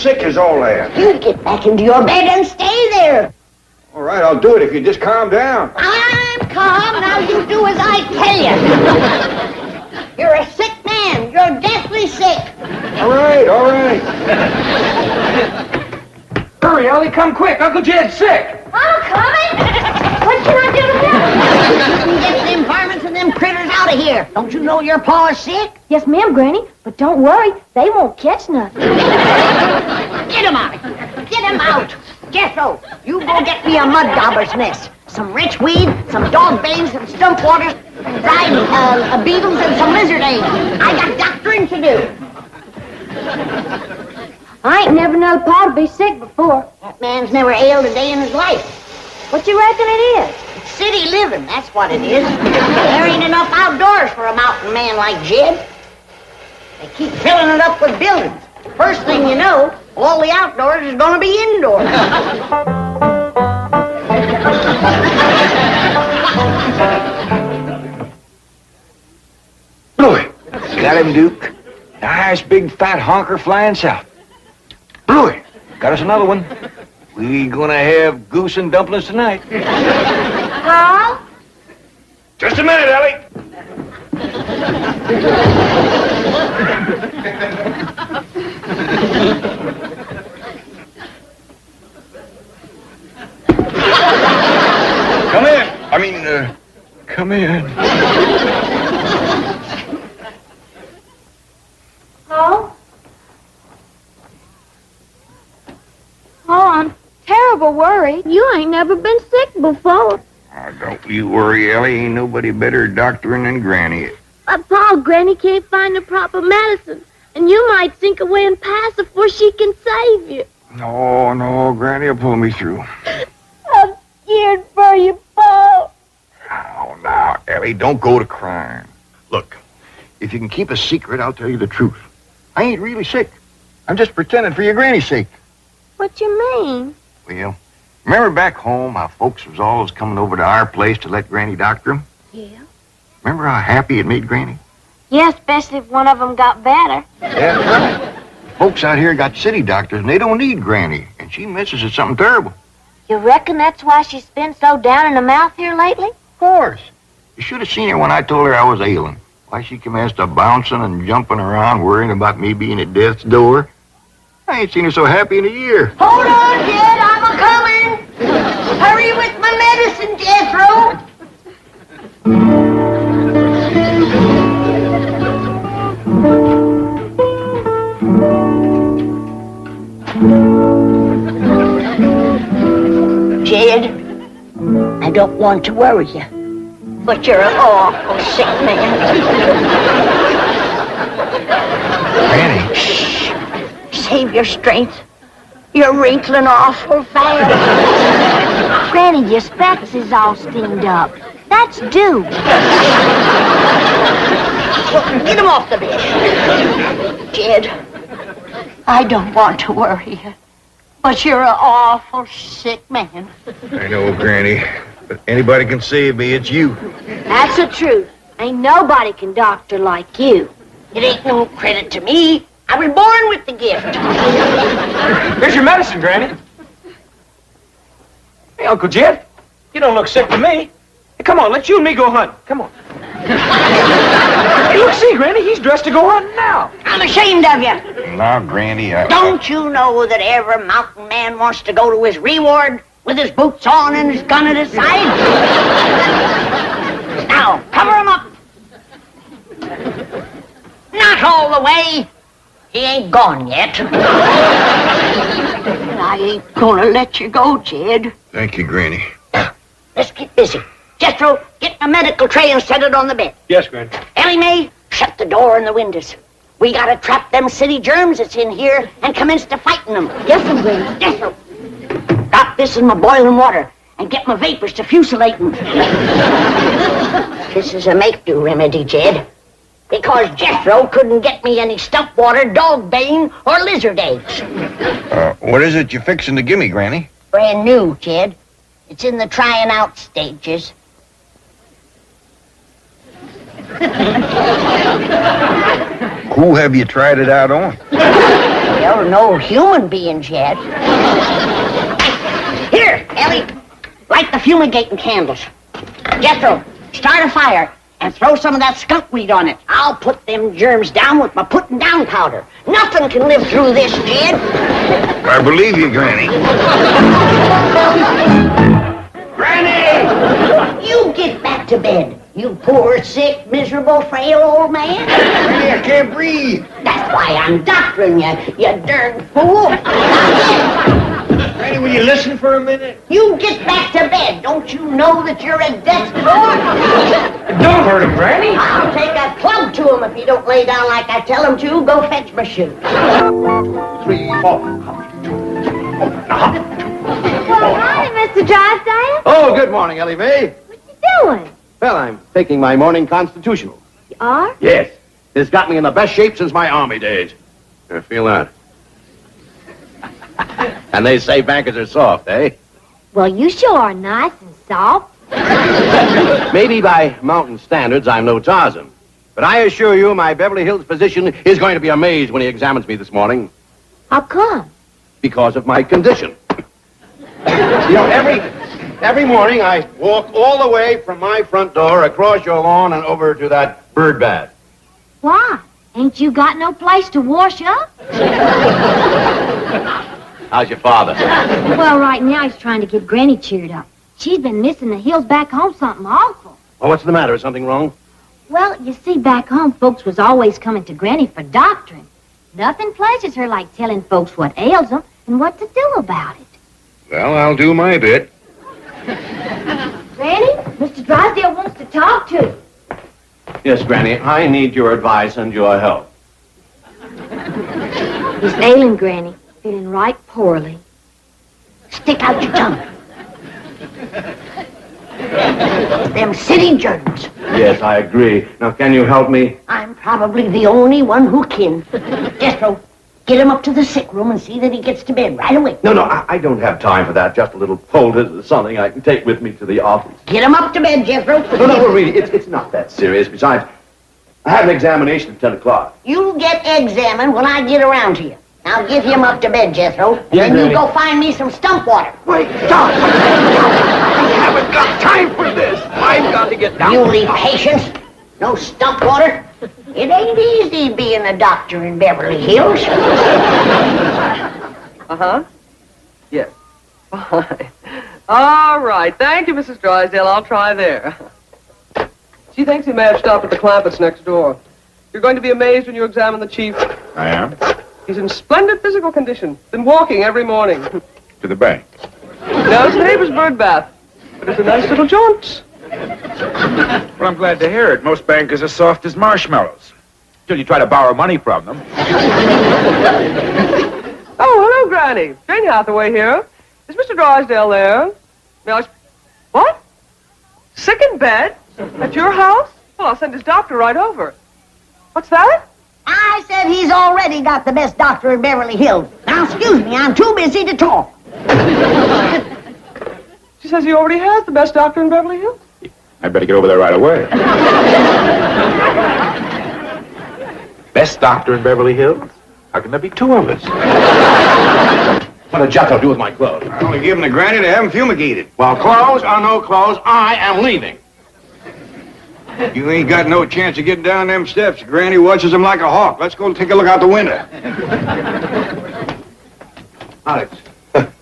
sick is all that? You get back into your bed and stay there. All right, I'll do it if you just calm down. I'm calm. Now you do as I tell you. You're a sick man. You're deathly sick. All right, all right. Hurry, Ellie, come quick. Uncle Jed's sick. I'm coming. What can I do to help? You can get them varmints and them critters out of here. Don't you know your pa is sick? Yes, ma'am, Granny. But don't worry, they won't catch nothing. Get him out. Get him out. Jethro, you go get me a mud dauber's nest. Some rich weed, some dog banes, some stump waters, dried beetles, and some lizard eggs. I got doctoring to do. I ain't never known Pa to be sick before. That man's never ailed a day in his life. What you reckon it is? It's city living, that's what it is. There ain't enough outdoors for a mountain man like Jed. They keep filling it up with buildings. First thing you know, all the outdoors is going to be indoors. Bluey, got him, Duke. Nice big fat honker flying south. Bluey, got us another one. We gonna have goose and dumplings tonight. Pa? Just a minute, Ellie. Come in. Come in. Pa? Oh, I'm terrible worried. You ain't never been sick before. Oh, don't you worry, Ellie. Ain't nobody better at doctoring than Granny. But Pa, Granny can't find the proper medicine, and you might sink away and pass before she can save you. No, Granny will pull me through. I'm scared for you, Pa. Now, Ellie, don't go to crying. Look, if you can keep a secret, I'll tell you the truth. I ain't really sick. I'm just pretending for your granny's sake. What you mean? Well, remember back home how folks was always coming over to our place to let Granny doctor them? Yeah. Remember how happy it made Granny? Yeah, especially if one of them got better. Yeah, right. Folks out here got city doctors, and they don't need Granny, and she misses it something terrible. You reckon that's why she's been so down in the mouth here lately? Of course. You should have seen her when I told her I was ailing. Why, she commenced to bouncing and jumping around, worrying about me being at death's door. I ain't seen her so happy in a year. Hold on, Jed, I'm a-coming. Hurry with my medicine, Jethro. Jed, I don't want to worry you, but you're an awful sick man. Granny? Shh. Save your strength. You're wrinkling awful fast. Granny, your specs is all steamed up. That's due. Well, get him off the bed. Jed, I don't want to worry you, but you're an awful sick man. I know, Granny, but anybody can save me, it's you. That's the truth. Ain't nobody can doctor like you. It ain't no credit to me. I was born with the gift. Here's your medicine, Granny. Hey, Uncle Jed, you don't look sick to me. Hey, come on, let you and me go hunting. Come on. Hey, look, see, Granny, he's dressed to go hunting now. I'm ashamed of you. Now, Granny, Don't you know that every mountain man wants to go to his reward with his boots on and his gun at his side? Now, cover him up. Not all the way. He ain't gone yet. I ain't gonna let you go, Jed. Thank you, Granny. Let's get busy. Jethro, get my medical tray and set it on the bed. Yes, Granny. Ellie Mae, shut the door and the windows. We gotta trap them city germs that's in here and commence to fighting them. Yes, I'm Granny. Jethro, drop this in my boiling water and get my vapors to fusilating. This is a make-do remedy, Jed. Because Jethro couldn't get me any stump water, dog bane, or lizard eggs. What is it you're fixing to give me, Granny? Brand new, Jed. It's in the trying out stages. Who have you tried it out on? Well, no human beings yet. Here, Ellie, light the fumigating candles. Jethro, start a fire and throw some of that skunk weed on it. I'll put them germs down with my putting down powder. Nothing can live through this, Jed. I believe you, Granny. Granny! You get back to bed, you poor, sick, miserable, frail old man. Granny, I can't breathe. That's why I'm doctoring you, you darn fool. Granny, will you listen for a minute? You get back to bed. Don't you know that you're at death's door? Don't hurt him, Granny. I'll take a club to him if he don't lay down like I tell him to. Go fetch my shoes. 3, 4. Well, hi, Mr. Drysdale. Oh, good morning, Ellie Mae. What you doing? Well, I'm taking my morning constitutional. You are? Yes. It's got me in the best shape since my army days. I feel that. And they say bankers are soft, eh? Well, you sure are nice and soft. Maybe by mountain standards, I'm no Tarzan. But I assure you, my Beverly Hills physician is going to be amazed when he examines me this morning. How come? Because of my condition. You know, every morning I walk all the way from my front door across your lawn and over to that bird bath. Why? Ain't you got no place to wash up? How's your father? Well, right now he's trying to get Granny cheered up. She's been missing the hills back home something awful. Oh, what's the matter? Is something wrong? Well, you see, back home, folks was always coming to Granny for doctoring. Nothing pleasures her like telling folks what ails them and what to do about it. Well, I'll do my bit. Granny, Mr. Drysdale wants to talk to you. Yes, Granny, I need your advice and your help. He's ailing, Granny. Feeling right poorly. Stick out your tongue. Them city germs. Yes, I agree. Now, can you help me? I'm probably the only one who can. Jethro, get him up to the sick room and see that he gets to bed right away. No, I don't have time for that. Just a little poultice, something I can take with me to the office. Get him up to bed, Jethro. No, really, it's not that serious. Besides, I have an examination at 10 o'clock. You'll get examined when I get around to you. Now get him up to bed, Jethro. And Yeah, then you Granny. go find me some stump water. Wait, stop! I haven't got time for this. I've got to get down. You leave patience. No stump water. It ain't easy being a doctor in Beverly Hills. Uh-huh. Yes. Fine. All right. Thank you, Mrs. Drysdale. I'll try there. She thinks he may have stopped at the Clampetts next door. You're going to be amazed when you examine the chief. I am. He's in splendid physical condition. Been walking every morning. To the bank. No, it's the neighbor's bird bath. But it's a nice little jaunt. Well, I'm glad to hear it. Most bankers are soft as marshmallows. Till you try to borrow money from them. Oh, hello, Granny. Jane Hathaway here. Is Mr. Drysdale there? May I... What? Sick in bed? At your house? Well, I'll send his doctor right over. What's that? I said he's already got the best doctor in Beverly Hills. Now, excuse me, I'm too busy to talk. She says he already has the best doctor in Beverly Hills. I'd better get over there right away. Best doctor in Beverly Hills? How can there be two of us? What did Jethro do with my clothes? I only give them to Granny to have them fumigated. Well, clothes or no clothes, I am leaving. You ain't got no chance of getting down them steps. Granny watches them like a hawk. Let's go take a look out the window. Alex,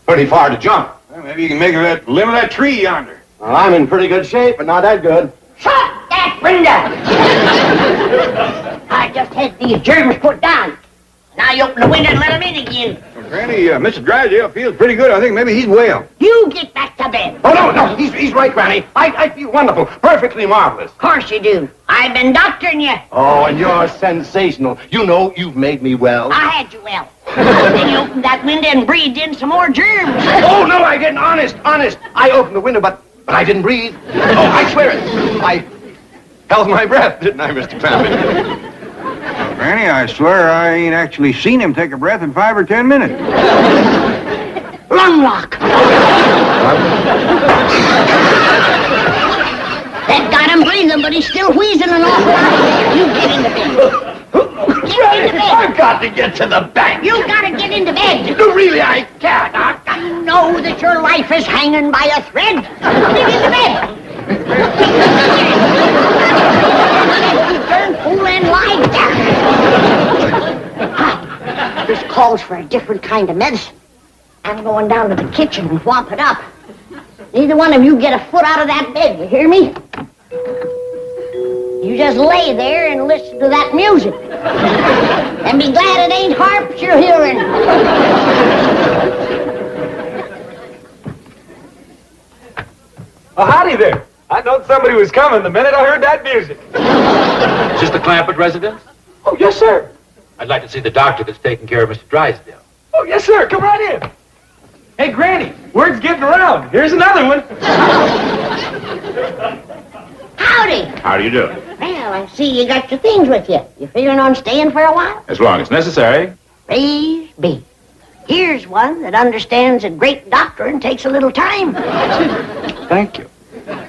pretty far to jump. Well, maybe you can make that limb of that tree yonder. Well, I'm in pretty good shape, but not that good. Shut that window! I just had these germs put down. Now you open the window and let him in again. Well, Granny, Mr. Drysdale feels pretty good. I think maybe he's well. You get back to bed. Oh, no, he's right, Granny. I feel wonderful, perfectly marvelous. Of course you do. I've been doctoring you. Oh, and you're sensational. You know you've made me well. I had you well. Then you opened that window and breathed in some more germs. Oh, no, I didn't. Honest. I opened the window, but I didn't breathe. Oh, I swear it. I held my breath, didn't I, Mr. Clampett? Granny, I swear I ain't actually seen him take a breath in 5 or 10 minutes. Lung lock. That got him breathing, but he's still wheezing an awful lot. You get into bed. Get into bed. I've got to get to the bank. You gotta get into bed. No, really, I can't. You know that your life is hanging by a thread. Get into bed. Turn fool and lie down. This calls for a different kind of medicine. I'm going down to the kitchen and whomp it up. Neither one of you get a foot out of that bed, you hear me? You just lay there and listen to that music. And be glad it ain't harps you're hearing. Oh, howdy there. I knowed somebody was coming the minute I heard that music. Is this the Clampett residence? Oh, yes, sir. I'd like to see the doctor that's taking care of Mr. Drysdale. Oh, yes, sir. Come right in. Hey, Granny, word's getting around. Here's another one. Howdy. How do you do? Well, I see you got your things with you. You figuring on staying for a while? As long as necessary. Praise be. Here's one that understands a great doctrine takes a little time. Thank you.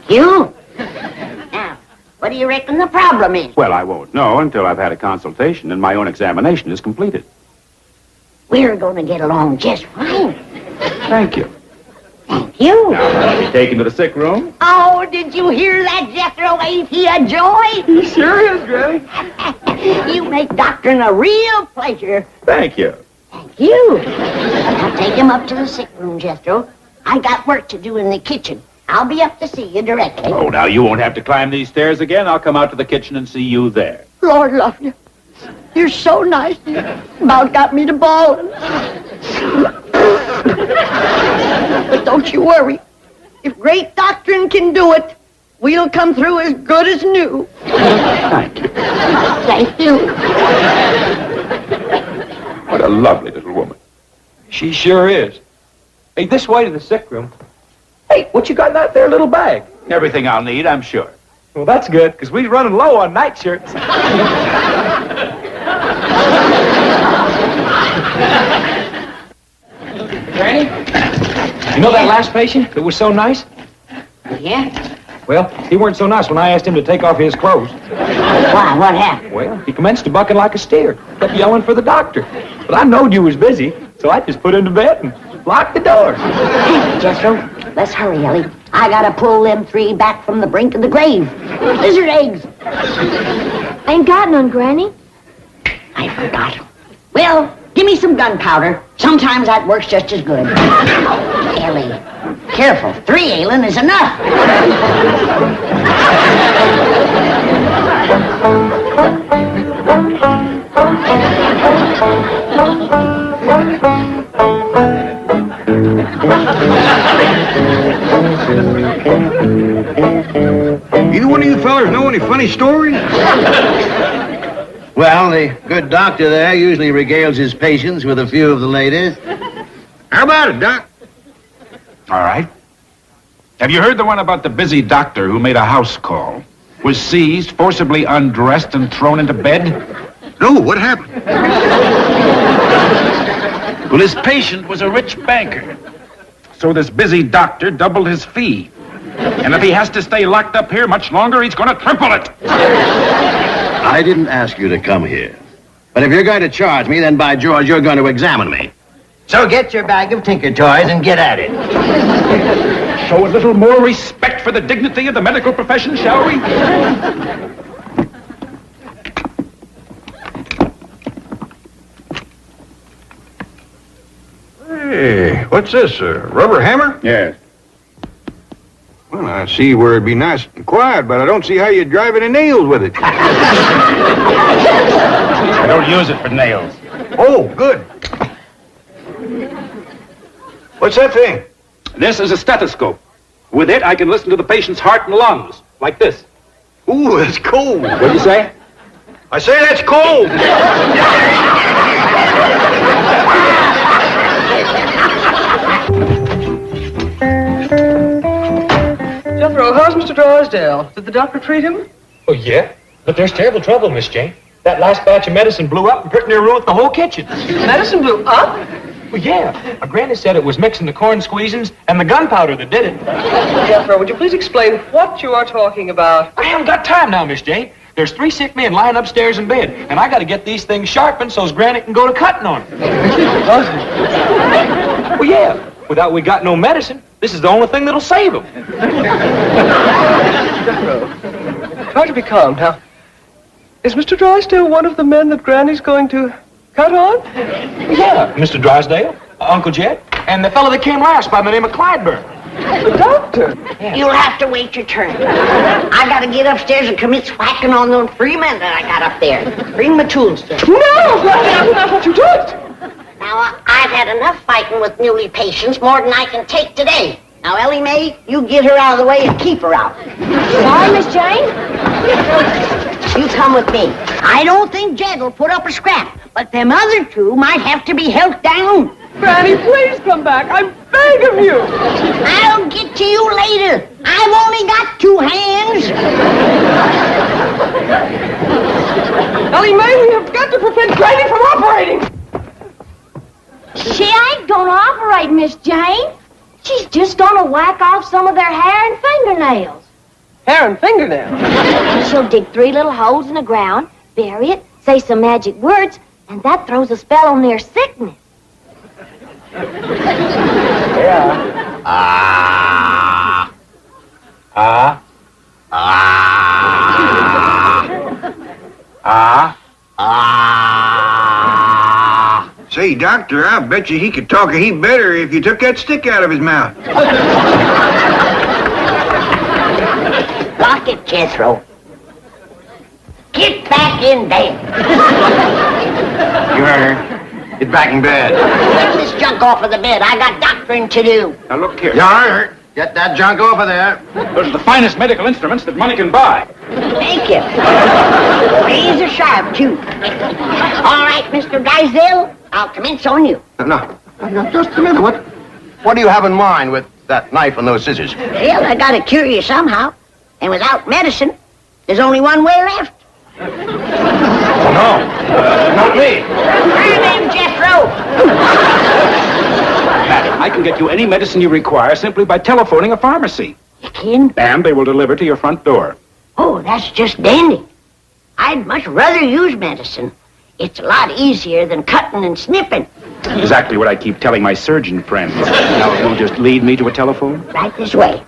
You? Now, what do you reckon the problem is? Well, I won't know until I've had a consultation and my own examination is completed. We're going to get along just fine. Thank you. Thank you. Now, I'll be taken to the sick room. Oh, did you hear that, Jethro? Ain't he a joy? He sure is, Granny. You make doctrine a real pleasure. Thank you. Thank you. Now take him up to the sick room, Jethro. I got work to do in the kitchen. I'll be up to see you directly. Oh, now you won't have to climb these stairs again. I'll come out to the kitchen and see you there. Lord love you. You're so nice. You about got me to bawling. But don't you worry. If great doctrine can do it, we'll come through as good as new. Thank you. Thank you. What a lovely little woman. She sure is. Hey, this way to the sick room. Hey, what you got in that there little bag? Everything I'll need, I'm sure. Well, that's good, because we're running low on nightshirts. Granny, you know that last patient that was so nice? Yeah? Well, he weren't so nice when I asked him to take off his clothes. Why? What happened? Well, he commenced to bucking like a steer, kept yelling for the doctor. But I knowed you was busy, so I just put him to bed and locked the door. Jethro, let's hurry, Ellie. I gotta pull them 3 back from the brink of the grave. Lizard eggs. Ain't got none, Granny. I forgot. Well, give me some gunpowder. Sometimes that works just as good. Ellie, careful. 3 ailing is enough. Either one of you fellers know any funny stories? Well, the good doctor there usually regales his patients with a few of the latest. How about it, Doc? All right. Have you heard the one about the busy doctor who made a house call? Was seized, forcibly undressed, and thrown into bed? No, what happened? Well, his patient was a rich banker. So this busy doctor doubled his fee. And if he has to stay locked up here much longer, he's going to triple it. I didn't ask you to come here. But if you're going to charge me, then by George, you're going to examine me. So get your bag of tinker toys and get at it. Show a little more respect for the dignity of the medical profession, shall we? Hey, what's this, a rubber hammer? Yes. Well, I see where it'd be nice and quiet, but I don't see how you'd drive any nails with it. I don't use it for nails. Oh, good. What's that thing? This is a stethoscope. With it, I can listen to the patient's heart and lungs, like this. Ooh, that's cold. What'd you say? I say that's cold. Jethro, how's Mr. Drysdale? Did the doctor treat him? Oh, yeah? But there's terrible trouble, Miss Jane. That last batch of medicine blew up and pretty near ruined the whole kitchen. Medicine blew up? Well, yeah. My granny said it was mixing the corn squeezins and the gunpowder that did it. Jethro, would you please explain what you are talking about? I haven't got time now, Miss Jane. There's 3 sick men lying upstairs in bed, and I got to get these things sharpened so's Granny can go to cutting on them. Well, yeah. Without we got no medicine, this is the only thing that'll save them. Try to be calm. Now, is Mr. Drysdale one of the men that Granny's going to cut on? Yeah, Mr. Drysdale, Uncle Jed, and the fellow that came last by the name of Clydeburn. The doctor. You'll have to wait your turn. I gotta get upstairs and commit whacking on those 3 men that I got up there. Bring my tools, sir. No, Granny, that's what you do. Now, I've had enough fighting with muley patients, more than I can take today. Now, Ellie Mae, you get her out of the way and keep her out. Sorry, Miss Jane? You come with me. I don't think Jed will put up a scrap, but them other 2 might have to be held down. Granny, please come back. I'm begging you. I'll get to you later. I've only got 2 hands. Ellie Mae, we have got to prevent Granny from operating. She ain't gonna operate, Miss Jane. She's just gonna whack off some of their hair and fingernails. Hair and fingernails. And she'll dig 3 little holes in the ground, bury it, say some magic words, and that throws a spell on their sickness. Yeah. Ah. Ah. Ah. Ah. Ah. Say, Doctor, I bet you he could talk a heap better if you took that stick out of his mouth. Lock it, Jethro. Get back in bed. You heard her. Get back in bed. Get this junk off of the bed. I got doctoring to do. Now look here. You heard her. Get that junk off of there. Those are the finest medical instruments that money can buy. Thank you. Razor sharp, too. All right, Mr. Drysdale, I'll commence on you. No, just a minute. What do you have in mind with that knife and those scissors? Well, I gotta cure you somehow. And without medicine, there's only one way left. Oh, no. Not me. Turn him, Jethro. Madam, I can get you any medicine you require simply by telephoning a pharmacy. You can? And they will deliver to your front door. Oh, that's just dandy. I'd much rather use medicine. It's a lot easier than cutting and snipping. Exactly what I keep telling my surgeon friends. Now, you'll just lead me to a telephone? Right this way.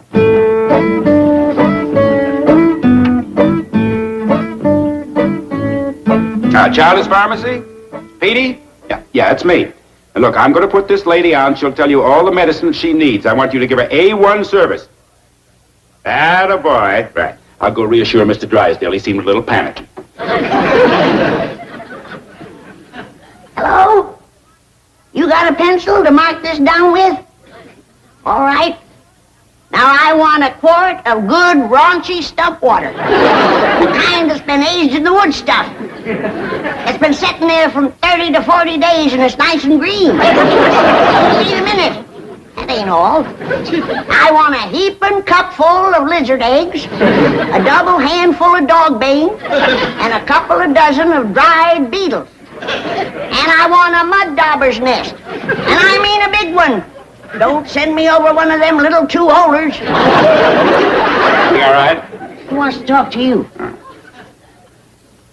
Child's Pharmacy? Petey? Yeah, it's me. And look, I'm going to put this lady on. She'll tell you all the medicine she needs. I want you to give her A1 service. Attaboy. Right. I'll go reassure Mr. Drysdale. He seemed a little panicky. Hello? You got a pencil to mark this down with? All right. Now, I want a quart of good, raunchy stuff water. The kind that's been aged in the wood stuff. It's been sitting there from 30 to 40 days, and it's nice and green. Wait a minute. That ain't all. I want a heaping cupful of lizard eggs, a double handful of dog bane, and a couple of dozen of dried beetles. And I want a mud dauber's nest. And I mean a big one. Don't send me over one of them little 2-holders. You all right? Who wants to talk to you?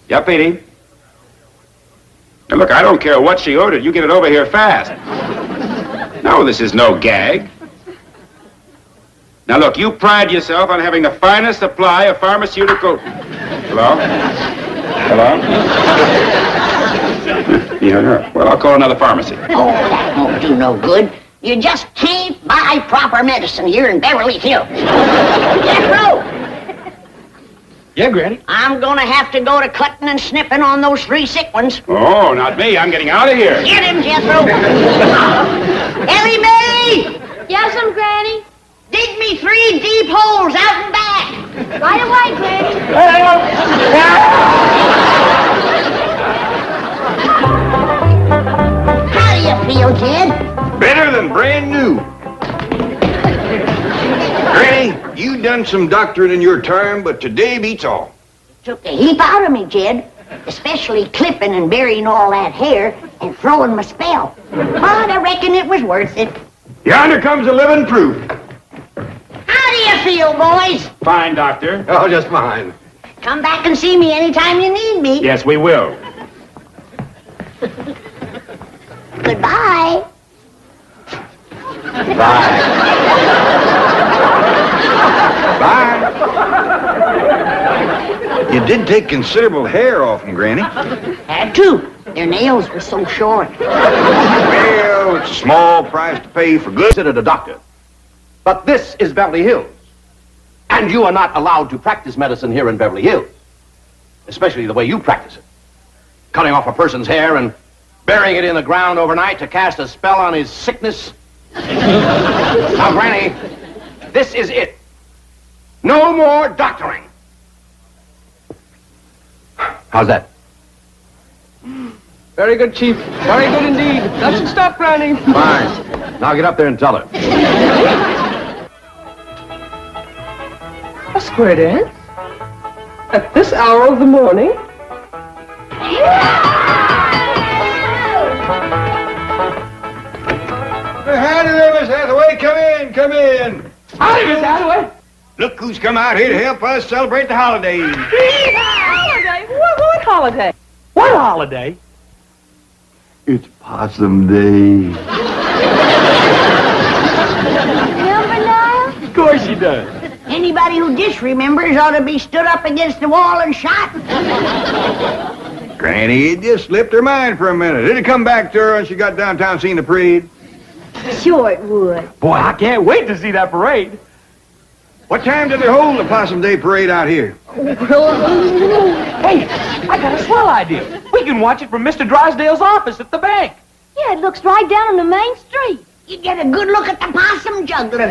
Yeah, Petey? Now, look, I don't care what she ordered. You get it over here fast. No, this is no gag. Now, look, you pride yourself on having the finest supply of pharmaceutical... Hello? Hello? Yeah, well, I'll call another pharmacy. Oh, that won't do no good. You just can't buy proper medicine here in Beverly Hills. Jethro! Yeah, Granny? I'm gonna have to go to cutting and snipping on those 3 sick ones. Oh, not me. I'm getting out of here. Get him, Jethro! Ellie Mae! Yes'm, Granny. Dig me 3 deep holes out and back! Right away, Granny. How do you feel, Jed? Better than brand new. Granny, you done some doctoring in your time, but today beats all. Took a heap out of me, Jed. Especially clipping and burying all that hair and throwing my spell. But I reckon it was worth it. Yonder comes a living proof. How do you feel, boys? Fine, Doctor. Oh, just fine. Come back and see me anytime you need me. Yes, we will. Goodbye. Bye. Bye. You did take considerable hair off them, Granny. Had to. Their nails were so short. Well, it's a small price to pay for good. Considered a doctor. But this is Beverly Hills. And you are not allowed to practice medicine here in Beverly Hills. Especially the way you practice it. Cutting off a person's hair and burying it in the ground overnight to cast a spell on his sickness. Now, Granny, this is it. No more doctoring. How's that? Very good, Chief. Very good indeed. That should stop, Granny. Fine. Now get up there and tell her. A square dance? At this hour of the morning? Howdy there, Miss Hathaway. Come in, come in. Howdy, Miss Hathaway. Look who's come out here to help us celebrate the holidays. Holiday? What holiday? What holiday? It's Possum Day. Remember, Niall? Of course she does. Anybody who disremembers ought to be stood up against the wall and shot. Granny, it just slipped her mind for a minute. It'd come back to her when she got downtown seeing the parade. Sure it would. Boy, I can't wait to see that parade. What time do they hold the Possum Day parade out here? Hey, I got a swell idea. We can watch it from Mr. Drysdale's office at the bank. Yeah, it looks right down on the main street. You get a good look at the possum juggler.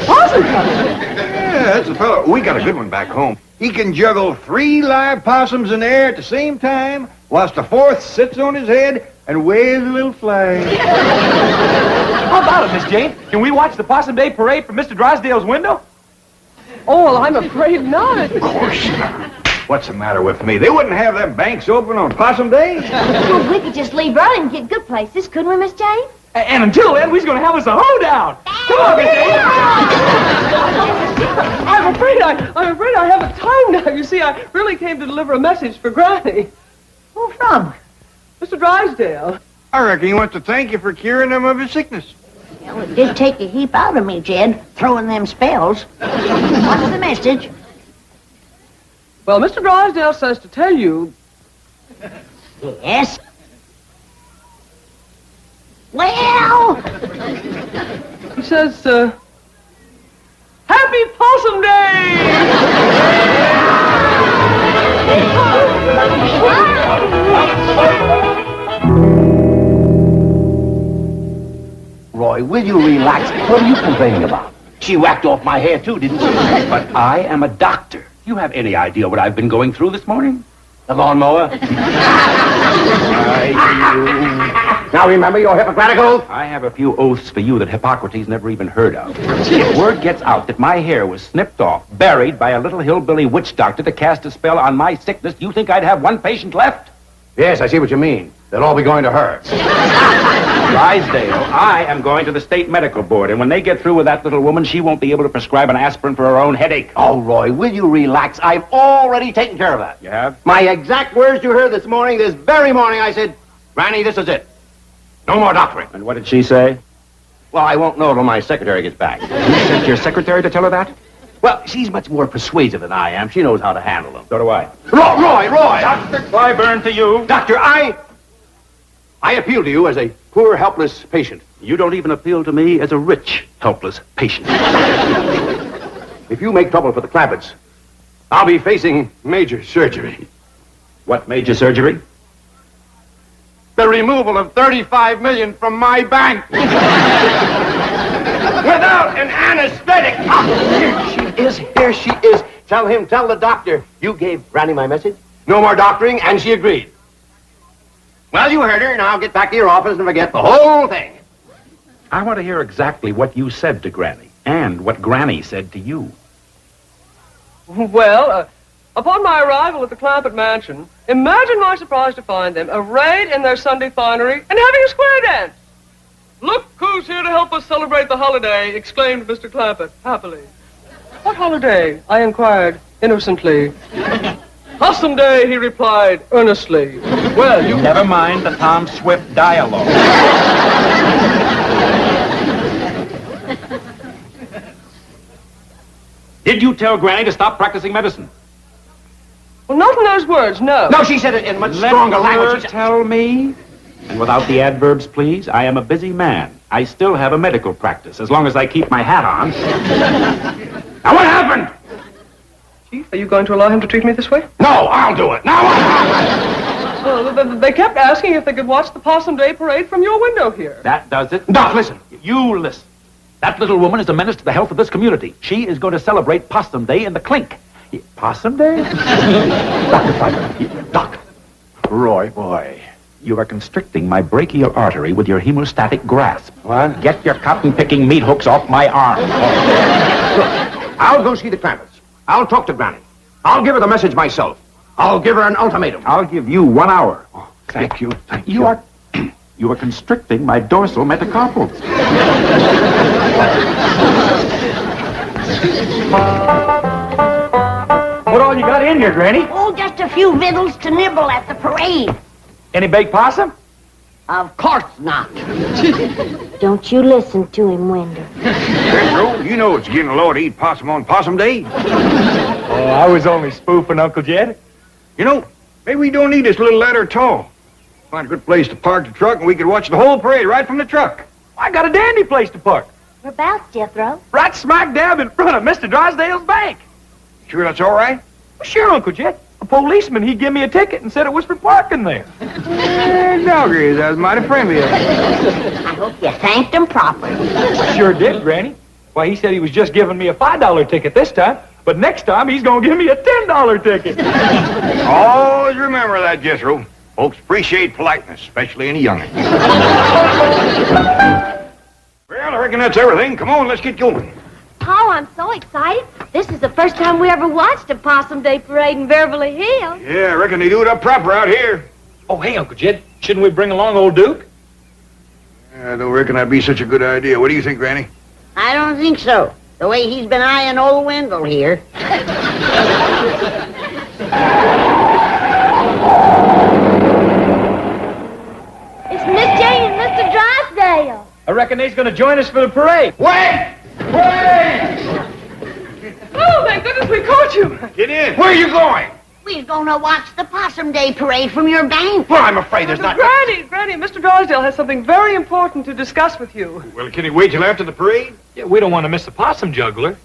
Possum juggler? Yeah, that's the fellow. We got a good one back home. He can juggle 3 live possums in the air at the same time, whilst the 4th sits on his head and waves a little flag. How about it, Miss Jane? Can we watch the Possum Day parade from Mr. Drysdale's window? Oh, well, I'm afraid not. Of course not. What's the matter with me? They wouldn't have them banks open on Possum Day? Well, we could just leave early and get good places, couldn't we, Miss Jane? And until then, we're going to have us a hoedown. Come on, Miss Jane. I'm afraid I haven't time now. You see, I really came to deliver a message for Granny. Who from? Mr. Drysdale. I reckon he wants to thank you for curing him of his sickness. Well, it did take a heap out of me, Jed, throwing them spells. What's the message? Well, Mr. Drysdale says to tell you... Yes? Well... He says, Happy Possum Day! Roy, will you relax? What are you complaining about? She whacked off my hair, too, didn't she? But I am a doctor. Do you have any idea what I've been going through this morning? The lawnmower? Now remember your Hippocratic oath? I have a few oaths for you that Hippocrates never even heard of. If word gets out that my hair was snipped off, buried by a little hillbilly witch doctor to cast a spell on my sickness, do you think I'd have one patient left? Yes, I see what you mean. They'll all be going to her. Drysdale, I am going to the state medical board, and when they get through with that little woman, she won't be able to prescribe an aspirin for her own headache. Oh, Roy, will you relax? I've already taken care of that. You have? My exact words you heard this morning, this very morning, I said, Granny, this is it. No more doctoring. And what did she say? Well, I won't know till my secretary gets back. You sent your secretary to tell her that? Well, she's much more persuasive than I am. She knows how to handle them. So do I. Roy! Dr. Clyburn to you. Doctor, I appeal to you as a poor, helpless patient. You don't even appeal to me as a rich, helpless patient. If you make trouble for the Clampetts, I'll be facing major surgery. What major surgery? The removal of $35 million from my bank. Without an anesthetic. Ah, here she is. Tell the doctor you gave Granny my message. No more doctoring, and she agreed. Well, you heard her. Now get back to your office and forget the whole thing. I want to hear exactly what you said to Granny, and what Granny said to you. Well, upon my arrival at the Clampett mansion, imagine my surprise to find them arrayed in their Sunday finery and having a square dance. Look who's here to help us celebrate the holiday, exclaimed Mr. Clampett, happily. What holiday? I inquired. innocently. Possum Day, he replied earnestly. Well, you... Never mind the Tom Swift dialogue. Did you tell Granny to stop practicing medicine? Well, not in those words, no. No, she said it in much stronger language. Tell me. And without the adverbs, please. I am a busy man. I still have a medical practice, as long as I keep my hat on. Now, what happened? Chief, are you going to allow him to treat me this way? No, I'll do it. Now what happened? Well, they kept asking if they could watch the Possum Day parade from your window here. That does it. Doc, listen. You listen. That little woman is a menace to the health of this community. She is going to celebrate Possum Day in the clink. Possum Day? Dr. Pfeiffer. Doc. Roy, boy. You are constricting my brachial artery with your hemostatic grasp. What? Get your cotton-picking meat hooks off my arm. Look, I'll go see the Clampetts. I'll talk to Granny. I'll give her the message myself. I'll give her an ultimatum. I'll give you 1 hour. Oh, thank you. Thank You are... You are constricting my dorsal metacarpals. What all you got in here, Granny? Oh, just a few victuals to nibble at the parade. Any baked possum? Of course not. Don't you listen to him, Wendell. Pedro, you know it's getting low to eat possum on Possum Day. Oh, I was only spoofing, Uncle Jed. You know, maybe we don't need this little ladder at all. Find a good place to park the truck and we could watch the whole parade right from the truck. I got a dandy place to park. Whereabouts, Jethro? Right smack dab in front of Mr. Drysdale's bank. Sure that's all right? Well, sure, Uncle Jed. A policeman, he gave me a ticket and said it was for parking there. Doggy, that was mighty friendly of you. I hope you thanked him properly. Sure did, Granny. Why, he said he was just giving me a $5 ticket this time, but next time he's going to give me a $10 ticket. Always remember that, Jethro. Folks appreciate politeness, especially in a young'un. Well, I reckon that's everything. Come on, let's get going. Oh, I'm so excited. This is the first time we ever watched a Possum Day parade in Beverly Hills. Yeah, I reckon they do it up proper out here. Oh, hey, Uncle Jed, shouldn't we bring along old Duke? I don't reckon that'd be such a good idea. What do you think, Granny? I don't think so. The way he's been eyeing old Wendell here. It's Miss Jane and Mr. Drysdale. I reckon they's going to join us for the parade. Wait! Wait! Oh, thank goodness we caught you. Get in. Where are you going? We're gonna watch the Possum Day parade from your bank. Well, I'm afraid there's not... Granny, Mr. Drysdale has something very important to discuss with you. Well, can he wait till after the parade? Yeah, we don't want to miss the possum juggler.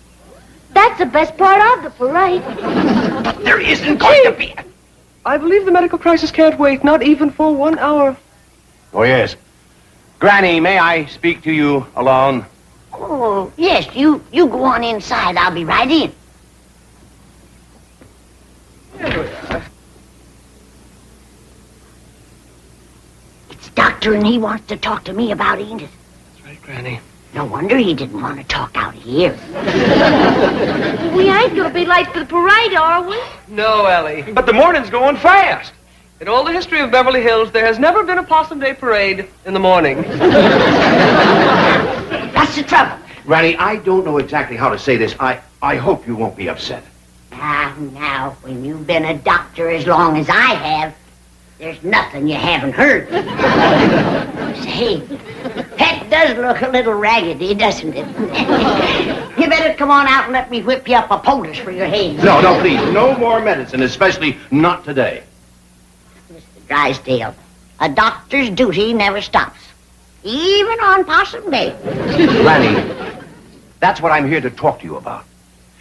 That's the best part of the parade. There isn't going to be... I believe the medical crisis can't wait, not even for 1 hour. Oh, yes. Granny, may I speak to you alone? Oh, yes, you go on inside. I'll be right in. It's Doctor, and he wants to talk to me about Edith. That's right, Granny. No wonder he didn't want to talk out here. We ain't gonna be late for the parade, are we? No, Ellie. But the morning's going fast. In all the history of Beverly Hills, there has never been a Possum Day parade in the morning. That's the trouble. Granny, I don't know exactly how to say this. I hope you won't be upset. Now, when you've been a doctor as long as I have, there's nothing you haven't heard. Say, that does look a little raggedy, doesn't it? You better come on out and let me whip you up a poultice for your head. No, please. No more medicine, especially not today. Mr. Drysdale, a doctor's duty never stops, even on Possum Day. Granny, that's what I'm here to talk to you about.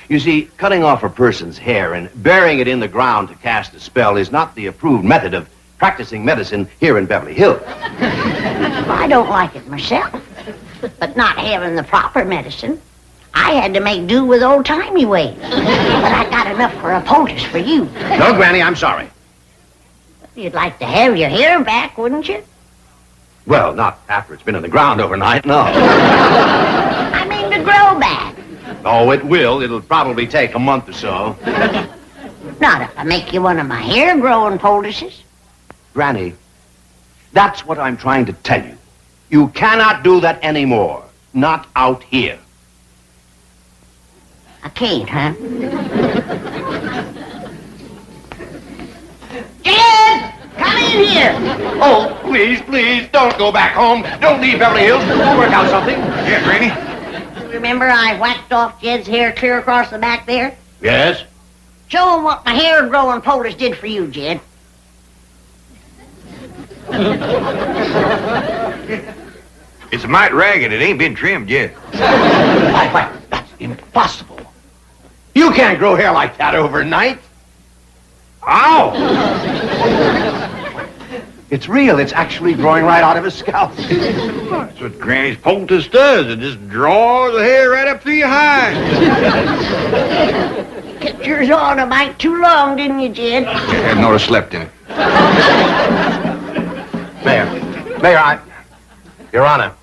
You see, cutting off a person's hair and burying it in the ground to cast a spell is not the approved method of practicing medicine here in Beverly Hills. I don't like it myself, but not having the proper medicine, I had to make do with old-timey ways. But I got enough for a poultice for you. No, Granny, I'm sorry. You'd like to have your hair back, wouldn't you? Well, not after it's been in the ground overnight, no. I mean to grow back. Oh, it will. It'll probably take a month or so. Not if I make you one of my hair-growing poultices. Granny, that's what I'm trying to tell you. You cannot do that anymore. Not out here. I can't, huh? Jed! Come in here! Oh, please, don't go back home. Don't leave Beverly Hills. We'll work out something. Yeah, Granny? Remember I whacked off Jed's hair clear across the back there? Yes? Show him what my hair-growing polders did for you, Jed. It's a mite ragged. It ain't been trimmed yet. Why, that's impossible. You can't grow hair like that overnight. Ow! It's real. It's actually growing right out of his scalp. That's what Granny's poultice does. It just draws the hair right up through your hind. Kept yours on a mite too long, didn't you, Jed? I hadn't ought to slept in it. Mayor, Your Honor,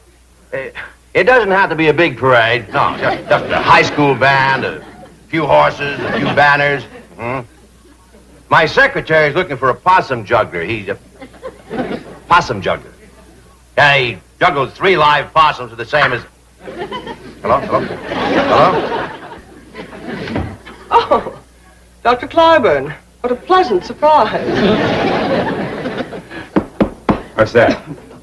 it doesn't have to be a big parade. No, just a high school band, a few horses, a few banners. My secretary's looking for a possum juggler. He's a possum juggler. Yeah, he juggles 3 live possums the same as... Hello? Oh, Dr. Clyburn, what a pleasant surprise. What's that?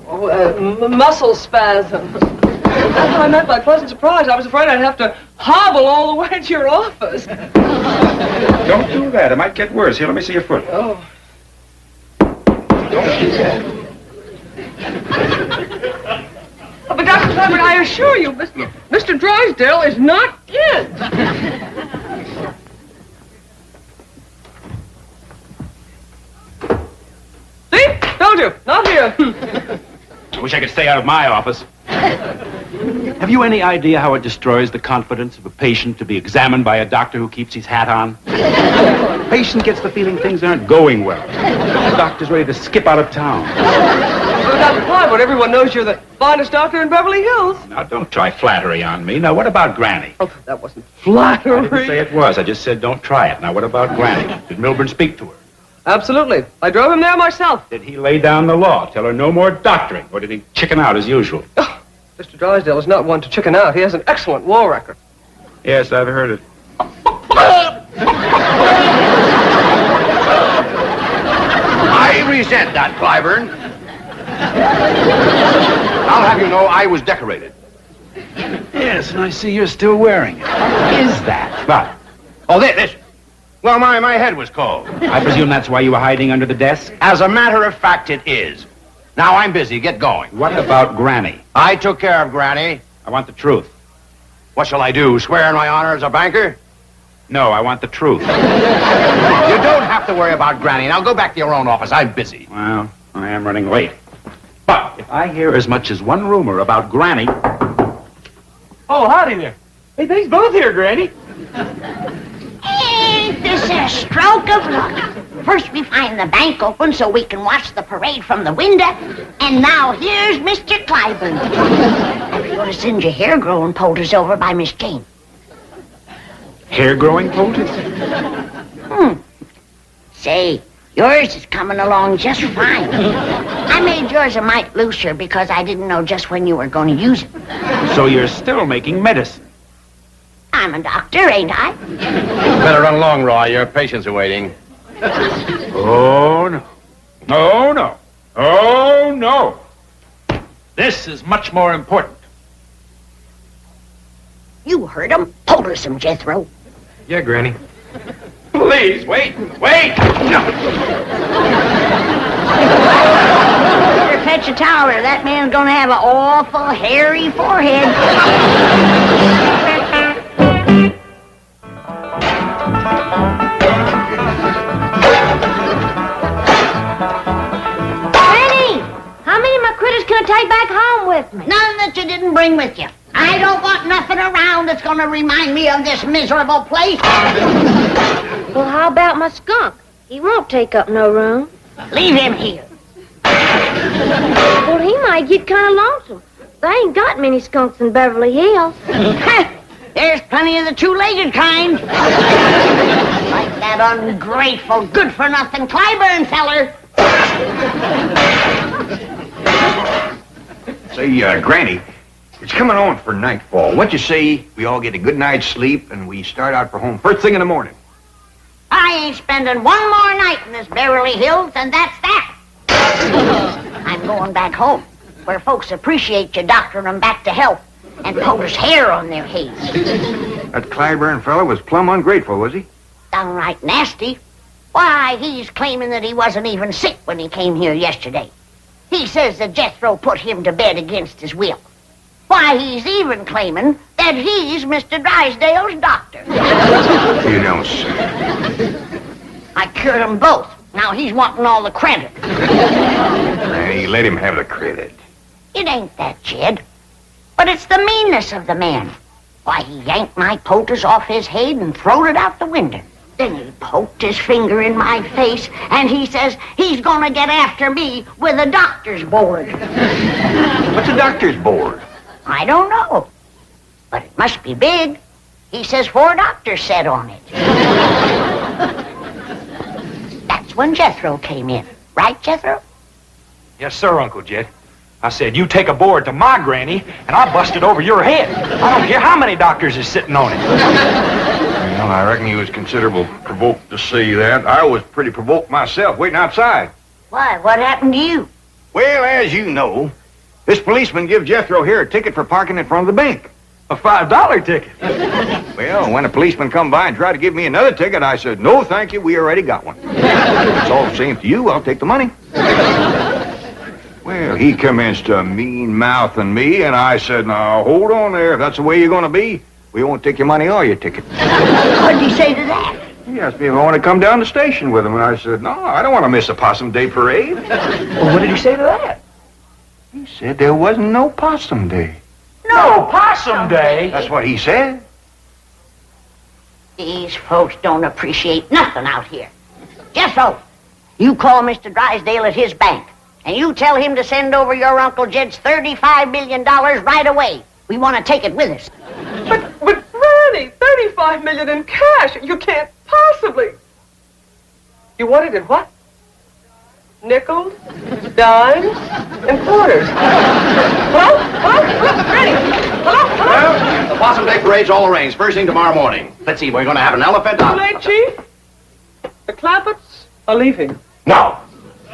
Oh, muscle spasm. That's what I meant by pleasant surprise. I was afraid I'd have to hobble all the way to your office. Don't do that. It might get worse. Here, let me see your foot. Oh. Don't do that. Oh, but Dr. Clampett, I assure you, Mr. Drysdale is not in. See? Told you. Not here. I wish I could stay out of my office. Have you any idea how it destroys the confidence of a patient to be examined by a doctor who keeps his hat on? The patient gets the feeling things aren't going well. The doctor's ready to skip out of town. Well, Dr. Clyburn, everyone knows you're the finest doctor in Beverly Hills. Now, don't try flattery on me. Now, what about Granny? Oh, that wasn't I flattery. didn't say it was. I just said don't try it. Now, what about Granny? Did Milburn speak to her? Absolutely. I drove him there myself. Did he lay down the law, tell her no more doctoring, or did he chicken out as usual? Oh, Mr. Drysdale is not one to chicken out. He has an excellent war record. Yes, I've heard it. I resent that, Clyburn. I'll have you know I was decorated. Yes, and I see you're still wearing it. What is that? What? Oh, this. Well, my head was cold. I presume that's why you were hiding under the desk? As a matter of fact, it is. Now I'm busy. Get going. What about Granny? I took care of Granny. I want the truth. What shall I do? Swear in my honor as a banker? No, I want the truth. You don't have to worry about Granny. Now go back to your own office. I'm busy. Well, I am running late. But if I hear as much as one rumor about Granny... Oh, howdy there. Hey, thanks both here, Granny. Ain't this a stroke of luck? First we find the bank open so we can watch the parade from the window, and now here's Mr. Clyburn. I'm going to send your hair-growing poultice over by Miss Jane. Hair-growing poultice? Say, yours is coming along just fine. I made yours a mite looser because I didn't know just when you were going to use it. So you're still making medicine? I'm a doctor, ain't I? Better run along, Roy. Your patients are waiting. Oh, no. Oh, no. Oh, no. This is much more important. You heard him. Poultice him, Jethro. Yeah, Granny. Please, wait. No. Better fetch a towel or that man's gonna have an awful hairy forehead. Granny, how many of my critters can I take back home with me? None that you didn't bring with you. I don't want nothing around that's gonna remind me of this miserable place. Well, how about my skunk? He won't take up no room. Leave him here. Well, he might get kind of lonesome. They ain't got many skunks in Beverly Hills. There's plenty of the two-legged kind. Like that ungrateful, good-for-nothing Clyburn feller. Say, Granny, It's coming on for nightfall. What you say we all get a good night's sleep and we start out for home first thing in the morning? I ain't spending one more night in this Beverly Hills, and that's that. I'm going back home, where folks appreciate you doctoring them back to health and POTUS hair on their heads. That Clyburn fellow was plumb ungrateful, was he? Downright nasty. Why, he's claiming that he wasn't even sick when he came here yesterday. He says that Jethro put him to bed against his will. Why, he's even claiming that he's Mr. Drysdale's doctor. You don't say. I cured them both. Now he's wanting all the credit. Hey, let him have the credit. It ain't that, Jed. But it's the meanness of the man. Why, he yanked my POTUS off his head and throwed it out the window. Then he poked his finger in my face, and he says he's gonna get after me with a doctor's board. What's a doctor's board? I don't know. But it must be big. He says 4 doctors sat on it. That's when Jethro came in. Right, Jethro? Yes, sir, Uncle Jed. I said, you take a board to my granny, and I'll bust it over your head. I don't care how many doctors is sitting on it. Well, I reckon he was considerable provoked to see that. I was pretty provoked myself, waiting outside. Why, what happened to you? Well, as you know, this policeman give Jethro here a ticket for parking in front of the bank. A $5 ticket. Well, when a policeman come by and tried to give me another ticket, I said, no, thank you, we already got one. It's all the same to you, I'll take the money. Well, he commenced to mean-mouthing me, and I said, now, hold on there. If that's the way you're going to be, we won't take your money or your ticket. What did he say to that? He asked me if I want to come down to the station with him, and I said, no, I don't want to miss the Possum Day parade. Well, what did he say to that? He said there wasn't no Possum Day. No Possum Day? That's what he said. These folks don't appreciate nothing out here. Jethro, you call Mr. Drysdale at his bank, and you tell him to send over your Uncle Jed's $35 million right away. We want to take it with us. But Granny, $35 million in cash. You can't possibly. You want it in what? Nickels, dimes, and quarters. Hello? Granny? Hello? Well, the Possum Day parade's all arranged. First thing tomorrow morning. Let's see, we're going to have an elephant. Too late, Chief. The Clampetts are leaving. No.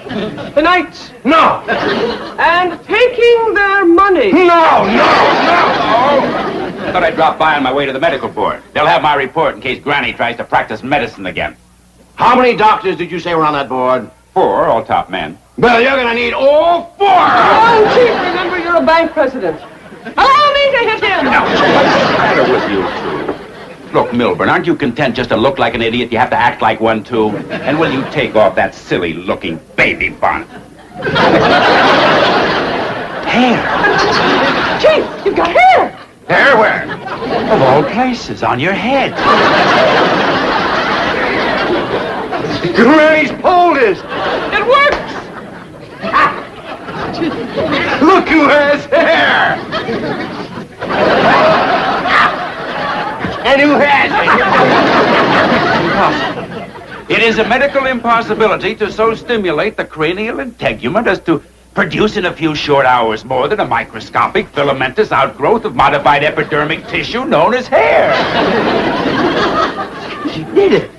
Tonight. No. And taking their money. No. I thought I'd drop by on my way to the medical board. They'll have my report in case Granny tries to practice medicine again. How many doctors did you say were on that board? 4, all top men. Well, you're going to need all 4. Oh, Chief, remember you're a bank president. Allow me to hit him. Now, what's the matter with you two? Look, Milburn, aren't you content just to look like an idiot? You have to act like one, too. And will you take off that silly-looking baby bonnet? Hair. Chief, you've got hair. Hair where? Of all places, on your head. Granny's poldest. It works. Look who has hair. And who has it? It is a medical impossibility to so stimulate the cranial integument as to produce in a few short hours more than a microscopic filamentous outgrowth of modified epidermic tissue known as hair. She did it.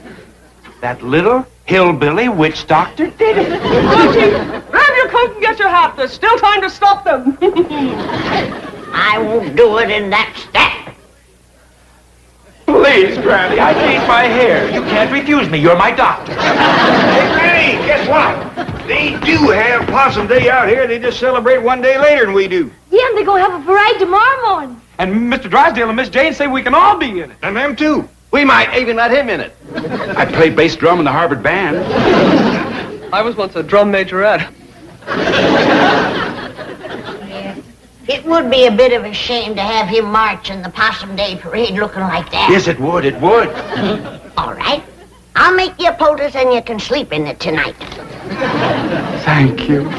That little hillbilly witch doctor did it. Go, Chief. Grab your coat and get your hat. There's still time to stop them. I won't do it in that stat. Please, Granny, I need my hair. You can't refuse me. You're my doctor. Hey, Granny, guess what? They do have Possum Day out here. They just celebrate one day later than we do. Yeah, and they're going to have a parade tomorrow morning. And Mr. Drysdale and Miss Jane say we can all be in it. And them too. We might even let him in it. I played bass drum in the Harvard band. I was once a drum majorette. It would be a bit of a shame to have him march in the Possum Day parade looking like that. Yes, it would. It would. All right. I'll make you a POTUS and you can sleep in it tonight. Thank you.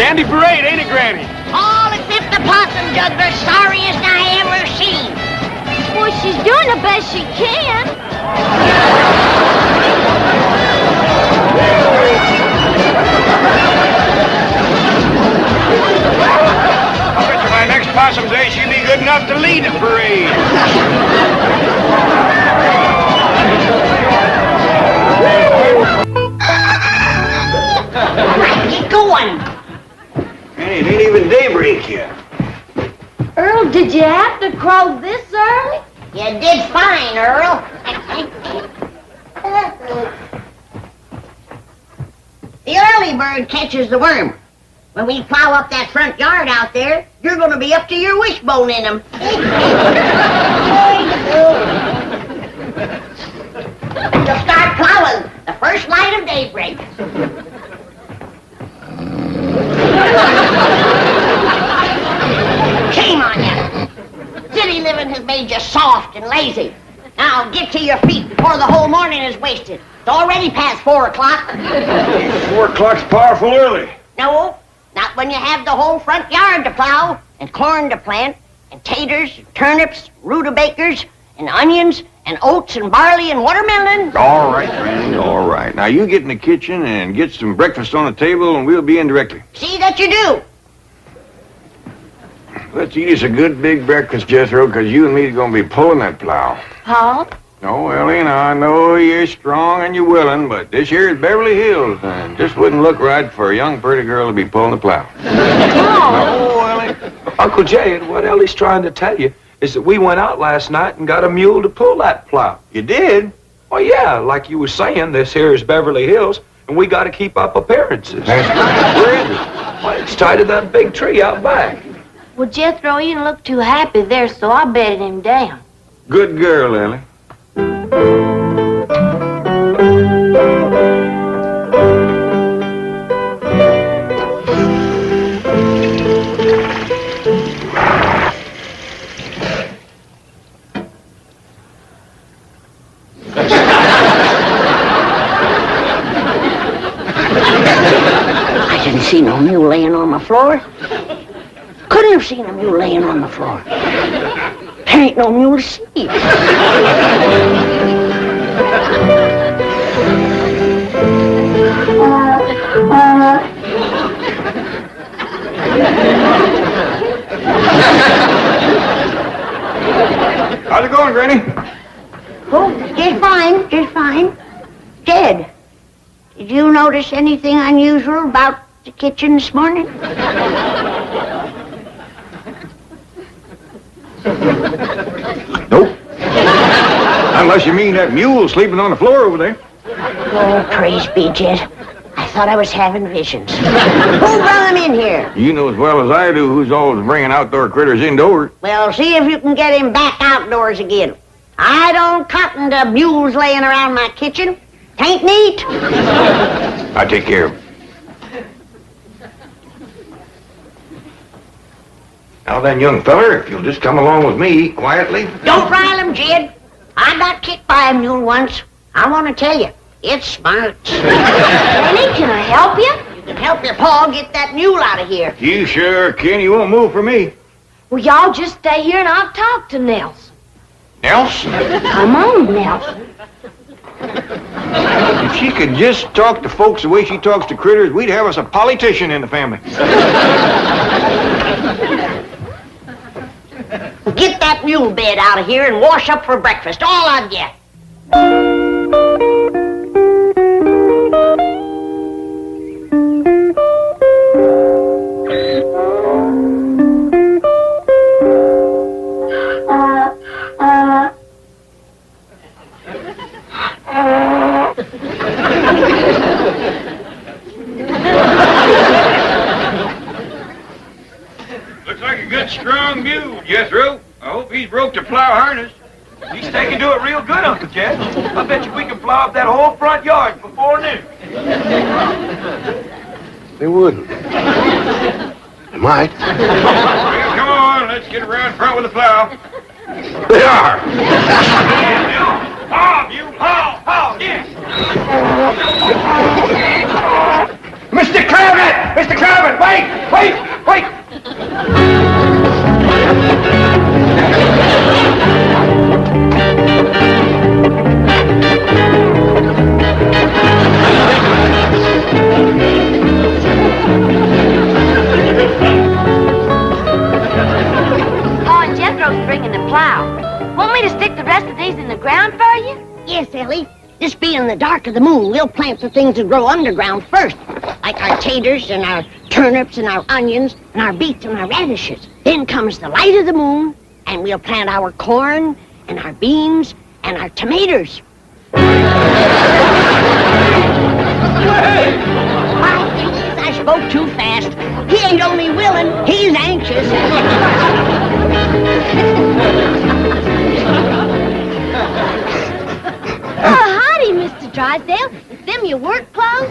Dandy parade, ain't it, Granny? All except the possum juggler, sorriest I ever seen. Well, she's doing the best she can. I bet you my next possum day she'll be good enough to lead the parade. Get going. Hey, it ain't even daybreak yet. Earl, did you have to crow this early? You did fine, Earl. The early bird catches the worm. When we plow up that front yard out there, you're going to be up to your wishbone in them. You'll start plowing the first light of daybreak. Shame on you. City living has made you soft and lazy. Now get to your feet before the whole morning is wasted. It's already past 4 o'clock. 4 o'clock's powerful early. No, not when you have the whole front yard to plow, and corn to plant, and taters, and turnips, rutabagas, and onions, and oats, and barley, and watermelon. All right, Granny, all right. Now you get in the kitchen and get some breakfast on the table, and we'll be in directly. See that you do. Let's eat us a good big breakfast, Jethro, because you and me are going to be pulling that plow. Paul? No, Ellie, now I know you're strong and you're willing, but this here is Beverly Hills, and just wouldn't look right for a young, pretty girl to be pulling the plow. No, Ellie. Uncle Jay, what Ellie's trying to tell you is that we went out last night and got a mule to pull that plow. You did? Well, yeah, like you were saying, this here is Beverly Hills, and we got to keep up appearances. Where is it? Well, it's tied to that big tree out back. Well, Jethro, he didn't look too happy there, so I bedded him down. Good girl, Ellie. I didn't see no mule laying on the floor. Couldn't have seen a mule laying on the floor. There ain't no mule to see. How's it going, Granny? Oh, just fine, just fine. Ted, did you notice anything unusual about the kitchen this morning? Nope. Unless you mean that mule sleeping on the floor over there. Oh, praise be, Jed. I thought I was having visions. Who brought him in here? You know as well as I do who's always bringing outdoor critters indoors. Well, see if you can get him back outdoors again. I don't cotton to mules laying around my kitchen. Tain't neat. I take care of him. Now then, young feller, if you'll just come along with me quietly. Don't rile him, Jed. I got kicked by a mule once. I want to tell you, it's smart. Granny, can I help you? You can help your pa get that mule out of here. You sure can. You won't move for me. Well, y'all just stay here and I'll talk to Nelson. Nelson? Come on, Nelson. If she could just talk to folks the way she talks to critters, we'd have us a politician in the family. Get that mule bed out of here and wash up for breakfast, all of you. Looks like a good, strong mule, Jethro. I hope he's broke the plow harness. He's taking to it real good, Uncle Jed. I bet you we can plow up that whole front yard before noon. They wouldn't. They might. Well, come on, let's get around front with the plow. They are. Haul, you haul, haul, yeah. Mr. Clampett! Mr. Clampett, wait! Wait! Oh, and Jethro's bringing the plow. Want me to stick the rest of these in the ground for you? Yes, Ellie. This being the dark of the moon, we'll plant the things that grow underground first. Like our taters and our turnips and our onions and our beets and our radishes. Then comes the light of the moon, and we'll plant our corn and our beans and our tomatoes. I spoke too fast. He ain't only willing, he's anxious. Oh, howdy, Mr. Drysdale. Is them your work clothes?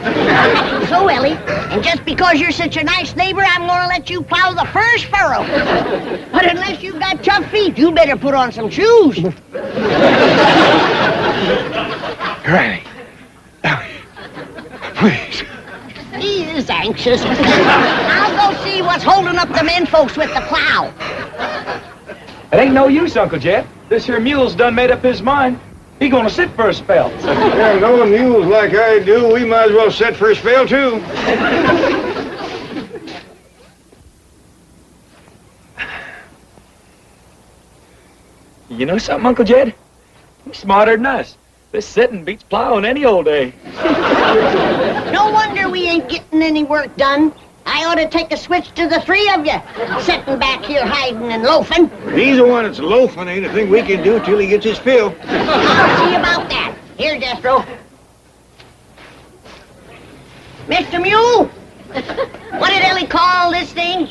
So, Ellie, and just because you're such a nice neighbor, I'm going to let you plow the first furrow. But unless you've got tough feet, you better put on some shoes. Granny. Ellie. Please. He is anxious. I'll go see what's holding up the men folks with the plow. It ain't no use, Uncle Jed. This here mule's done made up his mind. He gonna sit for a spell. Yeah, knowing mules like I do, we might as well set for a spell, too. You know something, Uncle Jed? He's smarter than us. This sitting beats plowing any old day. No wonder we ain't getting any work done. I ought to take a switch to the three of you, sitting back here hiding and loafing. He's the one that's loafing. Ain't a thing we can do till he gets his fill. I'll see about that. Here, Jethro. Mr. Mule, what did Ellie call this thing?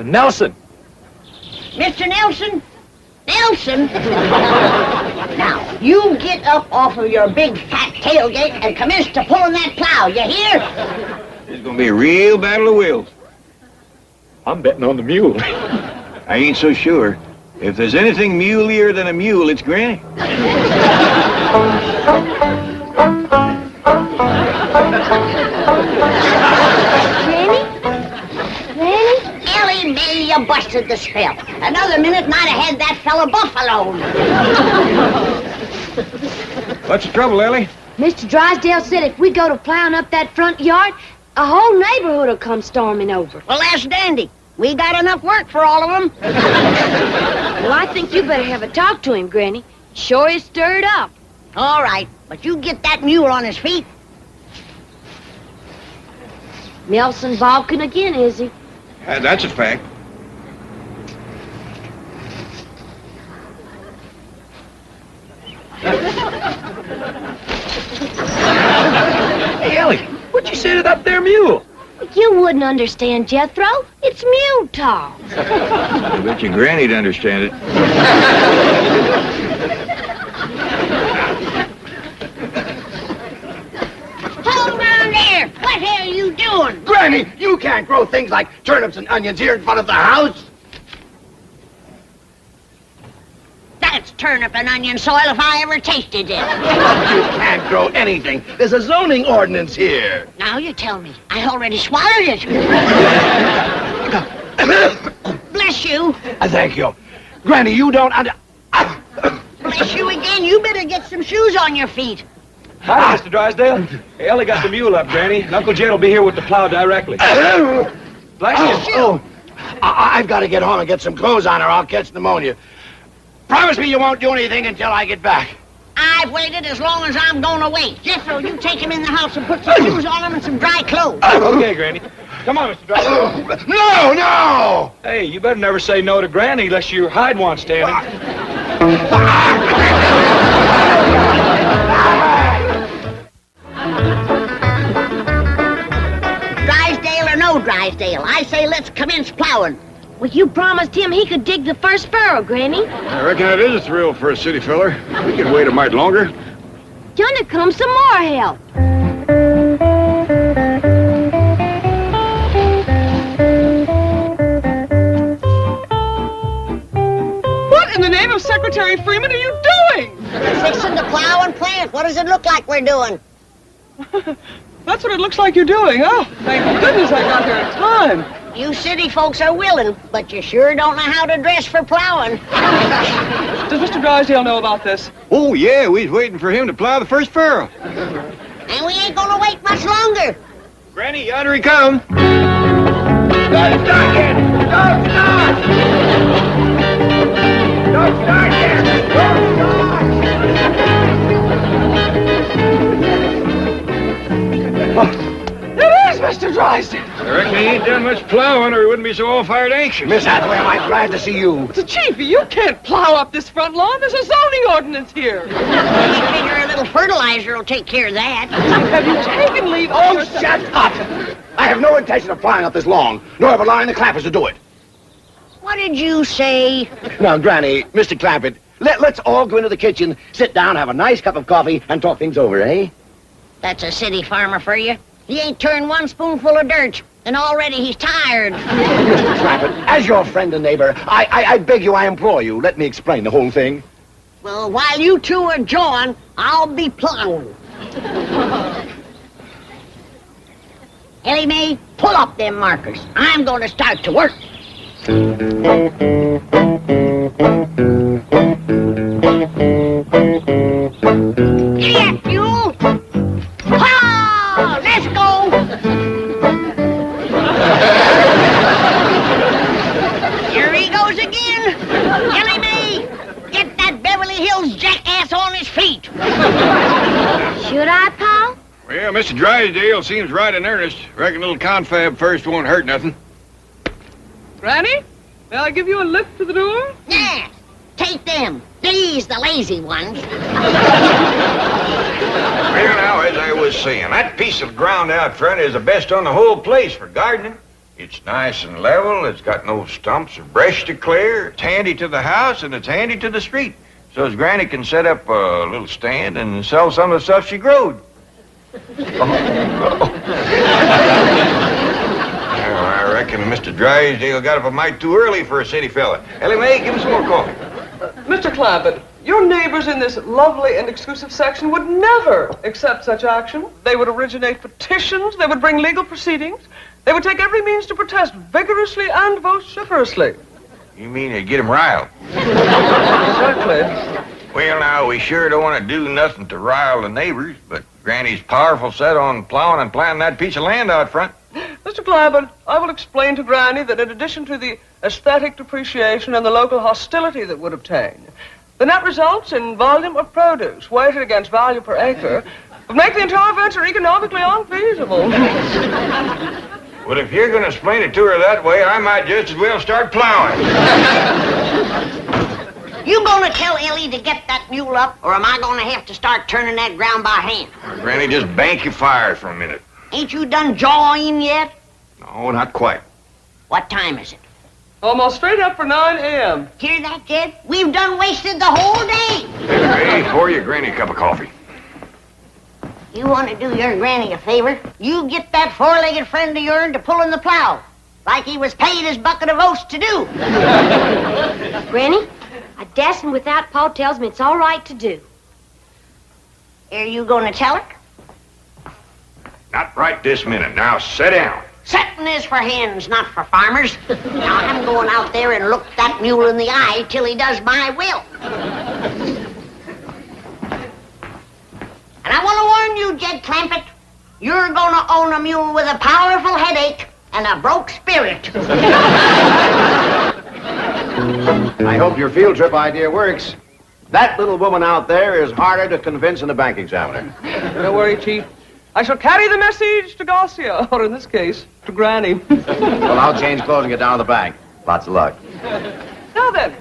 Nelson. Mr. Nelson? Nelson? Now, you get up off of your big fat tailgate and commence to pulling that plow, you hear? It's gonna be a real battle of wills. I'm betting on the mule. I ain't so sure. If there's anything muleier than a mule, it's Granny. Granny? Ellie Mae, you busted the spell. Another minute and I'd have had that fella buffaloed. What's the trouble, Ellie? Mr. Drysdale said if we go to plowing up that front yard, a whole neighborhood will come storming over. Well, that's dandy. We got enough work for all of them. Well, I think you better have a talk to him, Granny. Sure is stirred up. All right, but you get that mule on his feet. Nelson balking again, is he? That's a fact. Hey, Ellie, what'd you say to that there mule? You wouldn't understand, Jethro. It's mule talk. I bet your Granny'd understand it. Hold on there! What are you doing? Granny, you can't grow things like turnips and onions here in front of the house. That's turnip and onion soil if I ever tasted it. You can't grow anything. There's a zoning ordinance here. Now you tell me. I already swallowed it. Bless you. Thank you. Granny, you don't Bless you again. You better get some shoes on your feet. Hi, Mr. Drysdale. Hey, Ellie got the mule up, Granny, and Uncle Jed will be here with the plow directly. Bless you. Oh, I've got to get home and get some clothes on or I'll catch pneumonia. Promise me you won't do anything until I get back. I've waited as long as I'm going to wait. Jethro, you take him in the house and put some shoes on him and some dry clothes. Okay, Granny. Come on, Mr. Drysdale. No, no! Hey, you better never say no to Granny unless your hide wants standing. Drysdale or no Drysdale, I say let's commence plowing. Well, you promised him he could dig the first furrow, Granny. I reckon that is a thrill for a city feller. We can wait a mite longer. Yonder comes some more help. What in the name of Secretary Freeman are you doing? We're fixing to plow and plant. What does it look like we're doing? That's what it looks like you're doing. Oh, thank goodness I got here in time. You city folks are willing, but you sure don't know how to dress for plowing. Does Mr. Drysdale know about this? Oh, yeah, we was waiting for him to plow the first furrow. And we ain't gonna wait much longer. Granny, yonder he comes. Don't start yet! Don't start! Don't start yet! Don't start! It is Mr. Drysdale. I reckon he ain't done much plowing or he wouldn't be so all-fired anxious. Miss Hathaway, am I glad to see you. The Chiefy, you can't plow up this front lawn. There's a zoning ordinance here. I figure a little fertilizer will take care of that. Have you taken leave of Oh, your... shut up! I have no intention of plowing up this lawn, nor of allowing the Clampetts to do it. What did you say? Now, Granny, Mr. Clampett, let's all go into the kitchen, sit down, have a nice cup of coffee, and talk things over, eh? That's a city farmer for you. He ain't turned one spoonful of dirt, and already he's tired. Mr. Clampett, as your friend and neighbor, I beg you, I implore you, let me explain the whole thing. Well, while you two are jawing, I'll be plowing. Ellie Mae, pull up them markers. I'm going to start to work. Giddy up, Mule! Ha! Let's go! Here he goes again. Ellie Mae, get that Beverly Hills jackass on his feet. Should I, Pa? Well, Mr. Drysdale seems right in earnest. Reckon a little confab first won't hurt nothing. Granny, may I give you a lift to the door? Yeah, take them. These the lazy ones. Well, now, as I was saying, that piece of ground out front is the best on the whole place for gardening. It's nice and level, it's got no stumps or brush to clear, it's handy to the house, and it's handy to the street. So as Granny can set up a little stand and sell some of the stuff she growed. Well, I reckon Mr. Drysdale got up a mite too early for a city fella. Ellie Mae, give him some more coffee. Mr. Clampett, your neighbors in this lovely and exclusive section would never accept such action. They would originate petitions, they would bring legal proceedings, they would take every means to protest vigorously and vociferously. You mean to get him riled? Exactly. Well, now, we sure don't want to do nothing to rile the neighbors, but Granny's powerful set on plowing and planting that piece of land out front. Mr. Clampett, I will explain to Granny that in addition to the aesthetic depreciation and the local hostility that would obtain, the net results in volume of produce weighted against value per acre would make the entire venture economically unfeasible. Well, if you're going to explain it to her that way, I might just as well start plowing. You gonna tell Ellie to get that mule up, or am I gonna have to start turning that ground by hand? Granny, just bank your fire for a minute. Ain't you done jawing yet? No, not quite. What time is it? Almost straight up for 9 a.m. Hear that, Jed? We've done wasted the whole day. Hey, pour your Granny a cup of coffee. You want to do your granny a favor? You get that four-legged friend of yours to pull in the plow, like he was paid his bucket of oats to do. Granny, a dashing without Pa tells me it's all right to do. Are you gonna tell her? Not right this minute. Now, sit down. Setting is for hens, not for farmers. Now, I'm going out there and look that mule in the eye till he does my will. And I want to warn you, Jed Clampett, you're going to own a mule with a powerful headache and a broke spirit. I hope your field trip idea works. That little woman out there is harder to convince than a bank examiner. Don't worry, Chief. I shall carry the message to Garcia, or in this case, to Granny. Well, I'll change clothes and get down to the bank. Lots of luck. Now then,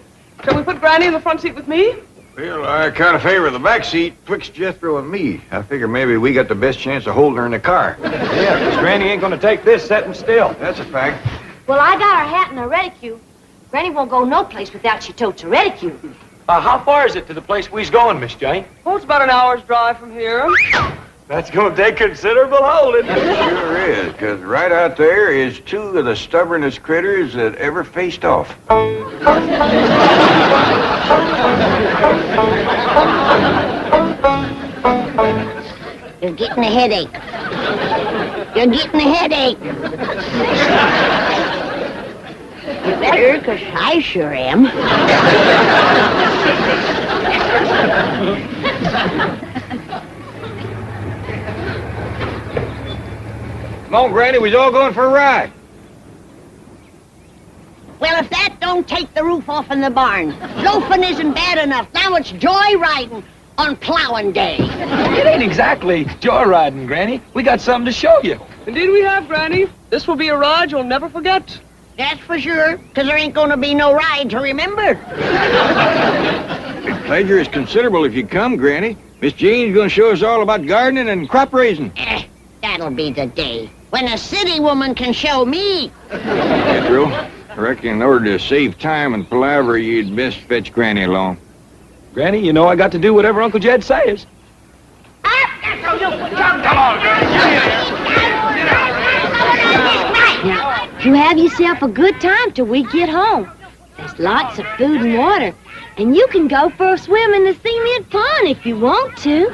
shall we put Granny in the front seat with me? Well, I kind of favor the back seat twixt Jethro and me. I figure maybe we got the best chance of holding her in the car. Yeah, because Granny ain't going to take this sitting still. That's a fact. Well, I got her hat and a reticule. Granny won't go no place without she totes a reticule. How far is it to the place we's going, Miss Jane? Oh, it's about an hour's drive from here. That's going to take considerable holding. It sure is, because right out there is two of the stubbornest critters that ever faced off. You're getting a headache. You're getting a headache. Sure, 'cause I sure am. Come on, Granny, we's all going for a ride. Well, if that don't take the roof off in the barn, loafing isn't bad enough. Now it's joyriding on plowing day. It ain't exactly joyriding, Granny. We got something to show you. Indeed we have, Granny. This will be a ride you'll never forget. That's for sure, 'cause there ain't gonna be no ride to remember. The pleasure is considerable if you come, Granny. Miss Jean's gonna show us all about gardening and crop raising. That'll be the day when a city woman can show me. Pedro, I reckon in order to save time and palaver, you'd best fetch Granny along. Granny, you know I got to do whatever Uncle Jed says. Now, you have yourself a good time till we get home. There's lots of food and water, and you can go for a swim in the cement pond if you want to.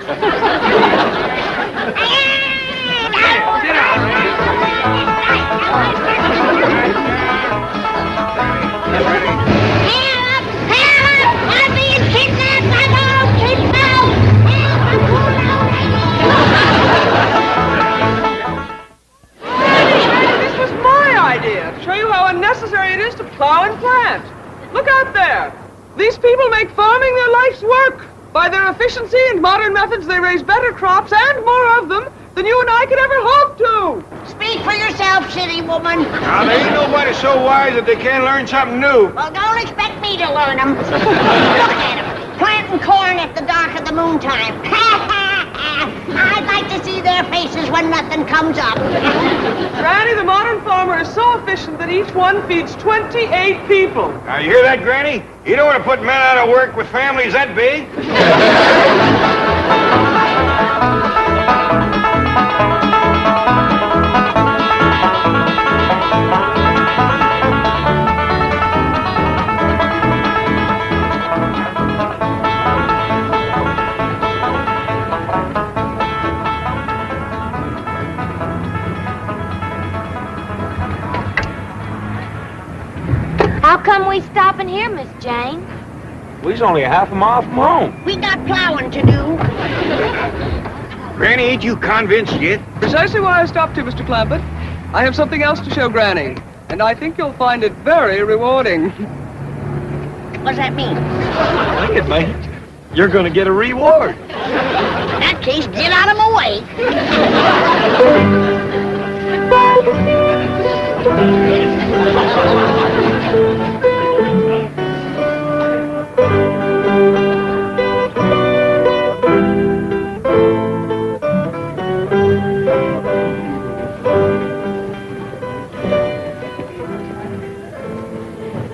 I'm being kidnapped! I'm all kidnapped! This was my idea, to show you how unnecessary it is to plow and plant. Look out there. These people make farming their life's work. By their efficiency and modern methods, they raise better crops and more of them than you and I could ever hope to. Speak for yourself, city woman. Now, there ain't nobody so wise that they can't learn something new. Well, don't expect me to learn them. Look at them, planting corn at the dark of the moontime. I'd like to see their faces when nothing comes up. Granny, the modern farmer is so efficient that each one feeds 28 people. Now, you hear that, Granny? You don't want to put men out of work with families that big. How come we stopping here, Miss Jane? We's only a half a mile from home. We got plowing to do. Granny, ain't you convinced yet? Precisely why I stopped here, Mr. Clampett. I have something else to show Granny, and I think you'll find it very rewarding. What's that mean? I think it may. You're gonna get a reward. In that case, get out of my way.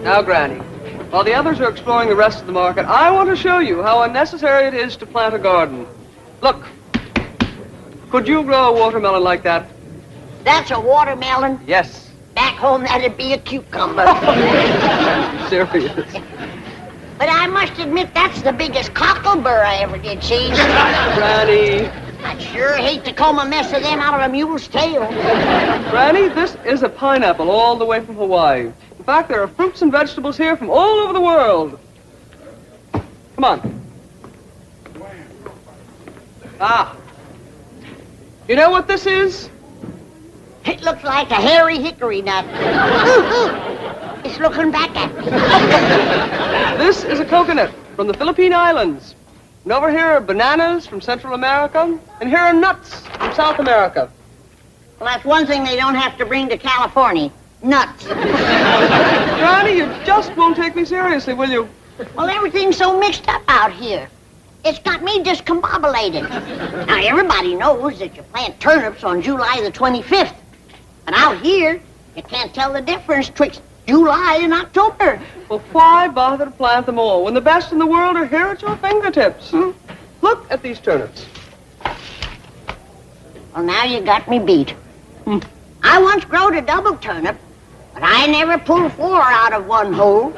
Now, Granny, while the others are exploring the rest of the market, I want to show you how unnecessary it is to plant a garden. Look, could you grow a watermelon like that? That's a watermelon. Yes. Back home, that'd be a cucumber. Serious. But I must admit, that's the biggest cocklebur I ever did see. Granny. I'd sure hate to comb a mess of them out of a mule's tail. Granny, this is a pineapple all the way from Hawaii. In fact, there are fruits and vegetables here from all over the world. Come on. Ah. You know what this is? It looks like a hairy hickory nut. It's looking back at me. This is a coconut from the Philippine Islands. And over here are bananas from Central America. And here are nuts from South America. Well, that's one thing they don't have to bring to California. Nuts. Granny, you just won't take me seriously, will you? Well, everything's so mixed up out here. It's got me discombobulated. Now, everybody knows that you plant turnips on July the 25th. But out here, you can't tell the difference twixt July and October. Well, why bother to plant them all when the best in the world are here at your fingertips? Look at these turnips. Well, now you got me beat. I once growed a double turnip, but I never pulled 4 out of one hole.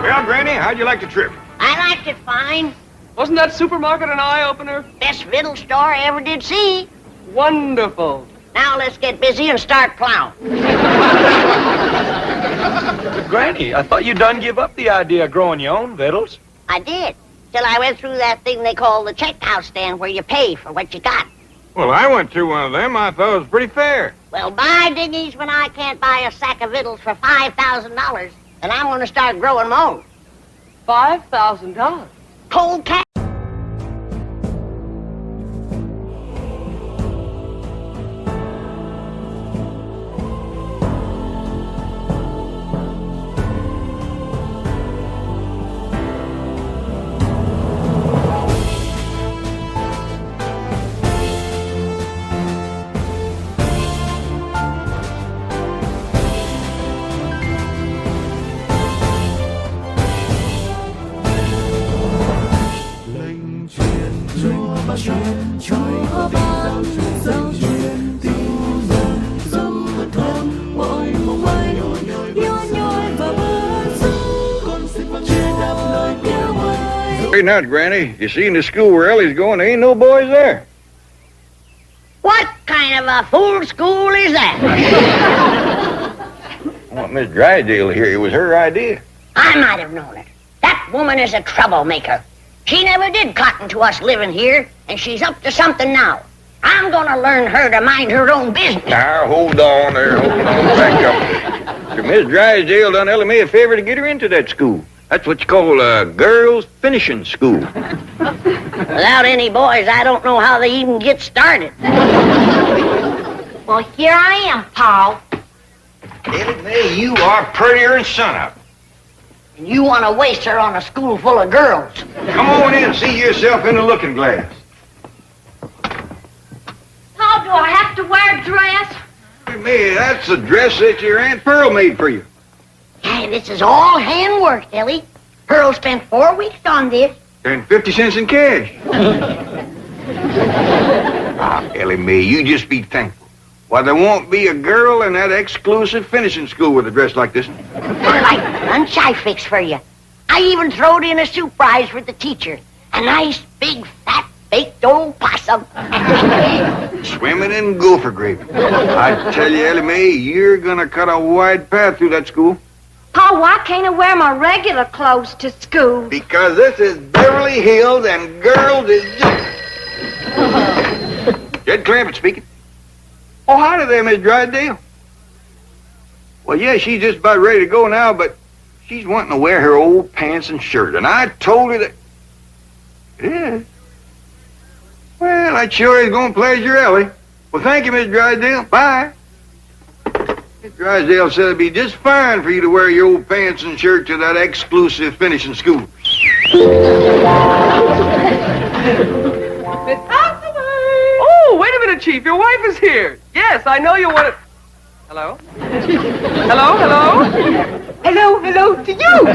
Well, Granny, how'd you like the trip? I liked it fine. Wasn't that supermarket an eye-opener? Best riddle store I ever did see. Wonderful. Now let's get busy and start plowing. Granny, I thought you done give up the idea of growing your own victuals. I did, till I went through that thing they call the checkout stand where you pay for what you got. Well, I went through one of them. I thought it was pretty fair. Well, by dingies, when I can't buy a sack of victuals for $5,000, then I'm going to start growing my own. $5,000. Cold cash. Straighten out, Granny. You see, in the school where Ellie's going, there ain't no boys there. What kind of a fool school is that? I want Miss Drysdale to hear it was her idea. I might have known it. That woman is a troublemaker. She never did cotton to us living here, and she's up to something now. I'm gonna learn her to mind her own business. Now, hold on there. Hold on. Back up. Miss Drysdale done Ellie Mae a favor to get her into that school. That's what you call a girls' finishing school. Without any boys, I don't know how they even get started. Well, here I am, Paul. Ellie Mae, you are prettier than sunup. And you want to waste her on a school full of girls. Come on in and see yourself in the looking glass. Paul, do I have to wear a dress? Ellie Mae, that's the dress that your Aunt Pearl made for you. Hey, this is all hand-worked, Ellie. Pearl spent 4 weeks on this. And 50 cents in cash. Ellie Mae, you just be thankful. Why, there won't be a girl in that exclusive finishing school with a dress like this. Like the lunch I fixed for you. I even throwed in a soup prize for the teacher. A nice, big, fat, baked old possum. Swimming in gopher gravy. I tell you, Ellie Mae, you're gonna cut a wide path through that school. Paul, why can't I wear my regular clothes to school? Because this is Beverly Hills and girls is just... Jed Clampett speaking. Oh, howdy there, Miss Drysdale. Well, yeah, she's just about ready to go now, but she's wanting to wear her old pants and shirt, and I told her that... It is? Well, that sure is going to pleasure Ellie. Well, thank you, Miss Drysdale. Bye. Miss Drysdale said it'd be just fine for you to wear your old pants and shirt to that exclusive finishing school. Oh, wait a minute, Chief. Your wife is here. Yes, I know you want to... Hello? Hello, hello? Hello to you.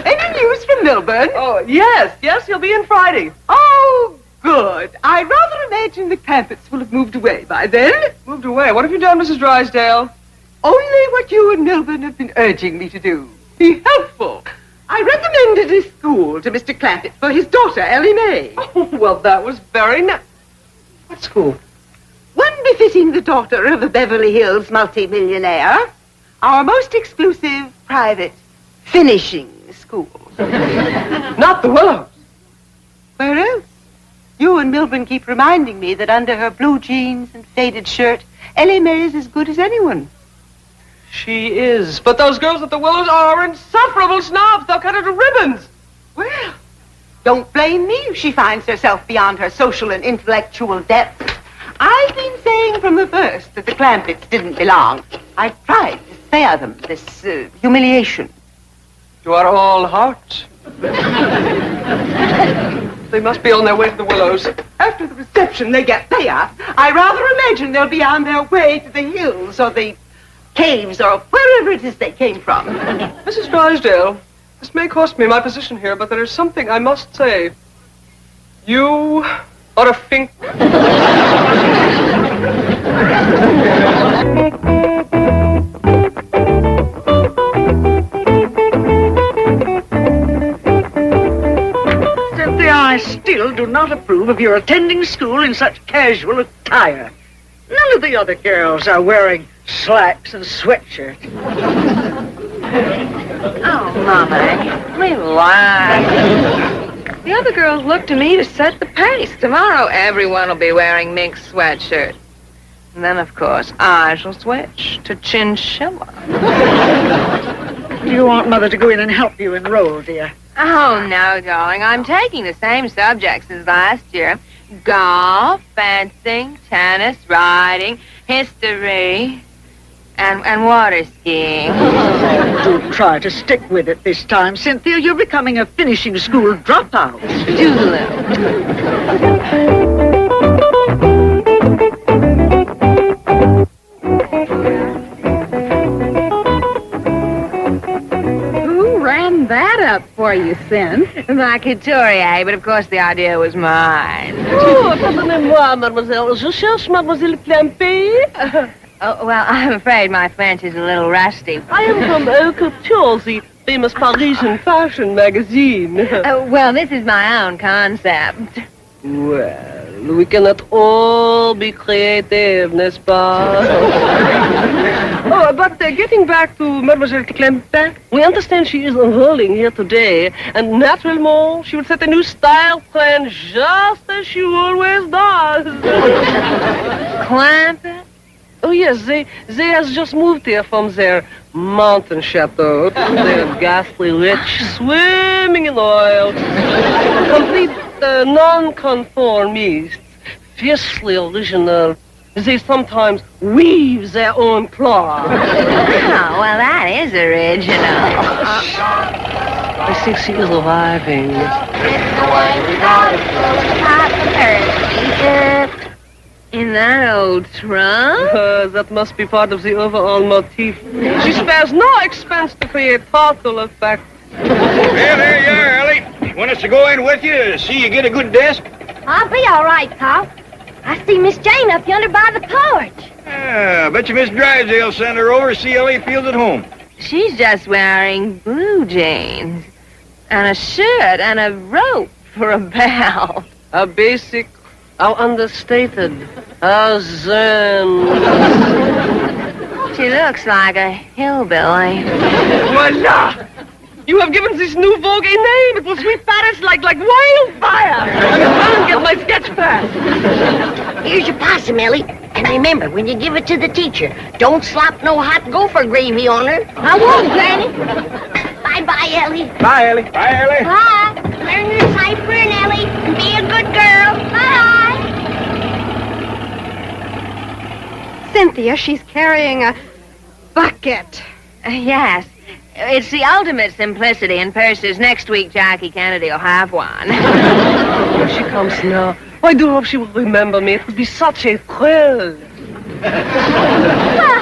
Any news from Milburn? Oh, yes, he'll be in Friday. Oh, good. I rather imagine the Clampetts will have moved away by then. Moved away. What have you done, Mrs. Drysdale? Only what you and Milburn have been urging me to do. Be helpful. I recommended a school to Mr. Clampett for his daughter, Ellie Mae. Oh, well, that was very nice. What school? One befitting the daughter of a Beverly Hills multimillionaire. Our most exclusive private finishing school. Not the Willows. Where else? You and Milburn keep reminding me that under her blue jeans and faded shirt, Ellie Mae is as good as anyone. She is. But those girls at the Willows are insufferable snobs. They'll cut her to ribbons. Well, don't blame me if she finds herself beyond her social and intellectual depth. I've been saying from the first that the Clampetts didn't belong. I've tried to spare them this humiliation. You are all heart. They must be on their way to the Willows. After the reception they get there, I rather imagine they'll be on their way to the hills or the caves or wherever it is they came from. Mrs. Drysdale, this may cost me my position here, but there is something I must say. You are a fink. Hill do not approve of your attending school in such casual attire. None of the other girls are wearing slacks and sweatshirts. Oh, Mama, relax. The other girls look to me to set the pace. Tomorrow, everyone will be wearing mink sweatshirts. And then, of course, I shall switch to chinchilla. Do you want Mother to go in and help you enroll, dear? Oh, no, darling. I'm taking the same subjects as last year. Golf, fencing, tennis, riding, history, and water skiing. Do try to stick with it this time, Cynthia. You're becoming a finishing school dropout. Who ran that up for you, Sin? My couturier, but of course the idea was mine. Oh, pardonnez-moi, mademoiselle. Je cherche mademoiselle Clampett. Oh, well, I'm afraid my French is a little rusty. I am from Couture, the famous Parisian fashion magazine. Well, this is my own concept. Well, we cannot all be creative, n'est-ce pas? But getting back to Mademoiselle Clampett, we understand she is enrolling here today, and naturally, she will set a new style plan just as she always does. Clampett? Oh, yes, they has just moved here from their mountain chateau. They're ghastly rich, swimming in oil. Complete non-conformists, fiercely original. They sometimes weave their own cloth. Oh, well, that is original. I think she is arriving. In that old trunk? That must be part of the overall motif. She spares no expense to create total effect. Well, there you are, Ellie. You want us to go in with you to see you get a good desk? I'll be all right, Pop. I see Miss Jane up yonder by the porch. I bet you Miss Drysdale sent her over to see Ellie feels at home. She's just wearing blue jeans and a shirt and a rope for a belt. How basic, how understated, how zen. She looks like a hillbilly. Voila! You have given this new vogue a name. It will sweep Paris like wildfire. Run and get my sketch pad. Here's your possum, Ellie. And remember, when you give it to the teacher, don't slop no hot gopher gravy on her. I won't, Granny. Bye-bye, Ellie. Bye, Ellie. Bye, Ellie. Bye. Learn your cipher, and Ellie, and be a good girl. Bye. Cynthia, she's carrying a bucket. Yes. It's the ultimate simplicity in purses. Next week, Jackie Kennedy will have one. Here she comes now. I do hope she will remember me. It would be such a thrill. Well,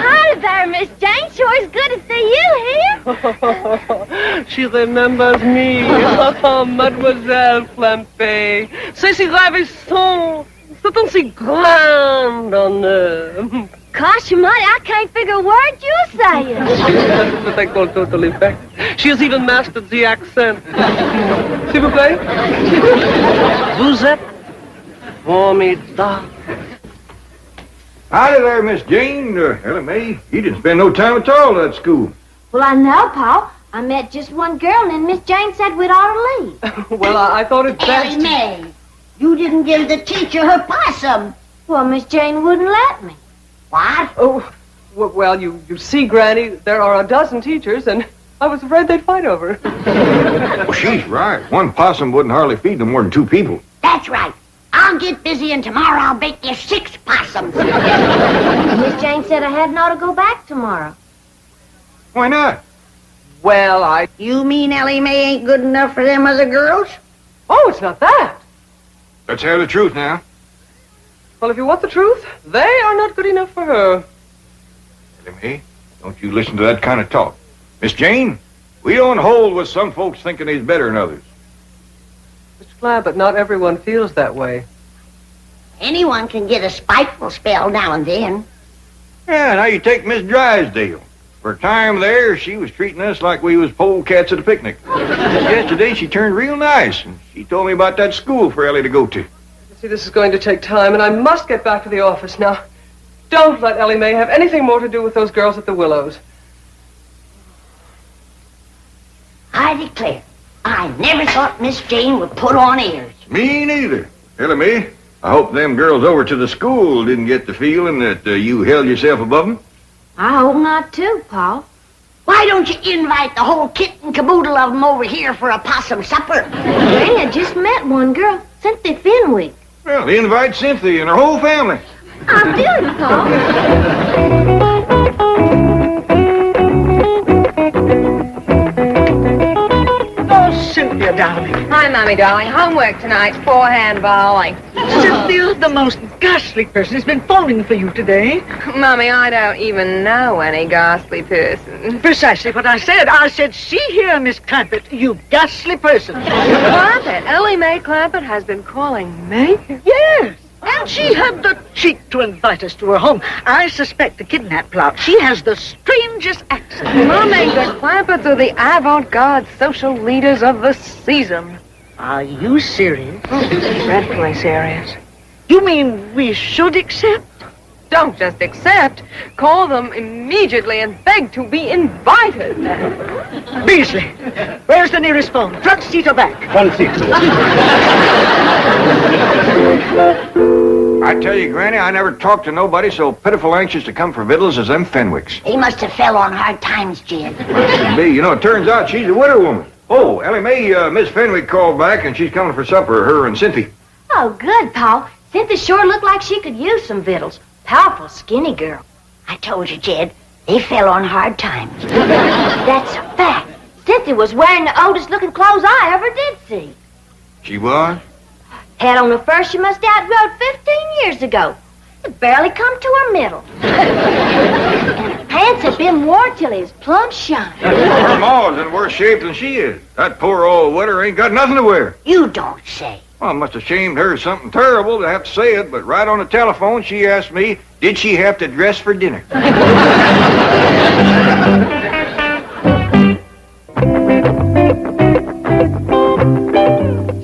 hi there, Miss Jane. Sure is good to see you here. She remembers me. Mademoiselle Clampett. C'est si ravissant. C'est un si grand honneur. Gosh, almighty, I can't figure a word you're saying. That's what I call total effect. She has even mastered the accent. S'il vous plaît? Vous êtes formidable. Howdy there, Miss Jane. Ellie Mae, you didn't spend no time at all at school. Well, I know, Pa. I met just one girl, and then Miss Jane said we'd ought to leave. Well, I thought it best. Ellie Mae, you didn't give the teacher her possum. Well, Miss Jane wouldn't let me. What? Oh, well, you see, Granny, there are a dozen teachers, and I was afraid they'd fight over it. Well, she's right. One possum wouldn't hardly feed no more than two people. That's right. I'll get busy, and tomorrow I'll bake you 6 possums. Miss Jane said I hadn't ought to go back tomorrow. Why not? Well, You mean Ellie Mae ain't good enough for them other girls? Oh, it's not that. Let's have the truth now. Well, if you want the truth, they are not good enough for her. Ellie Mae, don't you listen to that kind of talk. Miss Jane, we don't hold with some folks thinking they's better than others. Mr. Clampett, not everyone feels that way. Anyone can get a spiteful spell now and then. Yeah, now you take Miss Drysdale. For a time there, she was treating us like we was polecats at a picnic. Yesterday, she turned real nice, and she She told me about that school for Ellie to go to. See, this is going to take time, and I must get back to the office now. Don't let Ellie Mae have anything more to do with those girls at the Willows. I declare, I never thought Miss Jane would put on airs. Me neither. Ellie Mae, I hope them girls over to the school didn't get the feeling that you held yourself above them. I hope not too, Pa. Why don't you invite the whole kit and caboodle of them over here for a possum supper? Granny, I just met one girl, Cynthia Fenwick. Well, invite Cynthia and her whole family. I'll do it, Pa. Oh, Cynthia, darling. Hi, Mommy, darling. Homework tonight, forehand bowling. Cynthia, the most ghastly person has been phoning for you today. Mommy, I don't even know any ghastly person. Precisely what I said. I said, see here, Miss Clampett, you ghastly person. Clampett? Ellie Mae Clampett has been calling me? Yes. And she had the cheek to invite us to her home. I suspect a kidnap plot. She has the strangest accent. Mommy, the Clampetts are the avant-garde social leaders of the season. Are you serious? Dreadfully serious. You mean we should accept? Don't just accept. Call them immediately and beg to be invited. Beasley, where's the nearest phone? Front seat or back? Front seat. I tell you, Granny, I never talked to nobody so pitiful anxious to come for victuals as them Fenwicks. He must have fell on hard times, Jed. You know, it turns out she's a widow woman. Oh, Ellie Mae, Miss Fenwick called back and she's coming for supper, her and Cynthia. Oh, good, Pa. Cynthia sure looked like she could use some victuals. Powerful skinny girl. I told you, Jed, they fell on hard times. That's a fact. Cynthia was wearing the oldest looking clothes I ever did see. She was? Had on the first she must have outrode 15 years ago. It barely come to her middle. And her pants had been worn till he was plumb shine. Her ma's in worse shape than she is. That poor old widder ain't got nothing to wear. You don't say. Well, it must have shamed her something terrible to have to say it, but right on the telephone she asked me, did she have to dress for dinner?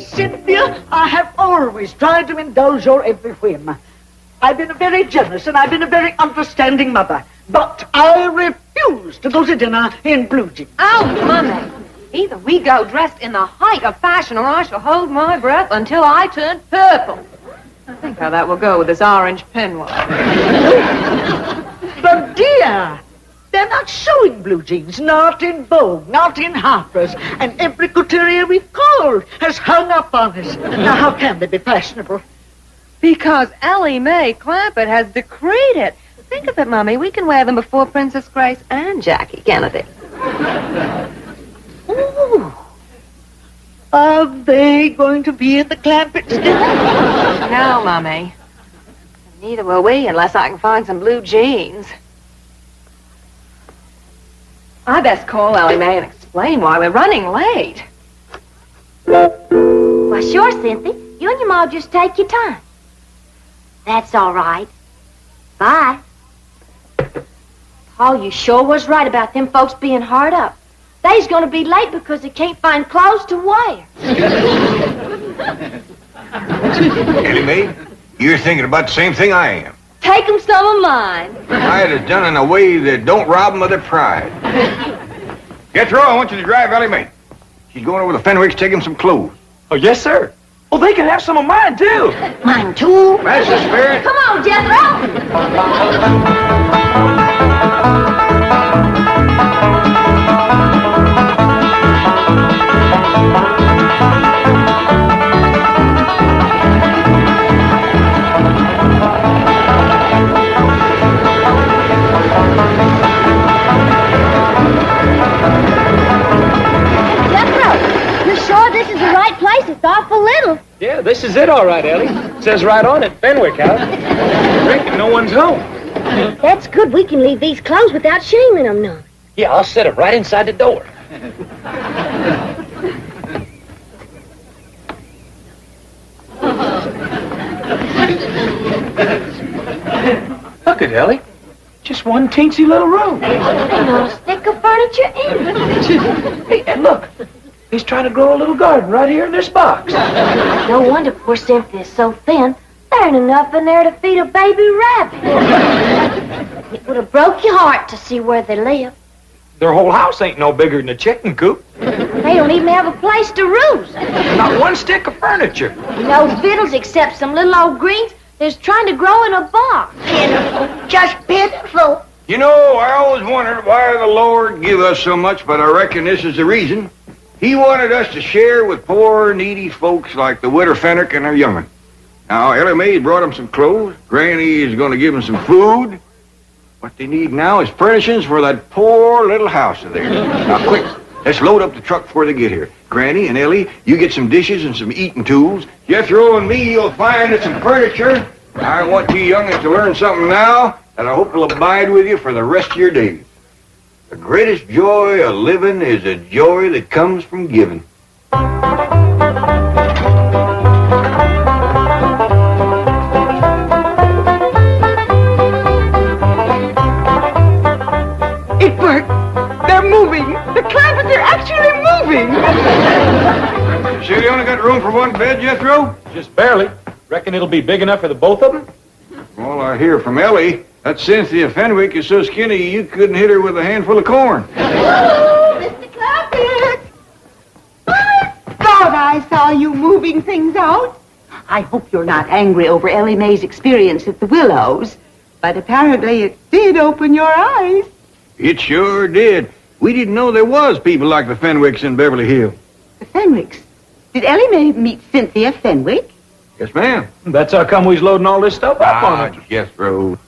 Cynthia, I have always tried to indulge your every whim. I've been a very generous and I've been a very understanding mother. But I refuse to go to dinner in blue jeans. Oh, Mommy. Either we go dressed in the height of fashion or I shall hold my breath until I turn purple. I think how that will go with this orange peignoir. But dear, they're not showing blue jeans, not in Vogue, not in Harper's, and every couturier we've called has hung up on us. Now, how can they be fashionable? Because Ellie Mae Clampett has decreed it. Think of it, Mommy. We can wear them before Princess Grace and Jackie Kennedy. Ooh. Are they going to be in the Clampetts dinner? No, Mommy. Neither will we unless I can find some blue jeans. I best call Ellie Mae and explain why we're running late. Why, sure, Cynthia. You and your ma just take your time. That's all right. Bye. Paul, you sure was right about them folks being hard up. They's gonna be late because they can't find clothes to wear. Ellie Mae, you're thinking about the same thing I am. Take 'em some of mine. I'd have done in a way that don't rob them of their pride. Jethro, I want you to drive Ellie Mae. She's going over to Fenwick's to take him some clothes. Oh, yes, sir. Oh, they can have some of mine, too. Mine, too. That's the spirit. Come on, Jethro. It's awful little. Yeah, this is it, all right, Ellie. Says right on it, Fenwick House. Reckon no one's home. That's good. We can leave these clothes without shaming them none. Yeah, I'll set them right inside the door. Look at Ellie. Just one teensy little room. Ain't no stick of furniture in it. Hey, and look. He's trying to grow a little garden right here in this box. No wonder poor Cynthia's so thin. There ain't enough in there to feed a baby rabbit. It would have broke your heart to see where they live. Their whole house ain't no bigger than a chicken coop. They don't even have a place to roost. Not one stick of furniture. No fiddles except some little old greens that's trying to grow in a box. Pitiful, just pitiful. You know, I always wondered why the Lord give us so much, but I reckon this is the reason. He wanted us to share with poor, needy folks like the widow Fenwick and her young'un. Now, Ellie Mae's brought them some clothes. Granny is going to give them some food. What they need now is furnishings for that poor little house of theirs. Now, quick, let's load up the truck before they get here. Granny and Ellie, you get some dishes and some eating tools. Jethro and me, you'll find us some furniture. I want you young'uns to learn something now that I hope will abide with you for the rest of your days. The greatest joy of living is a joy that comes from giving. It worked. They're moving. The Clampetts are actually moving. Sure you only got room for one bed, Jethro? Just barely. Reckon it'll be big enough for the both of them? Well, I hear from Ellie. That Cynthia Fenwick is so skinny you couldn't hit her with a handful of corn. Mr. Clampett! I thought I saw you moving things out. I hope you're not angry over Ellie Mae's experience at the Willows, but apparently it did open your eyes. It sure did. We didn't know there was people like the Fenwicks in Beverly Hills. The Fenwicks? Did Ellie Mae meet Cynthia Fenwick? Yes, ma'am. That's how come we's loading all this stuff up on it. Jethro.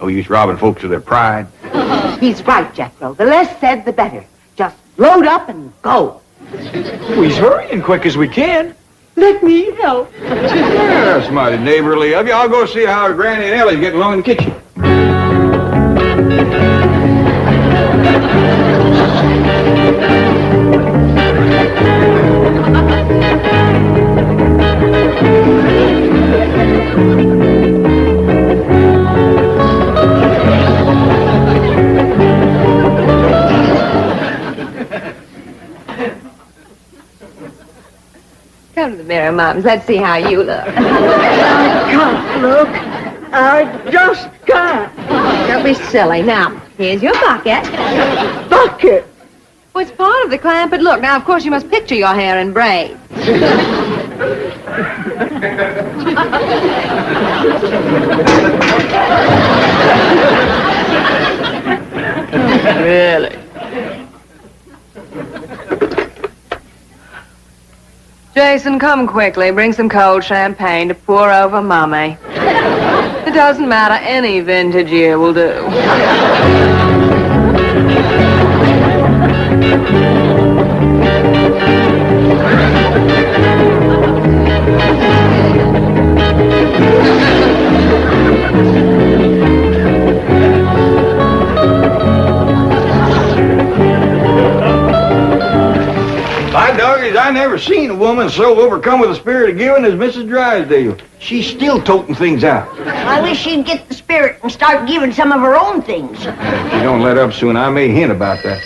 No use robbing folks of their pride. He's right, Jethro. The less said, the better. Just load up and go. We's hurrying quick as we can. Let me help. Yeah, that's mighty neighborly of you. I'll go see how Granny and Ellie's getting along in the kitchen. Come to the mirror, Mums. Let's see how you look. I can't look. I just can't. Don't be silly. Now, here's your bucket. Bucket. Well, it's part of the Clampett look. Now, of course, you must picture your hair in braids. Really? Jason, come quickly. Bring some cold champagne to pour over Mummy. It doesn't matter. Any vintage year will do. By doggies, I never seen a woman so overcome with the spirit of giving as Mrs. Drysdale. She's still toting things out. I wish she'd get the spirit and start giving some of her own things. If you don't let up soon, I may hint about that.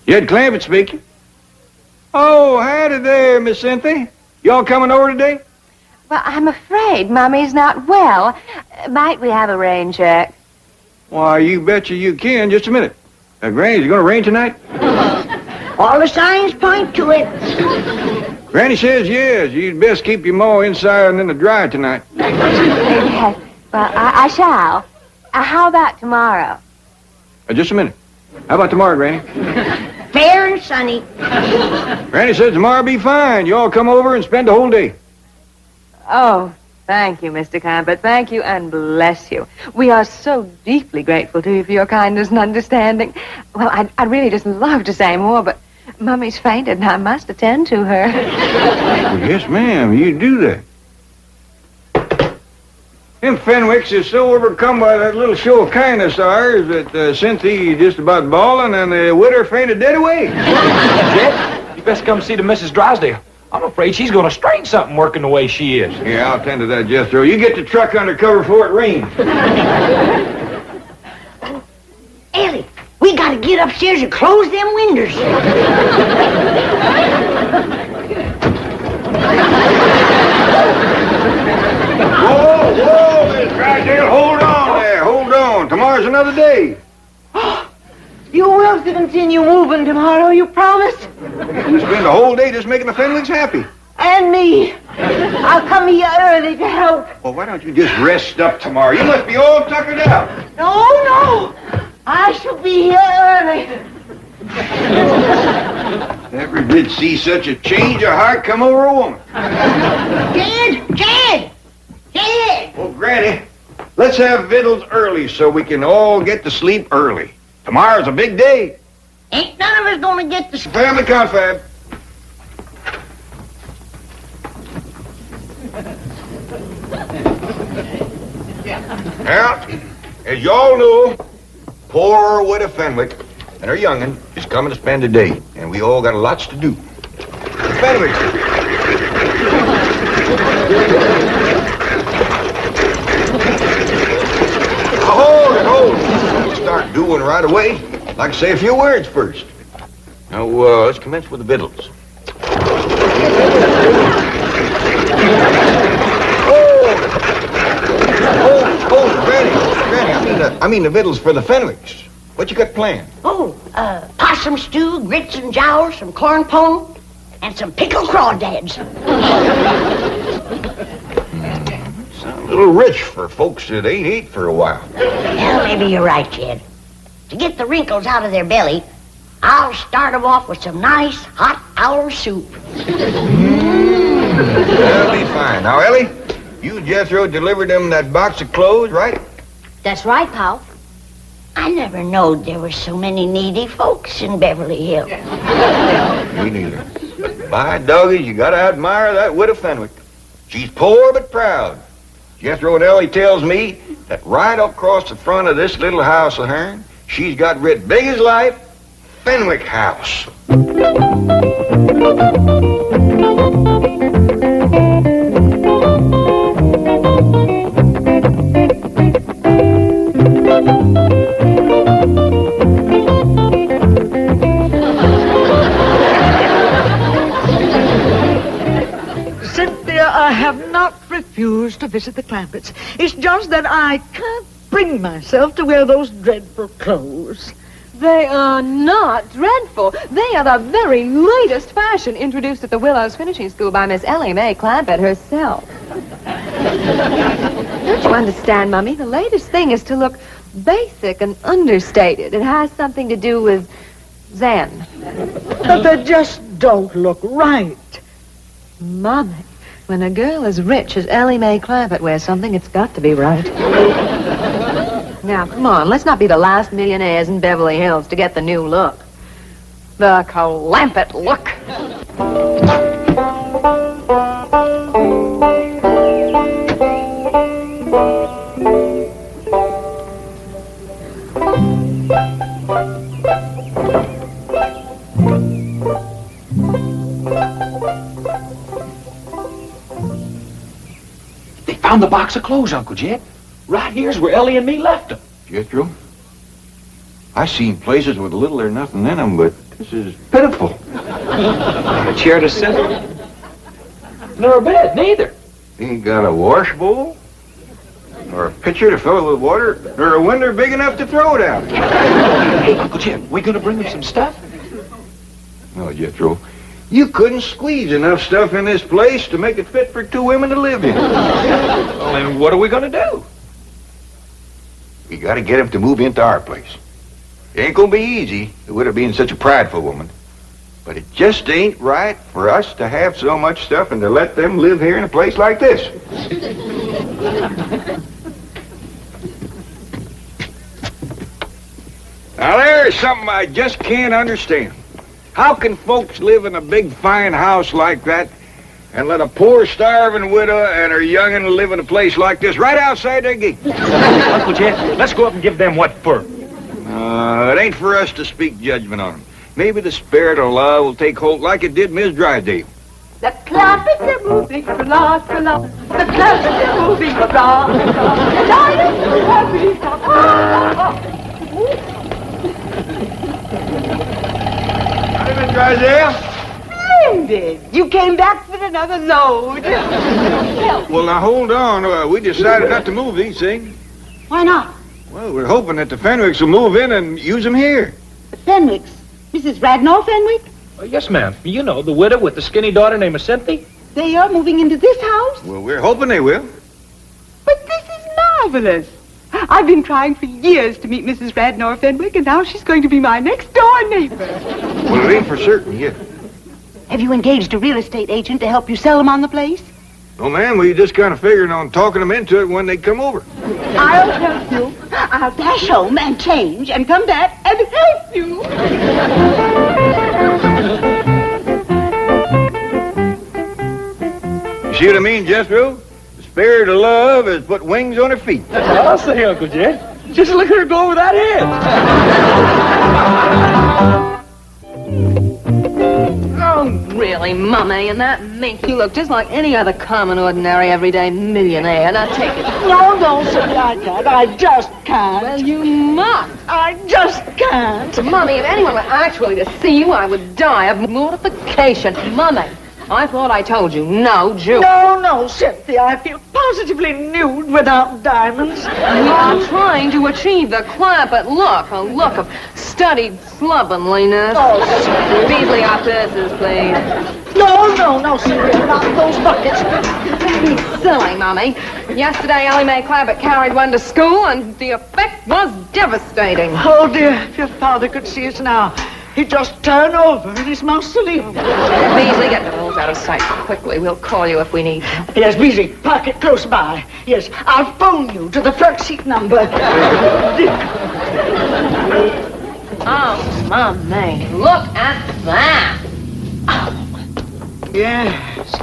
Jed Clampett speaking. Oh, howdy there, Miss Cynthia. Y'all coming over today? Well, I'm afraid Mummy's not well. Might we have a rain check? Why, you betcha you can. Just a minute. Granny, is it going to rain tonight? All the signs point to it. Granny says yes. You'd best keep your maw inside and in the dry tonight. Yes. Well, I shall. How about tomorrow? Just a minute. How about tomorrow, Granny? Fair and sunny. Granny says tomorrow be fine. You all come over and spend the whole day. Oh, thank you, Mr. Clampett. Thank you and bless you. We are so deeply grateful to you for your kindness and understanding. Well, I'd really just love to say more, but Mummy's fainted and I must attend to her. Well, yes, ma'am. You do that. Them Fenwicks is so overcome by that little show of kindness of ours that Cynthia just about bawling and the widow fainted dead away. Jed, you best come see the Mrs. Drysdale. I'm afraid she's going to strain something working the way she is. Yeah, I'll tend to that, Jethro. You get the truck under cover before it rains. Ellie, We gotta get upstairs and close them windows. Whoa, Miss Drysdale, hold on there, hold on. Tomorrow's another day. You will continue moving tomorrow, you promise? You spend the whole day just making the Fenwicks happy. And me. I'll come here early to help. Well, why don't you just rest up tomorrow? You must be all tuckered out. No. I shall be here early. Never did see such a change of heart come over a woman. Jed! Well, Granny, let's have victuals early so we can all get to sleep early. Tomorrow's a big day. Ain't none of us gonna get the... Family confab. Well, as y'all know, poor widow Fenwick and her young'un is coming to spend the day, and we all got lots to do. Fenwick. Hold it. We'll start doing right away. I'd like to say a few words first. Now, let's commence with the victuals. Oh, Granny, I mean the victuals for the Fenwicks. What you got planned? Possum stew, grits and jowls, some corn pone, and some pickled crawdads. Sound a little rich for folks that ain't ate for a while. Well, maybe you're right, Jed. To get the wrinkles out of their belly, I'll start them off with some nice hot owl soup. That'll be fine. Now, Ellie, you, Jethro, delivered them that box of clothes, right? That's right, Pop. I never knowed there were so many needy folks in Beverly Hills. Me neither. My doggies, you gotta admire that widow Fenwick. She's poor but proud. Jethro and Ellie tells me that right across the front of this little house of hern, she's got writ big as life, Fenwick House. Cynthia, I have not refused to visit the Clampetts. It's just that I can't bring myself to wear those dreadful clothes. They are not dreadful. They are the very latest fashion introduced at the Willows Finishing School by Miss Ellie Mae Clampett herself. Don't you understand, Mummy? The latest thing is to look basic and understated. It has something to do with Zen. But they just don't look right. Mummy, when a girl as rich as Ellie Mae Clampett wears something, it's got to be right. Now, come on, let's not be the last millionaires in Beverly Hills to get the new look. The Clampett look. They found the box of clothes, Uncle Jed. Right here's where Ellie and me left them. Jethro, I seen places with little or nothing in them, but this is pitiful. A chair to sit in. Nor a bed, neither. Ain't got a wash bowl, or a pitcher to fill it with water, or a window big enough to throw it out. Hey, Uncle Jed, we gonna bring them some stuff? No, Jethro, you couldn't squeeze enough stuff in this place to make it fit for two women to live in. Well, then what are we gonna do? We gotta get him to move into our place. It ain't gonna be easy, with her being such a prideful woman. But it just ain't right for us to have so much stuff and to let them live here in a place like this. Now there's something I just can't understand. How can folks live in a big fine house like that and let a poor starving widow and her young'un live in a place like this right outside their gate? Uncle Jed, let's go up and give them what for. It ain't for us to speak judgment on them. Maybe the spirit of love will take hold like it did Miss Drysdale. The Clampetts are moving from lot to lot. The Clampetts are moving from lot to lot. And I am so happy. Drysdale? Splendid. You came back with another load. Well, now hold on. We decided not to move these things. Why not? Well, we're hoping that the Fenwicks will move in and use them here. The Fenwicks. Mrs. Radnor Fenwick? Oh, yes, ma'am. You know, the widow with the skinny daughter named Cynthia. They are moving into this house? Well, we're hoping they will. But this is marvelous. I've been trying for years to meet Mrs. Radnor Fenwick, and now she's going to be my next-door neighbor. Well, it ain't for certain yet. Have you engaged a real estate agent to help you sell them on the place? Oh, ma'am, we just kind of figured on talking them into it when they come over. I'll help you. I'll dash home and change and come back and help you. You see what I mean, Jethro? The spirit of love has put wings on her feet. I'll say, Uncle Jed. Just look at her go over that head. Oh, really, Mummy, and that makes you look just like any other common, ordinary, everyday millionaire. Now take it. No, Cynthia, I can't. I just can't. Well, you must. I just can't. Mummy, if anyone were actually to see you, I would die of mortification. Mummy, I thought I told you, no jewelry. No, Cynthia, I feel positively nude without diamonds. You're trying to achieve the Clampett look, a look of studied slovenliness. Oh, Cynthia. Beasley, our purses, please. No, Cynthia, not those buckets. Be silly, Mummy. Yesterday, Ellie Mae Clampett carried one to school, and the effect was devastating. Oh, dear, if your father could see us now, he'd just turn over in his mausoleum. Beasley, get the rules out of sight quickly. We'll call you if we need you. Yes, Beasley, park it close by. Yes, I'll phone you to the front seat number. Oh, Mummy, look at that. Yes.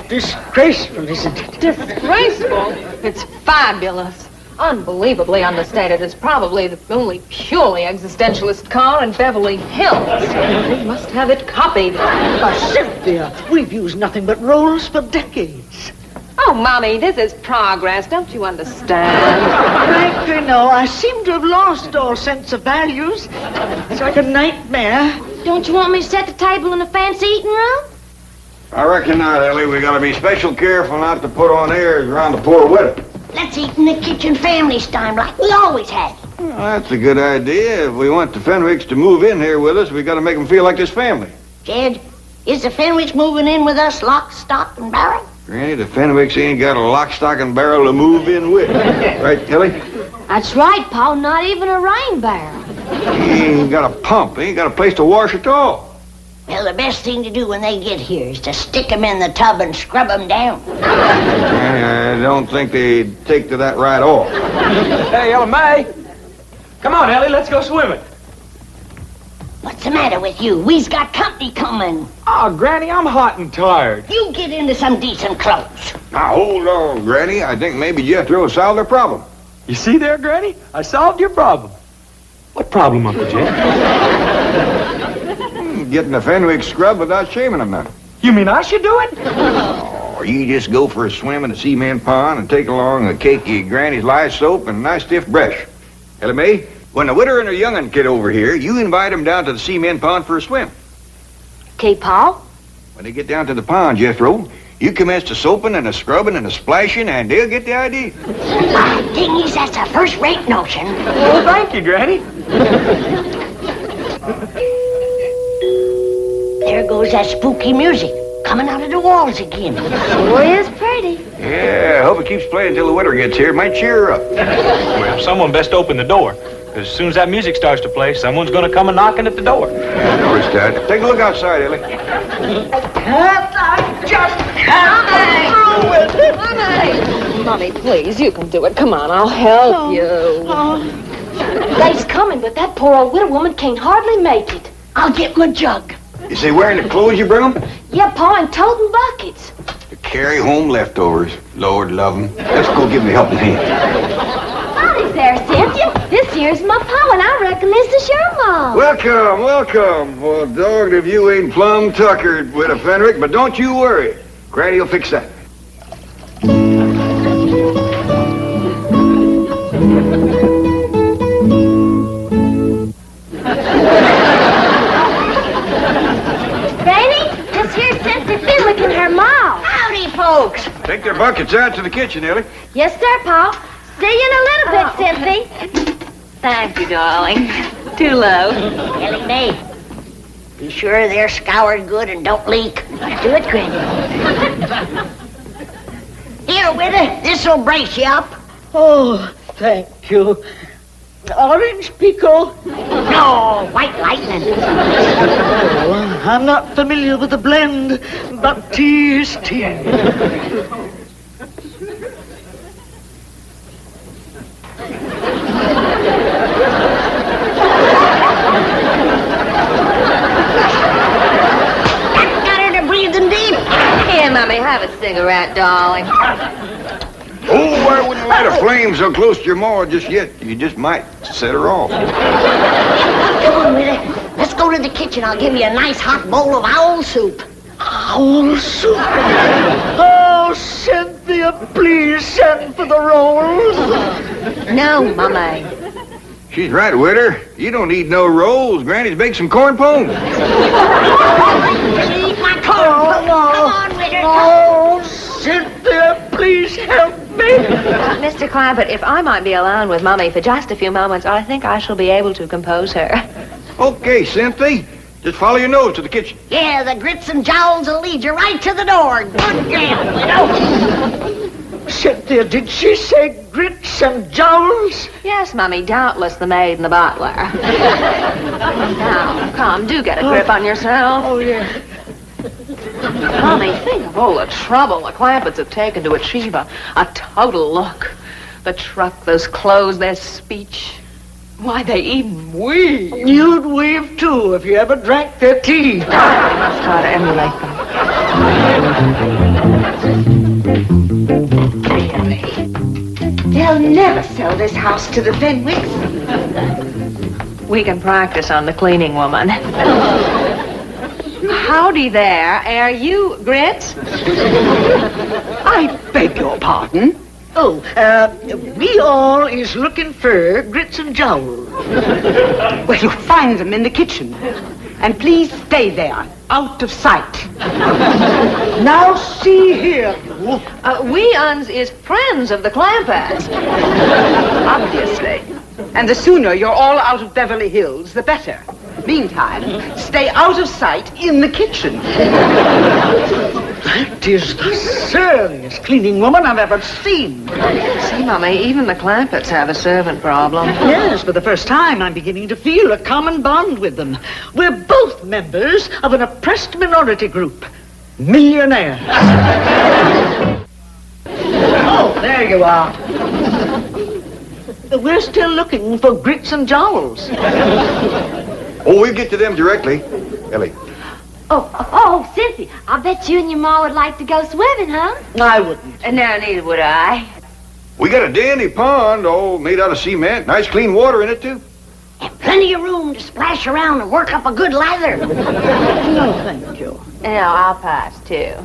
Disgraceful, isn't it? Disgraceful? It's fabulous. Unbelievably understated. It's probably the only purely existentialist car in Beverly Hills. We must have it copied. Cynthia, we've used nothing but rolls for decades. Oh, Mommy, this is progress. Don't you understand? Frankly, no. I seem to have lost all sense of values. It's like a nightmare. Don't you want me to set the table in the fancy eating room? I reckon not, Ellie. We gotta be special careful not to put on airs around the poor widow. Let's eat in the kitchen family style like we always have. Well, that's a good idea. If we want the Fenwicks to move in here with us, we gotta make them feel like this family. Jed, is the Fenwicks moving in with us lock, stock, and barrel? Granny, the Fenwicks ain't got a lock, stock, and barrel to move in with. Right, Ellie? That's right, Pa. Not even a rain barrel. He ain't got a pump. He ain't got a place to wash at all. Well, the best thing to do when they get here is to stick them in the tub and scrub them down. I don't think they'd take to that right off. Hey, Ellie Mae. Come on, Ellie, let's go swimming. What's the matter with you? We's got company coming. Oh, Granny, I'm hot and tired. You get into some decent clothes. Now, hold on, Granny. I think maybe Jethro solved their problem. You see there, Granny? I solved your problem. What problem, Uncle Jed? Getting the Fenwick scrub without shaming them none. You mean I should do it? Oh, you just go for a swim in the cement pond and take along a cakey Granny's lye soap and a nice stiff brush. Ellie Mae, when the widow and her young'un get over here, you invite them down to the cement pond for a swim. Okay, Pa? When they get down to the pond, Jethro, you commence the soaping and the scrubbing and the splashing, and they'll get the idea. Dingies, that's a first-rate notion. Well, thank you, Granny. There goes that spooky music coming out of the walls again. Sure is pretty. Yeah, I hope it keeps playing until the widow gets here. It might cheer her up. Well, someone best open the door. As soon as that music starts to play, someone's going to come a knocking at the door. Yeah, I noticed that. Take a look outside, Ellie. I just can't. Mummy, please, you can do it. Come on, I'll help you. They's coming, but that poor old widow woman can't hardly make it. I'll get my jug. Is they wearing the clothes you bring them? Yeah, Pa, and toting buckets. To carry home leftovers. Lord love 'em. Let's go give 'em a helping hand. Howdy there, Cynthia. This here's my Pa, and I reckon this is your mom. Welcome. Well, dogged if you ain't plumb tuckered with a Fenwick, but don't you worry. Granny'll fix that. Take their buckets out to the kitchen, Ellie. Yes, sir, Pa. See you in a little bit, Cynthia. Thank you, darling. Too low. Ellie Mae, be sure they're scoured good and don't leak. Do it, Granny. Here, Widow, this'll brace you up. Oh, thank you. Orange pico. No, white lightning. Oh, I'm not familiar with the blend, but tea is tea. Got her to breathing deep. Here, Mummy, have a cigarette, darling. Oh, I wouldn't light a flame so close to your maw just yet. You just might set her off. Come on, Widow. Let's go to the kitchen. I'll give you a nice hot bowl of owl soup. Owl soup. Oh, Cynthia, please send for the rolls. No, Mummy. She's right, Witter. You don't need no rolls. Granny's baked some corn pone. Eat my corn. Come on, Widow. Oh, Cynthia, please help me. Mr. Clampett, if I might be alone with Mummy for just a few moments, I think I shall be able to compose her. Okay, Cynthia. Just follow your nose to the kitchen. Yeah, the grits and jowls will lead you right to the door. Good girl, Widow. Cynthia, did she say grits and jowls? Yes, Mummy, doubtless the maid and the butler. Now, come, do get a grip on yourself. Oh, yeah. Mummy, think of all the trouble the Clampetts have taken to achieve a total look. The truck, those clothes, their speech. Why, they even weave. You'd weave, too, if you ever drank their tea. I must try to emulate them. They'll never sell this house to the Fenwicks. We can practice on the cleaning woman. Howdy there. Are you Grits? I beg your pardon. Oh, we all is looking for grits and jowls. Well, you'll find them in the kitchen. And please stay there, out of sight. Now see here, you. We uns is friends of the Clampetts. Obviously. And the sooner you're all out of Beverly Hills, the better. Meantime, stay out of sight in the kitchen. That is the surliest cleaning woman I've ever seen. See, Mummy, even the Clampetts have a servant problem. Yes, for the first time, I'm beginning to feel a common bond with them. We're both members of an oppressed minority group. Millionaires. Oh, there you are. We're still looking for grits and jowls. Oh, we'll get to them directly. Ellie. Oh, Cynthia, I bet you and your ma would like to go swimming, huh? I wouldn't. No, neither would I. We got a dandy pond, all made out of cement. Nice clean water in it, too. And plenty of room to splash around and work up a good lather. No, thank you. No, I'll pass, too.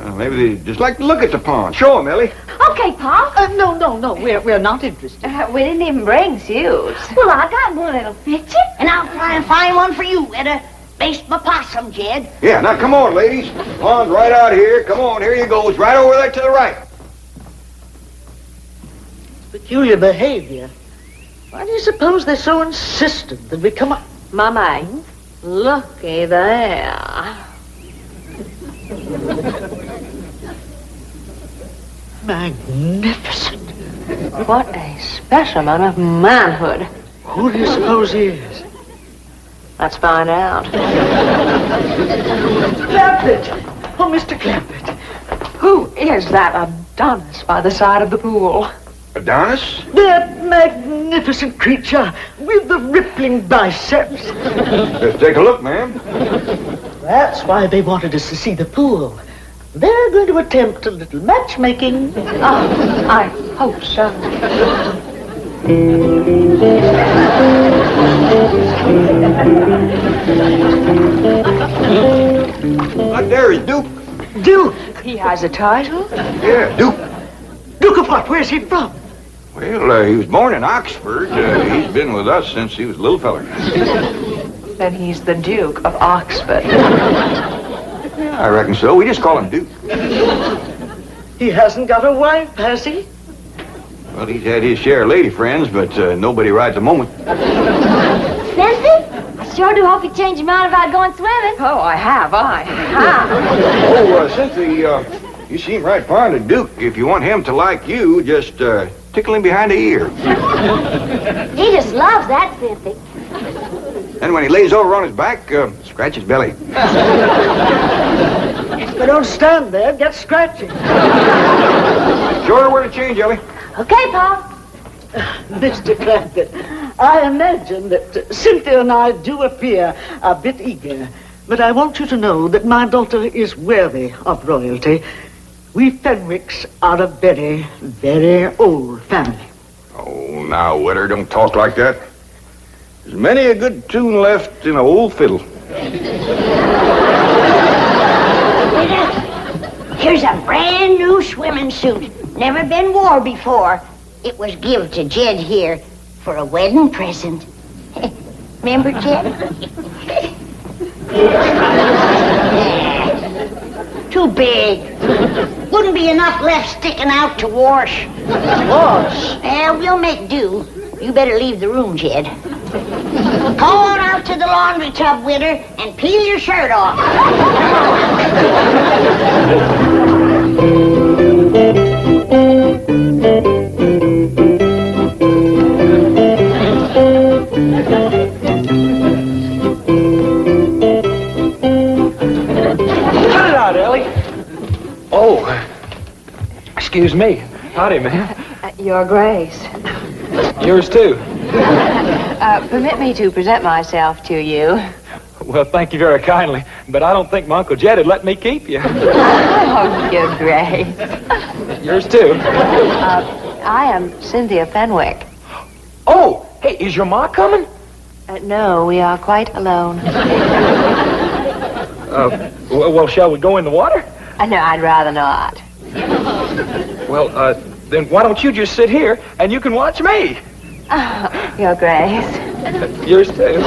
Well, maybe they just like to look at the pond. Show them, Ellie. Okay, Pa. No, we're not interested. We didn't even bring suits. Well, I got one that'll fit you. And I'll try and find one for you, Widow. Based my possum, Jed. Yeah, now come on, ladies. Pond's right out here. Come on, here you go. It's right over there to the right. Peculiar behavior. Why do you suppose they're so insistent that we come up? Mummy, looky there. Magnificent. What a specimen of manhood. Who do you suppose he is? Let's find out. Clampett! Oh, Mr. Clampett. Who is that Adonis by the side of the pool? Adonis? That magnificent creature with the rippling biceps. Let's take a look, ma'am. That's why they wanted us to see the pool. They're going to attempt a little matchmaking. Oh, I hope so. Right there is Duke. Duke? He has a title? Yeah, Duke. Duke of what? Where's he from? Well, he was born in Oxford. He's been with us since he was a little feller. Then he's the Duke of Oxford. Yeah, I reckon so. We just call him Duke. He hasn't got a wife, has he? Well, he's had his share of lady friends, but nobody rides a moment. Cynthia, I sure do hope you change your mind about going swimming. Oh, I have. Oh, Cynthia, you seem right fond of Duke. If you want him to like you, just tickle him behind the ear. He just loves that, Cynthia. And when he lays over on his back, scratch his belly. But don't stand there, get scratching. Sure, where to change, Ellie? Okay, Pa. Mr. Clampett, I imagine that Cynthia and I do appear a bit eager, but I want you to know that my daughter is worthy of royalty. We Fenwicks are a very, very old family. Oh, now, Witter, don't talk like that. There's many a good tune left in an old fiddle. Here's a brand new swimming suit. Never been wore before. It was give to Jed here for a wedding present. Remember, Jed? Too big. Wouldn't be enough left sticking out to wash. Wash? We'll make do. You better leave the room, Jed. Go on out to the laundry tub, Witter, and peel your shirt off. Cut it out, Ellie. Oh, excuse me. Howdy, ma'am. Your Grace. Yours too. Permit me to present myself to you. Well, thank you very kindly, but I don't think my Uncle Jed would let me keep you. Oh, Your Grace. Yours too. I am Cynthia Fenwick. Oh, hey, is your ma coming? No, we are quite alone. Well, shall we go in the water? No, I'd rather not. Well, then why don't you just sit here and you can watch me? Oh, Your Grace. Yours too.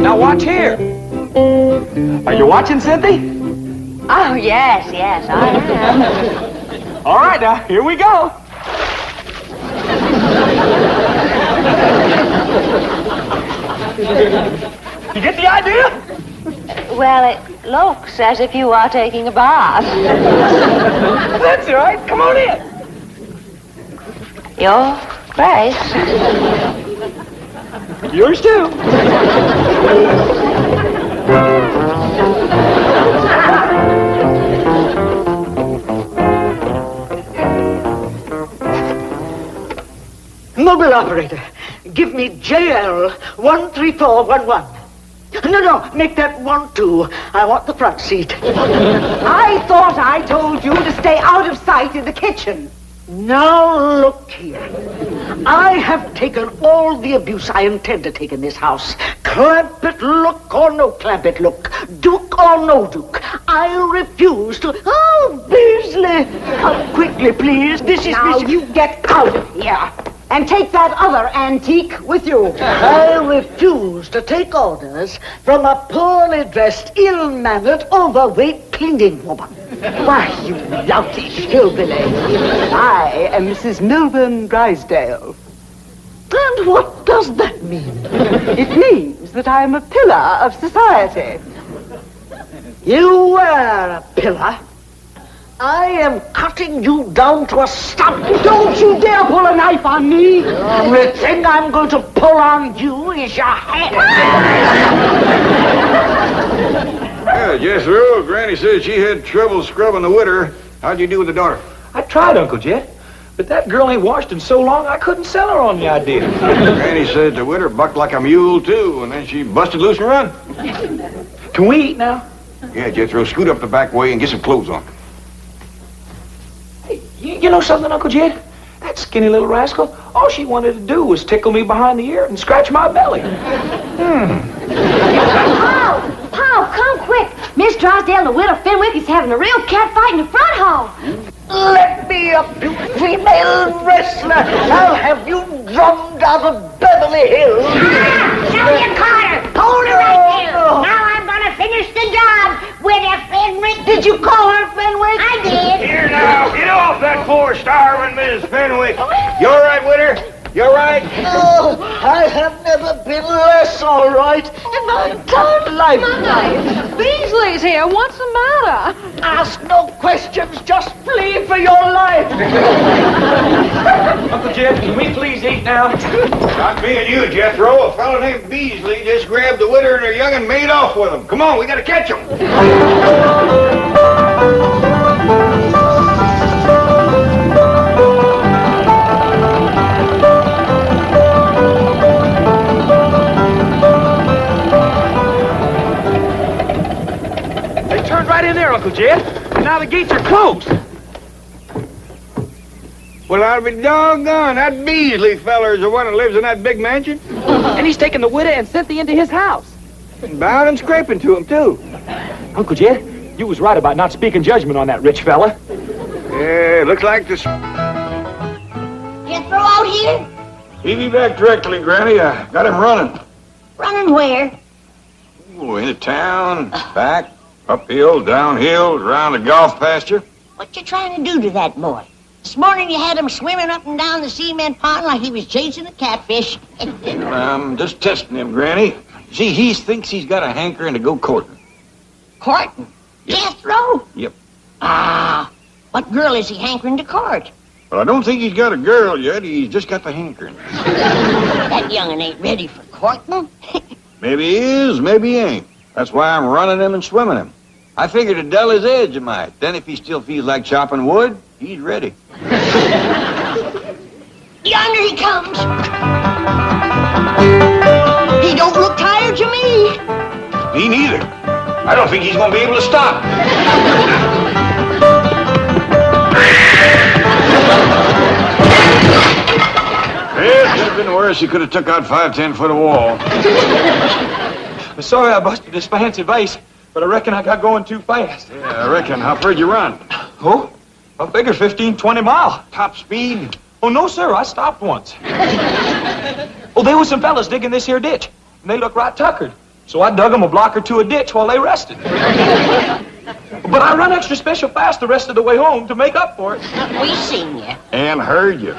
Now watch here. Are you watching, Cynthia? Oh, yes, I am. All right, now, here we go. You get the idea? Well, it looks as if you are taking a bath. That's all right. Come on in. Your Grace. Yours too. Mobile operator, give me JL 13411. No, make that 12. I want the front seat. I thought I told you to stay out of sight in the kitchen. Now look here. I have taken all the abuse I intend to take in this house. Clampett look or no Clampett look. Duke or no Duke. I refuse to... Oh, Beasley! Come quickly, please. This is... Now you get out of here. And take that other antique with you. I refuse to take orders from a poorly dressed, ill-mannered, overweight cleaning woman. Why, you loutish hillbilly. I am Mrs. Milburn Drysdale. And what does that mean? It means that I am a pillar of society. You were a pillar. I am cutting you down to a stump. Don't you dare pull a knife on me. The only thing I'm going to pull on you is your head. Yeah, Jethro, Granny said she had trouble scrubbing the Witter. How'd you do with the daughter? I tried, Uncle Jed, but that girl ain't washed in so long I couldn't sell her on the idea. Granny said the Witter bucked like a mule, too, and then she busted loose and run. Can we eat now? Yeah, Jethro, scoot up the back way and get some clothes on. Hey, you know something, Uncle Jed? That skinny little rascal, all she wanted to do was tickle me behind the ear and scratch my belly. Paul, come quick. Miss Drysdale and the widow Fenwick is having a real cat fight in the front hall. Let me up, you female wrestler! I'll have you drummed out of Beverly Hills! Sylvia Carter! Hold her right there! Now I'm gonna finish the job with a Fenwick. Did you call her Fenwick? I did. Here now, get off that floor, starving Miss Fenwick. You all right with her? You all right? Oh, I have never been less all right in my entire life. Beasley's here. What's the matter? Ask no questions, just flee for your life. Uncle Jed, can we please eat now? Not me and you, Jethro. A fellow named Beasley just grabbed the widow and her young and made off with them. Come on, we gotta catch them. They turned right in there, Uncle Jed. And now the gates are closed. Well, I'll be doggone. That Beasley feller's the one that lives in that big mansion. And he's taken the widow and Cynthia into his house. And bowing and scraping to him, too. Uncle Jed, you was right about not speaking judgment on that rich fella. Yeah, looks like this. Jethro out here? He'll be back directly, Granny. I got him running. Running where? Oh, into town, back, uphill, downhill, around the golf pasture. What you trying to do to that boy? This morning you had him swimming up and down the cement pond like he was chasing a catfish. I'm just testing him, Granny. See, he thinks he's got a hankering to go courting. Courting? Jethro? Yep. Ah, what girl is he hankering to court? Well, I don't think he's got a girl yet. He's just got the hankering. That young'un ain't ready for courting. Maybe he is, maybe he ain't. That's why I'm running him and swimming him. I figured to dull his edge a mite. Then if he still feels like chopping wood, he's ready. Yonder he comes. He don't look tired to me. Me neither. I don't think he's going to be able to stop. It could have been worse. He could have took out 5-10 foot of wall. I'm sorry I busted this fancy vase, but I reckon I got going too fast. Yeah, I reckon. How far you run? Oh, I figure 15, 20 miles. Top speed? Oh, no, sir. I stopped once. Oh, there was some fellas digging this here ditch, and they looked right tuckered. So I dug them a block or two of ditch while they rested. But I run extra special fast the rest of the way home to make up for it. We seen you. And heard you.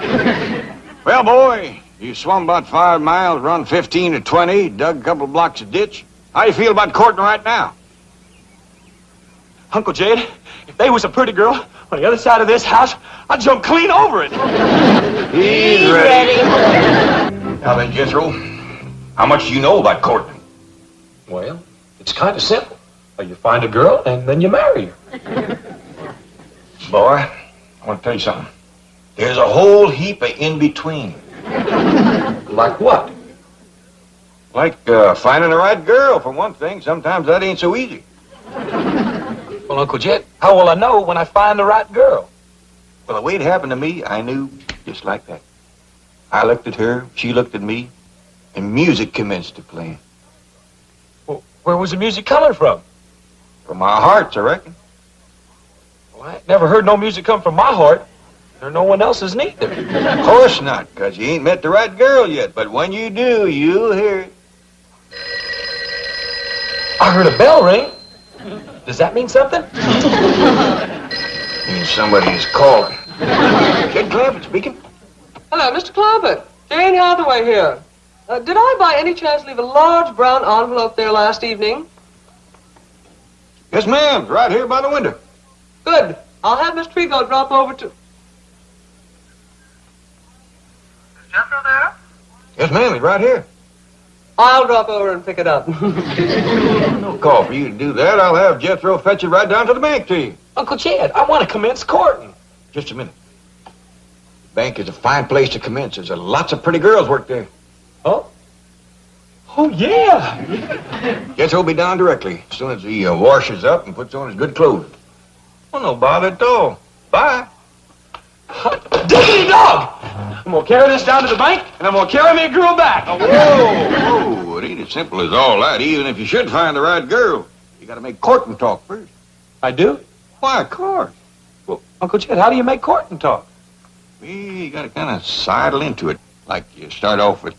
Well, boy, you swum about 5 miles, run 15 to 20, dug a couple blocks of ditch. How you feel about courting right now? Uncle Jed, if they was a pretty girl on the other side of this house, I'd jump clean over it. He's ready. Now then, Jethro, how much do you know about courting? Well, it's kind of simple. You find a girl and then you marry her. Boy, I want to tell you something. There's a whole heap of in-between. Like what? Like finding the right girl, for one thing. Sometimes that ain't so easy. Well, Uncle Jed, how will I know when I find the right girl? Well, the way it happened to me, I knew just like that. I looked at her, she looked at me, and music commenced to play. Well, where was the music coming from? From our hearts, I reckon. Well, I ain't never heard no music come from my heart, or no one else's neither. Of course not, because you ain't met the right girl yet. But when you do, you'll hear it. I heard a bell ring. Does that mean something? Means somebody is calling. Kid Clampett speaking. Hello, Mr. Clampett. Jane Hathaway here. Did I by any chance leave a large brown envelope there last evening? Yes, ma'am. Right here by the window. Good. I'll have Miss Trigo drop over to... Is Jethro there? Yes, ma'am. He's right here. I'll drop over and pick it up. No call for you to do that. I'll have Jethro fetch it right down to the bank to you. Uncle Jed, I want to commence courting. Just a minute. The bank is a fine place to commence. There's lots of pretty girls work there. Oh? Oh, yeah. Jethro will be down directly as soon as he washes up and puts on his good clothes. Oh, no bother at all. Bye. Diggity dog! I'm going to carry this down to the bank, and I'm going to carry me a girl back. Oh, whoa. It ain't as simple as all that. Even if you should find the right girl, you got to make courting talk first. I do? Why, of course. Well, Uncle Jed, how do you make courting talk? You gotta kind of sidle into it. Like you start off with,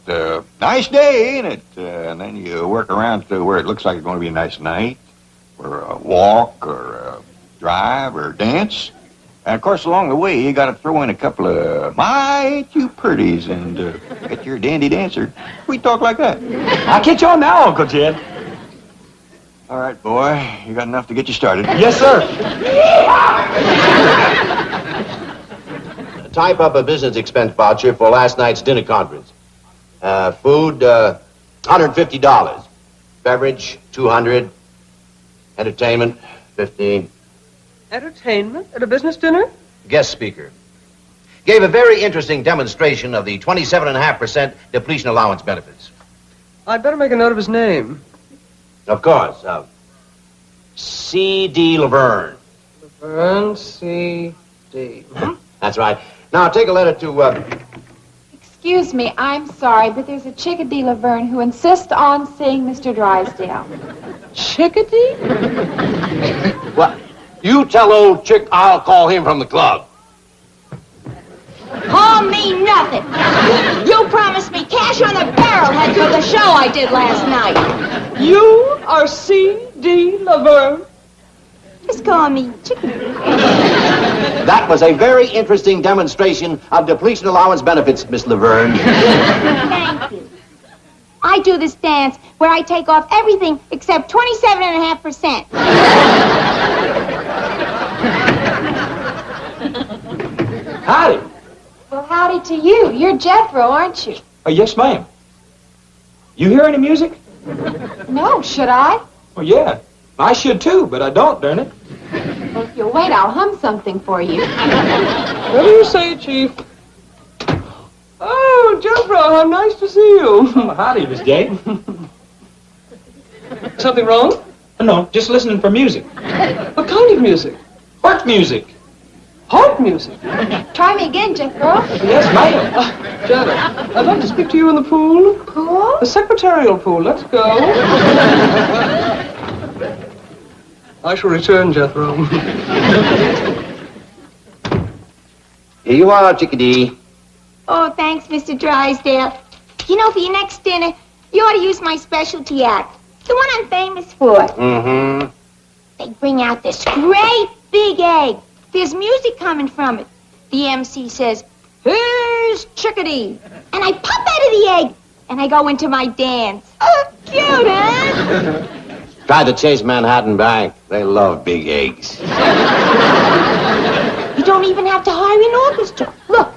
nice day, ain't it? And then you work around to where it looks like it's going to be a nice night, or a walk, or a drive, or dance. And, of course, along the way, you got to throw in a couple of, my, ain't you pretties, and get your dandy dancer. We talk like that. I'll catch you on now, Uncle Jed. All right, boy. You got enough to get you started. Yes, sir. Type up a business expense voucher for last night's dinner conference. Food, $150. Beverage, $200. Entertainment, $15. Entertainment at a business dinner? Guest speaker. Gave a very interesting demonstration of the 27.5% depletion allowance benefits. I'd better make a note of his name. Of course. C.D. Laverne. Laverne C.D. That's right. Now, take a letter to, Excuse me, I'm sorry, but there's a Chickadee Laverne who insists on seeing Mr. Drysdale. Chickadee? What? You tell old Chick I'll call him from the club. Call me nothing. You promised me cash on the barrelhead for the show I did last night. You are C.D. Laverne? Just call me Chickadee. That was a very interesting demonstration of depletion allowance benefits, Miss Laverne. Thank you. I do this dance where I take off everything except 27.5%. Howdy. Well, howdy to you. You're Jethro, aren't you? Yes, ma'am. You hear any music? No, should I? Well, yeah. I should, too, but I don't, darn it. Well, if you'll wait, I'll hum something for you. What do you say, Chief? Oh, Jethro, how nice to see you. Howdy, Miss Jane. Something wrong? No, just listening for music. What kind of music? Heart music. Heart music? Try me again, Jethro. Yes, ma'am. Janet, I'd like to speak to you in the pool. Pool? The secretarial pool. Let's go. I shall return, Jethro. Here you are, Chickadee. Oh, thanks, Mr. Drysdale. You know, for your next dinner, you ought to use my specialty act. The one I'm famous for. Mm-hmm. They bring out this great big egg. There's music coming from it. The MC says, "Here's Chickadee." And I pop out of the egg, and I go into my dance. Oh, cute, huh? Try the Chase Manhattan Bank. They love big eggs. You don't even have to hire an orchestra. Look,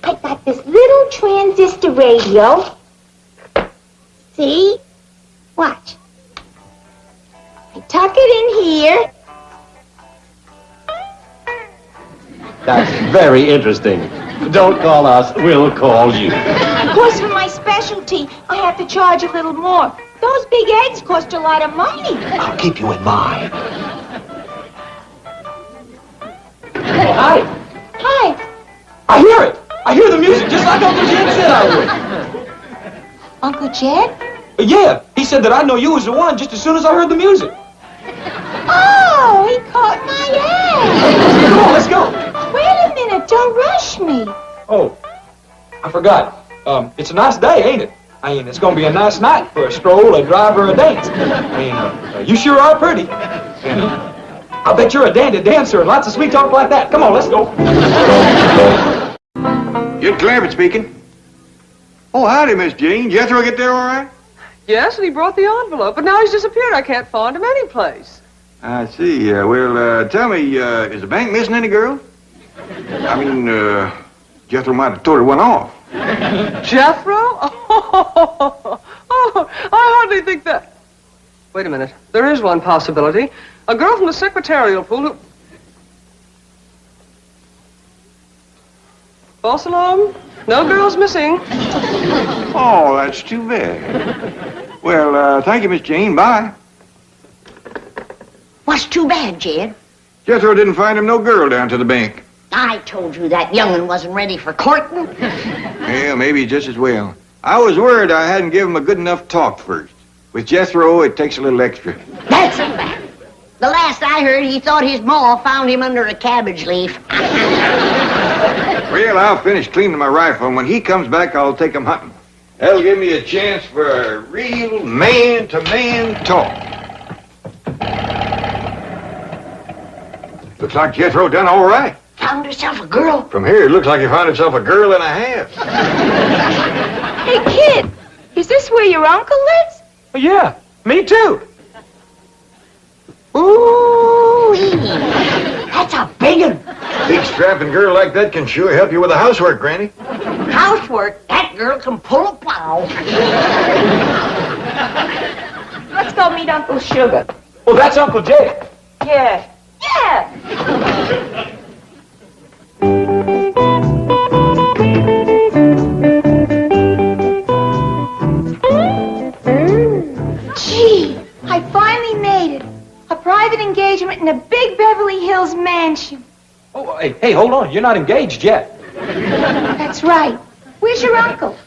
I got this little transistor radio. See? Watch. I tuck it in here. That's very interesting. Don't call us, we'll call you. Of course, for my specialty, I have to charge a little more. Those big eggs cost a lot of money. I'll keep you in mind. Oh, hi. Hi. I hear it. I hear the music just like Uncle Jed said I would. Uncle Jed? Yeah, he said that I'd know you was the one just as soon as I heard the music. Oh, he caught my eye. Come on, let's go. Wait a minute, don't rush me. Oh, I forgot. It's a nice day, ain't it? I mean, it's gonna be a nice night for a stroll, a drive, or a dance. I mean, you sure are pretty. And I bet you're a dandy dancer and lots of sweet talk like that. Come on, let's go. Jed Clampett speaking. Oh, howdy, Miss Jean. Jethro get there all right? Yes, and he brought the envelope, but now he's disappeared. I can't find him anyplace. I see. Well, tell me, is the bank missing any girls? I mean, Jethro might have told her one off. Jethro? Oh, I hardly think that. Wait a minute. There is one possibility. A girl from the secretarial pool who... False alarm? No girls missing. Oh, that's too bad. Well, thank you, Miss Jean. Bye. What's too bad, Jed? Jethro didn't find him no girl down to the bank. I told you that young'un wasn't ready for courting. Yeah, maybe just as well. I was worried I hadn't given him a good enough talk first. With Jethro, it takes a little extra. That's a fact. The last I heard, he thought his ma found him under a cabbage leaf. Well, I'll finish cleaning my rifle, and when he comes back, I'll take him hunting. That'll give me a chance for a real man-to-man talk. Looks like Jethro done all right. Found herself a girl. From here, it looks like he found himself a girl and a half. Hey, kid, is this where your uncle lives? Oh, yeah, me too. Ooh, that's a big one. Big strapping girl like that can sure help you with the housework, Granny. Housework, that girl can pull a plow. Let's go meet Uncle Sugar. Oh, that's Uncle Jed. Yeah. Yeah! Gee, I finally made it. A private engagement in a big Beverly Hills mansion. Oh, hey, hold on. You're not engaged yet. That's right. Where's your uncle?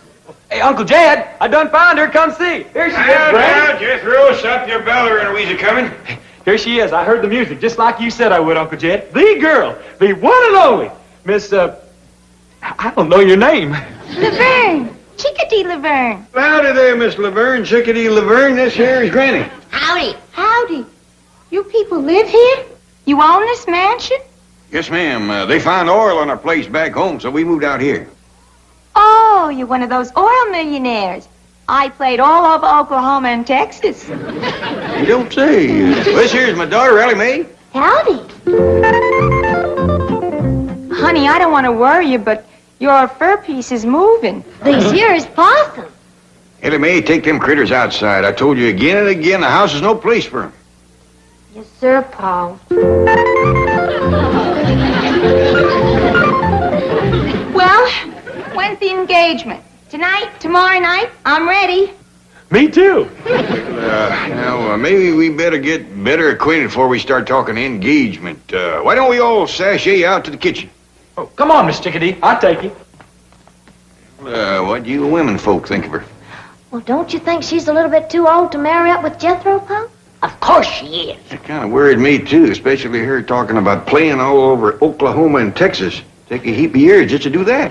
Hey, Uncle Jed, I done found her. Come see. Here she is, Now, Granny. Jethro, stop your bell or Louisa coming. Here she is. I heard the music, just like you said I would, Uncle Jed. The girl, the one and only, Miss, I don't know your name. Laverne. Chickadee Laverne. Howdy there, Miss Laverne, Chickadee Laverne. This here is Granny. Howdy. Howdy. You people live here? You own this mansion? Yes, ma'am. They found oil on our place back home, so we moved out here. Oh, you're one of those oil millionaires. I played all over Oklahoma and Texas. You don't say. This here's my daughter, Ellie Mae. Howdy. Honey, I don't want to worry you, but your fur piece is moving. This here is possum. Ellie Mae, take them critters outside. I told you again and again, the house is no place for them. Yes, sir, Paul. Well, when's the engagement? Tonight? Tomorrow night? I'm ready. Me too. Now, maybe we better get better acquainted before we start talking engagement. Why don't we all sashay out to the kitchen? Oh, come on, Miss Chickadee. I'll take you. What do you women folk think of her? Well, don't you think she's a little bit too old to marry up with Jethro, Paul? Of course she is. It kind of worried me, too, especially her talking about playing all over Oklahoma and Texas. Take a heap of years just to do that.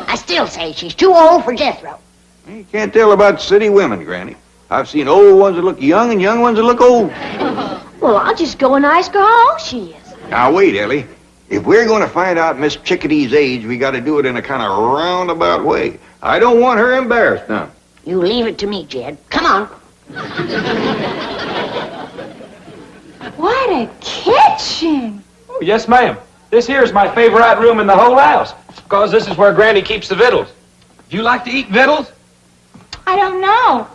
I still say she's too old for Jethro. You can't tell about city women, Granny. I've seen old ones that look young and young ones that look old. Well, I'll just go and ask her how old she is. Now, wait, Ellie. If we're going to find out Miss Chickadee's age, we got to do it in a kind of roundabout way. I don't want her embarrassed now. You leave it to me, Jed. Come on. What a kitchen. Oh, yes, ma'am. This here is my favorite room in the whole house, because this is where Granny keeps the victuals. Do you like to eat victuals? I don't know.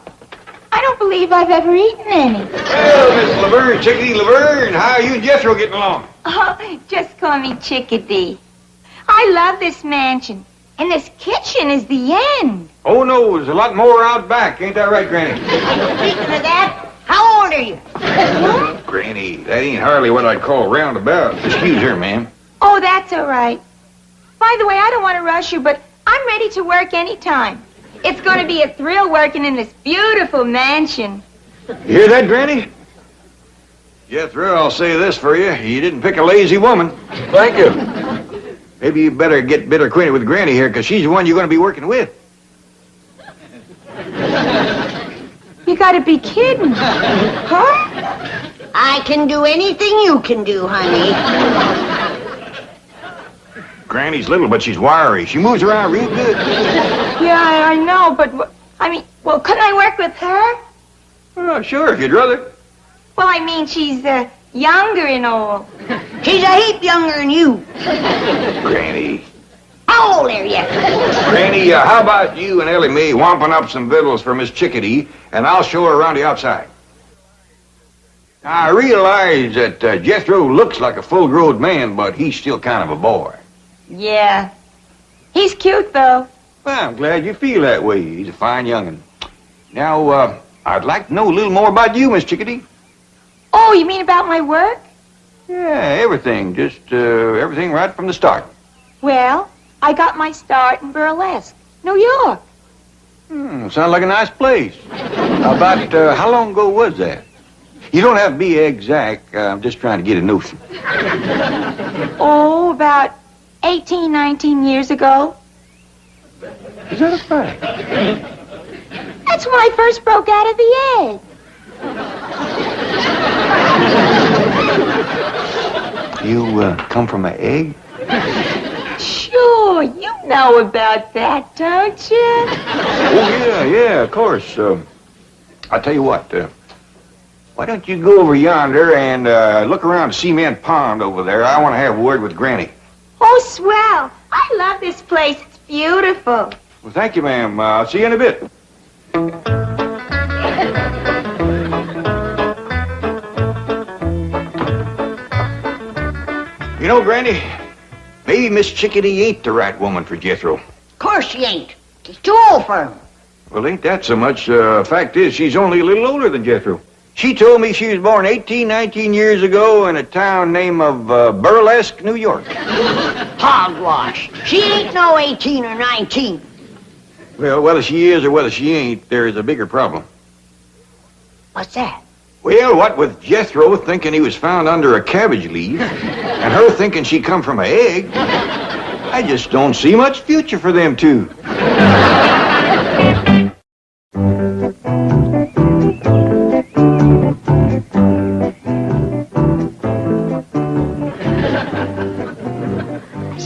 I don't believe I've ever eaten any. Well, Miss Laverne, Chickadee Laverne, how are you and Jethro getting along? Oh, just call me Chickadee. I love this mansion, and this kitchen is the end. Oh, no, there's a lot more out back. Ain't that right, Granny? Speaking of that, how old are you? Granny, that ain't hardly what I'd call roundabout. Excuse her, ma'am. Oh, that's all right. By the way, I don't want to rush you, but I'm ready to work anytime. It's going to be a thrill working in this beautiful mansion. You hear that, Granny? Jethro, I'll say this for you. You didn't pick a lazy woman. Thank you. Maybe you better get better acquainted with Granny here, because she's the one you're going to be working with. You got to be kidding. Huh? I can do anything you can do, honey. Granny's little, but she's wiry. She moves around real good. Yeah, I know, but, well, couldn't I work with her? Oh, sure, if you'd rather. Well, I mean, she's younger and all. She's a heap younger than you. Granny. How old are you? Granny, how about you and Ellie Mae wamping up some victuals for Miss Chickadee, and I'll show her around the outside. Now, I realize that Jethro looks like a full-grown man, but he's still kind of a boy. Yeah. He's cute, though. Well, I'm glad you feel that way. He's a fine young'un. Now, I'd like to know a little more about you, Miss Chickadee. Oh, you mean about my work? Yeah, everything. Just everything right from the start. Well, I got my start in burlesque, New York. Sounds like a nice place. About how long ago was that? You don't have to be exact. I'm just trying to get a notion. Oh, about 18, 19 years ago. Is that a fact? That's when I first broke out of the egg. You come from an egg? Sure, you know about that, don't you? Oh, yeah, of course. I'll tell you what, why don't you go over yonder and look around Cement Pond over there? I want to have a word with Granny. Oh, swell. I love this place. It's beautiful. Well, thank you, ma'am. I'll see you in a bit. You know, Granny, maybe Miss Chickadee ain't the right woman for Jethro. Of course she ain't. She's too old for him. Well, ain't that so much. Fact is, she's only a little older than Jethro. She told me she was born 18, 19 years ago in a town named of Burlesque, New York. Hogwash. She ain't no 18 or 19. Well, whether she is or whether she ain't, there's a bigger problem. What's that? Well, what with Jethro thinking he was found under a cabbage leaf, and her thinking she come from an egg, I just don't see much future for them two.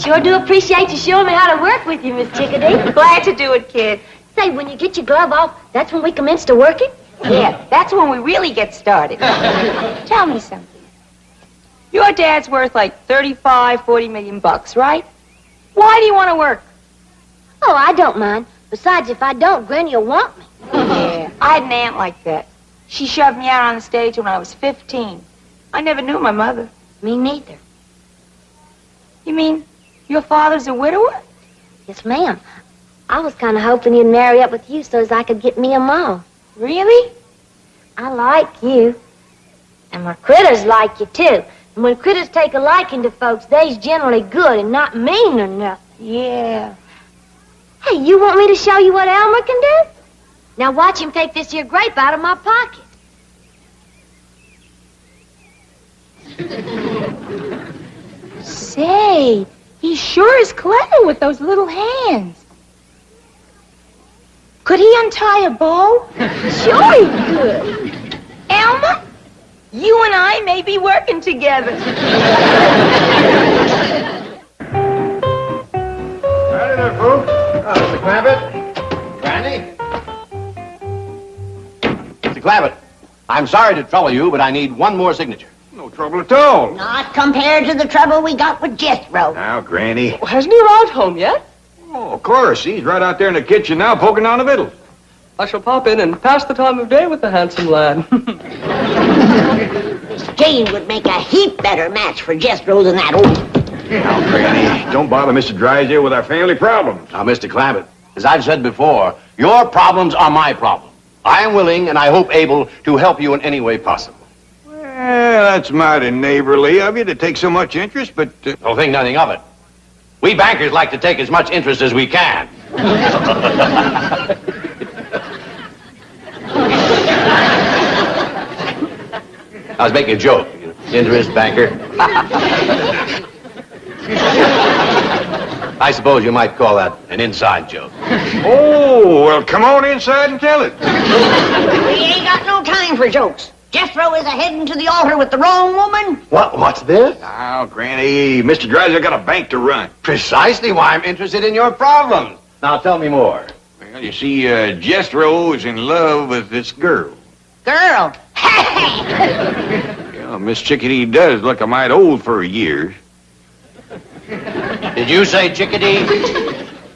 Sure do appreciate you showing me how to work with you, Miss Chickadee. Glad to do it, kid. Say, when you get your glove off, that's when we commence to working? Yeah, that's when we really get started. Tell me something. Your dad's worth like 35, 40 million bucks, right? Why do you want to work? Oh, I don't mind. Besides, if I don't, Granny will want me. Yeah, I had an aunt like that. She shoved me out on the stage when I was 15. I never knew my mother. Me neither. You mean your father's a widower? Yes, ma'am. I was kind of hoping he'd marry up with you so as I could get me a ma. Really? I like you. And my critters like you, too. And when critters take a liking to folks, they's generally good and not mean or nothing. Yeah. Hey, you want me to show you what Elmer can do? Now watch him take this here grape out of my pocket. Say, he sure is clever with those little hands. Could he untie a bow? Sure he could. Elmer, you and I may be working together. Howdy there, folks. Mr. Clampett. Granny. Mr. Clampett, I'm sorry to trouble you, but I need one more signature. No trouble at all. Not compared to the trouble we got with Jethro. Now, Granny. Well, hasn't he arrived home yet? Oh, of course. He's right out there in the kitchen now, poking down the middle. I shall pop in and pass the time of day with the handsome lad. Miss Jane would make a heap better match for Jethro than that old... Now, Granny, don't bother Mr. Drysdale with our family problems. Now, Mr. Clampett, as I've said before, your problems are my problems. I am willing and I hope able to help you in any way possible. Well, that's mighty neighborly of you to take so much interest, but... Don't think nothing of it. We bankers like to take as much interest as we can. I was making a joke. Interest, banker. I suppose you might call that an inside joke. Oh, well, come on inside and tell it. We ain't got no time for jokes. Jethro is a-heading to the altar with the wrong woman. What's this? Now, Granny, Mr. Drysdale got a bank to run. Precisely why I'm interested in your problems. Now, tell me more. Well, you see, Jethro is in love with this girl. Girl. Yeah, Miss Chickadee does look a mite old for her years. Did you say Chickadee?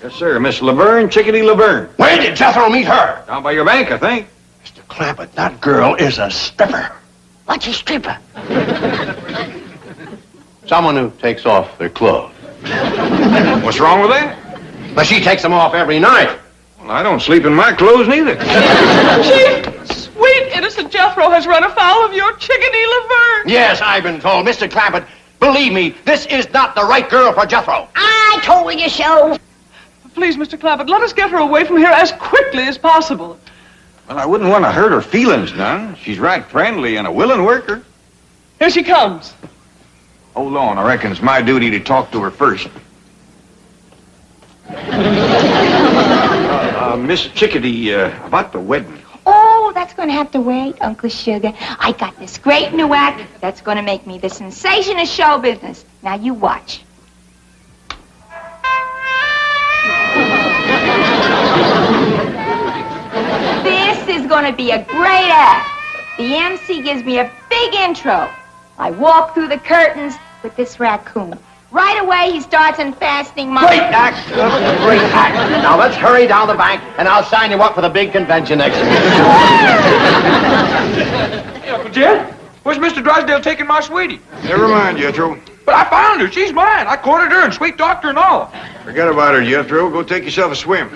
Yes, sir. Miss Laverne, Chickadee Laverne. Where did Jethro meet her? Down by your bank, I think. Mr. Clampett, that girl is a stripper. What's a stripper? Someone who takes off their clothes. What's wrong with that? But she takes them off every night. Well, I don't sleep in my clothes neither. Sweet, innocent Jethro has run afoul of your Chickadee Laverne. Yes, I've been told. Mr. Clampett, believe me, this is not the right girl for Jethro. I told you so. Please, Mr. Clampett, let us get her away from here as quickly as possible. Well, I wouldn't want to hurt her feelings none. She's right friendly and a willing worker. Here she comes. Hold on, I reckon it's my duty to talk to her first. Miss Chickadee, about the wedding. Oh, that's going to have to wait, Uncle Sugar. I got this great new act that's going to make me the sensation of show business. Now, you watch. This is going to be a great act. The MC gives me a big intro. I walk through the curtains with this raccoon. Right away, he starts unfastening my... Great act! Great act! Now, let's hurry down the bank, and I'll sign you up for the big convention next week. Hey, Uncle Jed, where's Mr. Drysdale taking my sweetie? Never mind, Jethro. But I found her. She's mine. I courted her and sweet talked her and all. Forget about her, Jethro. Go take yourself a swim.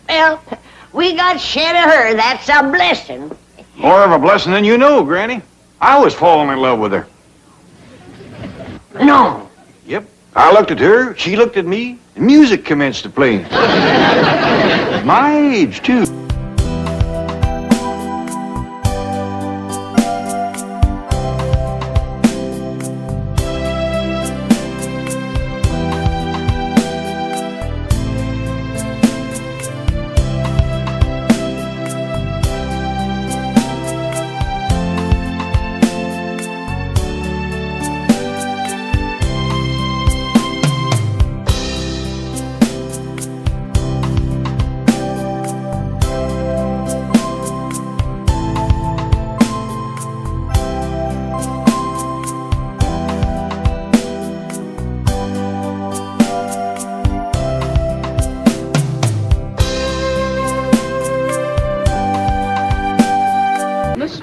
Well, we got shed of her. That's a blessing. More of a blessing than you know, Granny. I was falling in love with her. No. Yep. I looked at her, she looked at me, and music commenced to play. My age, too.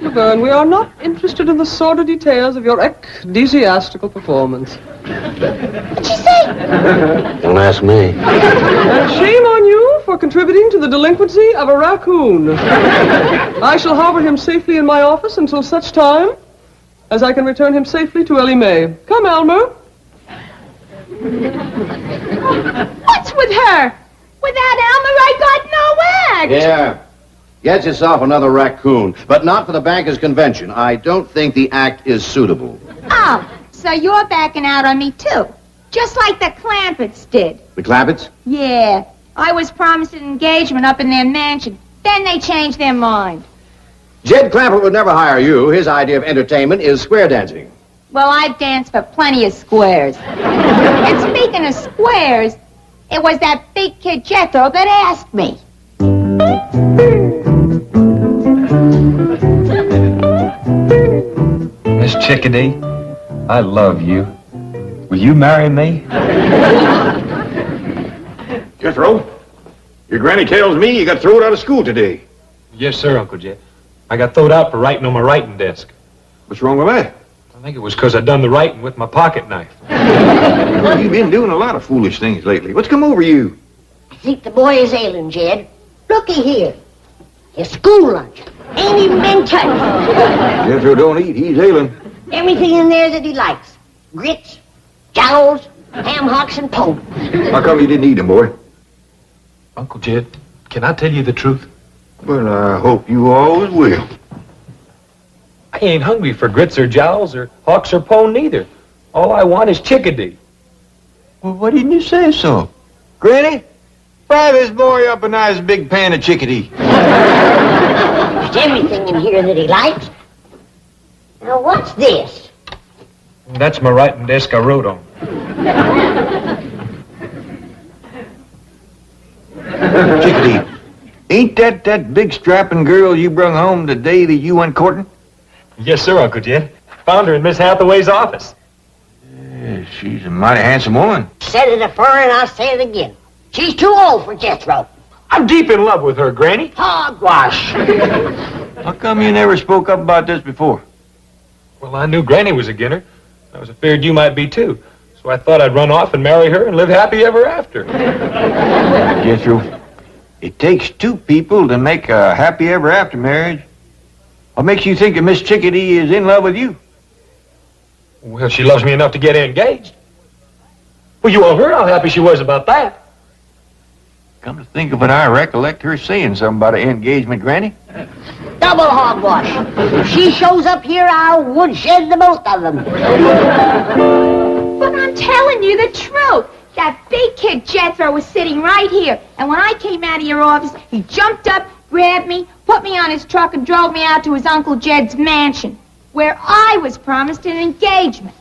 Laverne, we are not interested in the sordid details of your ecclesiastical performance. What'd she say? Don't ask me. And shame on you for contributing to the delinquency of a raccoon. I shall harbor him safely in my office until such time as I can return him safely to Ellie Mae. Come, Elmer. What's with her? Without Elmer, I got no act. Yeah. Get yourself another raccoon, but not for the bankers' convention. I don't think the act is suitable. Oh, so you're backing out on me, too. Just like the Clampetts did. The Clampetts? Yeah. I was promised an engagement up in their mansion. Then they changed their mind. Jed Clampett would never hire you. His idea of entertainment is square dancing. Well, I've danced for plenty of squares. And speaking of squares, it was that big kid Jethro that asked me. Miss Chickadee, I love you. Will you marry me? Jethro, your granny tells me you got thrown out of school today. Yes, sir, Uncle Jed. I got thrown out for writing on my writing desk. What's wrong with that? I think it was because I done the writing with my pocket knife. Well, you've been doing a lot of foolish things lately. What's come over you? I think the boy is ailing, Jed. Looky here. His school lunch ain't even been touched. Jethro don't eat. He's ailing. Everything in there that he likes. Grits, jowls, ham hocks, and pone. How come you didn't eat them, boy? Uncle Jed, can I tell you the truth? Well, I hope you always will. I ain't hungry for grits or jowls or hawks or pone neither. All I want is Chickadee. Well, why didn't you say so? Granny, fry this boy up a nice big pan of Chickadee. There's everything in here that he likes. Now, what's this? That's my writing desk I wrote on. Chickadee, ain't that big strapping girl you brung home the day that you went courting? Yes, sir, Uncle Jed. Found her in Miss Hathaway's office. Yeah, she's a mighty handsome woman. Said it afore and I'll say it again. She's too old for Jethro. I'm deep in love with her, Granny. Hogwash. How come you never spoke up about this before? Well, I knew Granny was a ginner. I was afraid you might be, too. So I thought I'd run off and marry her and live happy ever after. Jethro, it takes two people to make a happy ever after marriage. What makes you think that Miss Chickadee is in love with you? Well, she loves me enough to get engaged. Well, you all heard how happy she was about that. Come to think of it, I recollect her saying something about an engagement, Granny. Double hogwash. If she shows up here, I'll woodshed the both of them. But I'm telling you the truth. That big kid Jethro was sitting right here, and when I came out of your office, he jumped up, grabbed me, put me on his truck, and drove me out to his Uncle Jed's mansion, where I was promised an engagement.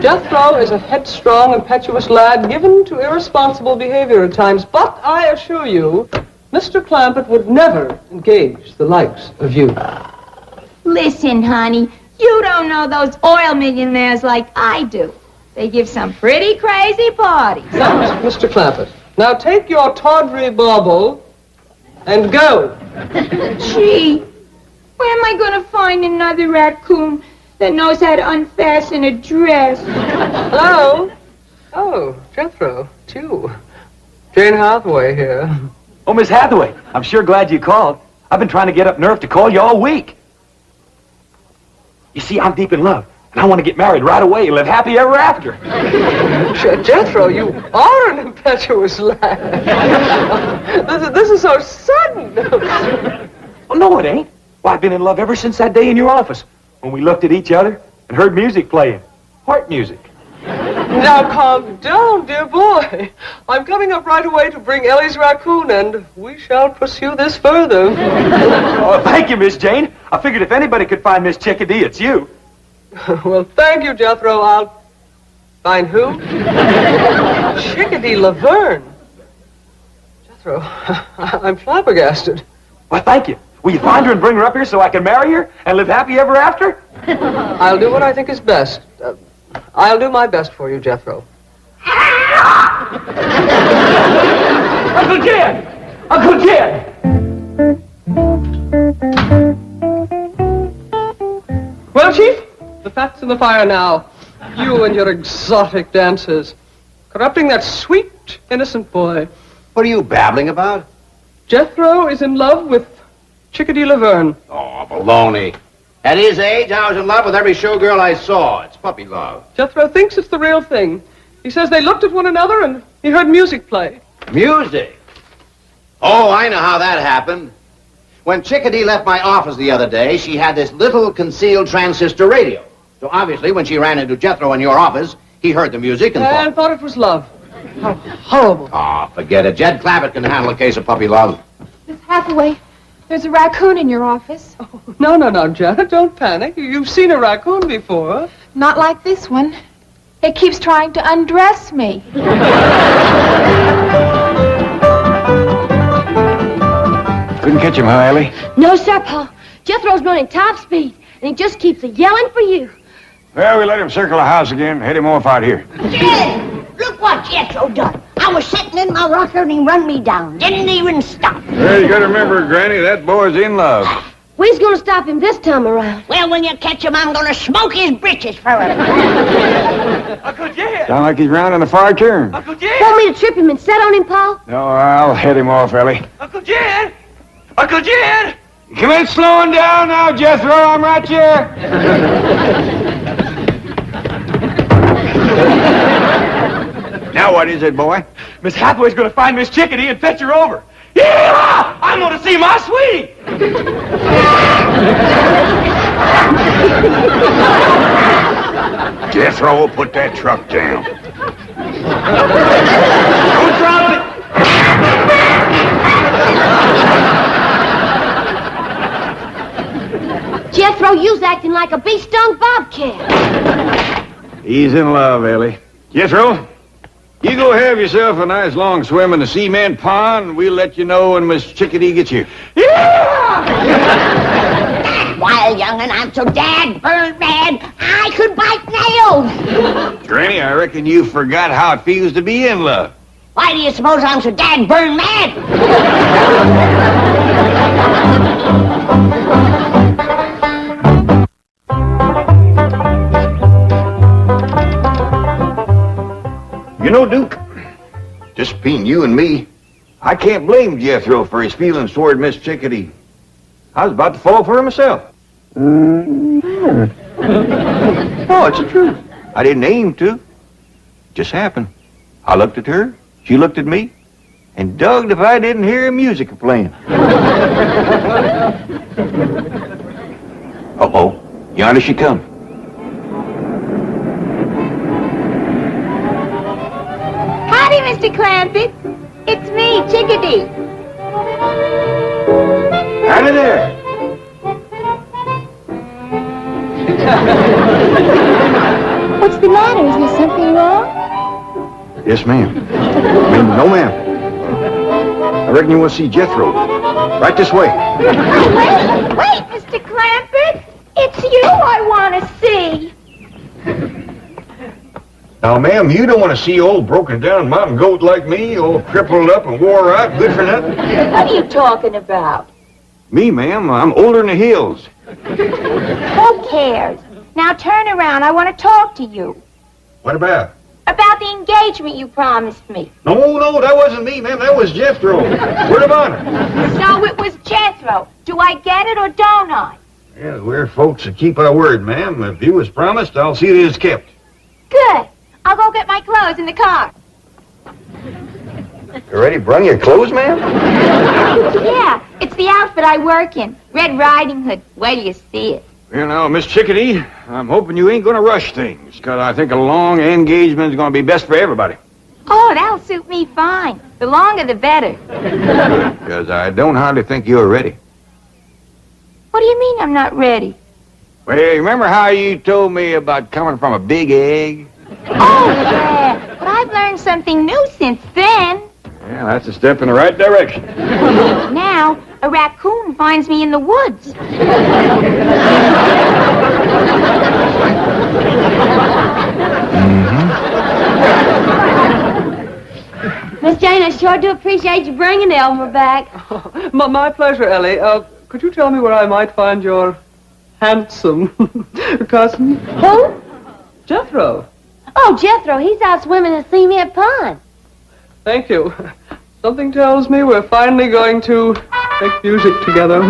Jethro is a headstrong, impetuous lad given to irresponsible behavior at times, but I assure you, Mr. Clampett would never engage the likes of you. Listen, honey, you don't know those oil millionaires like I do. They give some pretty crazy parties. Now, Mr. Clampett, now take your tawdry bauble and go. Gee, where am I going to find another raccoon that knows how to unfasten a dress? Hello? Oh, Jethro, it's you. Jane Hathaway here. Oh, Miss Hathaway, I'm sure glad you called. I've been trying to get up nerve to call you all week. You see, I'm deep in love, and I want to get married right away and live happy ever after. Jethro, you are an impetuous lad. This is so sudden. Oh, no, it ain't. Well, I've been in love ever since that day in your office when we looked at each other and heard music playing. Heart music. Now calm down, dear boy. I'm coming up right away to bring Ellie's raccoon, and we shall pursue this further. Oh, thank you, Miss Jane. I figured if anybody could find Miss Chickadee, it's you. Well, thank you, Jethro. I'll find who? Chickadee Laverne. Jethro, I'm flabbergasted. Well, thank you. Will you find her and bring her up here so I can marry her and live happy ever after? I'll do what I think is best. I'll do my best for you, Jethro. Uncle Jed! Uncle Jed! Well, Chief, the fat's in the fire now. You and your exotic dances. Corrupting that sweet, innocent boy. What are you babbling about? Jethro is in love with Chickadee Laverne. Oh, baloney. At his age, I was in love with every showgirl I saw. It's puppy love. Jethro thinks it's the real thing. He says they looked at one another and he heard music play. Music? Oh, I know how that happened. When Chickadee left my office the other day, she had this little concealed transistor radio. So obviously, when she ran into Jethro in your office, he heard the music and thought it was love. How horrible. Oh, forget it. Jed Clampett can handle a case of puppy love. Miss Hathaway, there's a raccoon in your office. Oh, no, Janet, don't panic. You've seen a raccoon before. Not like this one. It keeps trying to undress me. Couldn't catch him, huh, Ellie? No, sir, Pa. Jethro's running top speed, and he just keeps yelling for you. Well, we let him circle the house again. Head him off out here. Jed, look what Jethro done. I was sitting in my rocker and he run me down. Didn't even stop. Well, you gotta remember, Granny, that boy's in love. We's gonna stop him this time around. Well, when you catch him, I'm gonna smoke his britches for him. Uncle Jed! Sound like he's rounding a far turn. Uncle Jed! Want me to trip him and set on him, Pa? No, I'll head him off, Ellie. Uncle Jed! Uncle Jed! Commence slowing down now, Jethro. I'm right here. Now what is it, boy? Miss Hathaway's gonna find Miss Chickadee and fetch her over. Yeah! I'm gonna see my sweetie! Jethro, put that truck down. Don't drop it! Jethro, you's acting like a bee-stung bobcat. He's in love, Ellie. Jethro, you go have yourself a nice long swim in the cement pond. We'll let you know when Miss Chickadee gets here. That wild young'un, I'm so dad-burned mad, I could bite nails. Granny, I reckon you forgot how it feels to be in love. Why do you suppose I'm so dad-burned mad? You know, Duke, just being you and me, I can't blame Jethro for his feelings toward Miss Chickadee. I was about to fall for her myself. Oh, it's the truth. I didn't aim to. It just happened. I looked at her, she looked at me, and dogged if I didn't hear music playing. Yonder she comes. Howdy, Mr. Clampett. It's me, Chickadee. Howdy there. What's the matter? Is there something wrong? Yes, ma'am. No, ma'am. I reckon you want to see Jethro. Right this way. Wait, Mr. Clampett. It's you I want to see. Now, ma'am, you don't want to see old broken down mountain goat like me, all crippled up and wore out, good for nothing? What are you talking about? Me, ma'am, I'm older than the hills. Who cares? Now turn around. I want to talk to you. What about? About the engagement you promised me. No, that wasn't me, ma'am. That was Jethro. Word of honor. So it was Jethro. Do I get it or don't I? Yeah, we're folks that keep our word, ma'am. If you was promised, I'll see that it's kept. Good. I'll go get my clothes in the car. You already brung your clothes, ma'am? Yeah, it's the outfit I work in. Red Riding Hood. Wait till you see it. You know, Miss Chickadee, I'm hoping you ain't gonna rush things, because I think a long engagement is gonna be best for everybody. Oh, that'll suit me fine. The longer the better. Because I don't hardly think you're ready. What do you mean I'm not ready? Well, you remember how you told me about coming from a big egg? Oh, yeah. But I've learned something new since then. Yeah, that's a step in the right direction. Now, a raccoon finds me in the woods. Miss Jane, I sure do appreciate you bringing Elmer back. My pleasure, Ellie. Could you tell me where I might find your handsome cousin? Who? Jethro. Oh, Jethro, he's out swimming in the cement pond. Thank you. Something tells me we're finally going to make music together.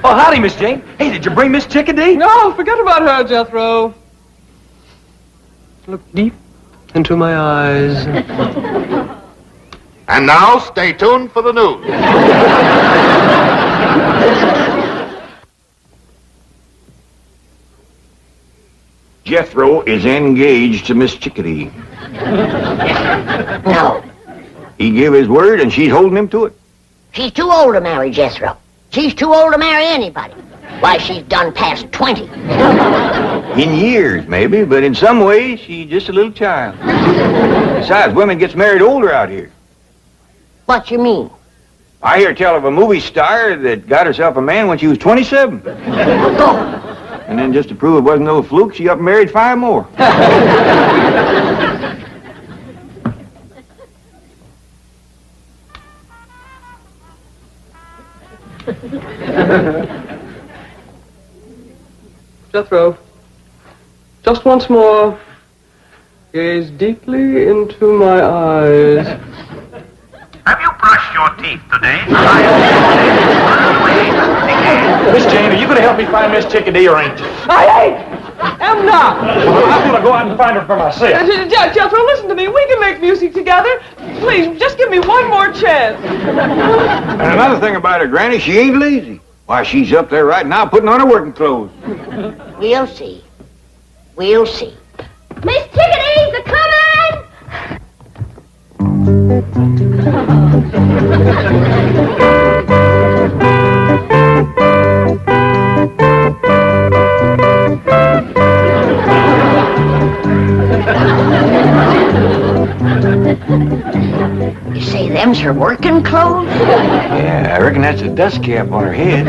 Oh, howdy, Miss Jane. Hey, did you bring Miss Chickadee? No, forget about her, Jethro. Look deep into my eyes. And now, stay tuned for the news. Jethro is engaged to Miss Chickadee. No, He gave his word, and she's holding him to it. she's too old to marry Jethro. She's too old to marry anybody. Why, she's done past 20. In years, maybe, but in some ways, she's just a little child. Besides, women gets married older out here. What you mean? I hear tell of a movie star that got herself a man when she was 27. And then just to prove it wasn't no fluke, she up and married 5 more. Jethro, just once more, gaze deeply into my eyes. Have you brushed your teeth today? Miss Jane, are you going to help me find Miss Chickadee or ain't you? I am not. Well, I'm going to go out and find her for myself. Jethro, listen to me. We can make music together. Please, just give me one more chance. And another thing about her, Granny, she ain't lazy. Why, she's up there right now putting on her working clothes. We'll see. We'll see. Miss Chickadee's a coming! You say them's her working clothes? Yeah, I reckon that's a dust cap on her head.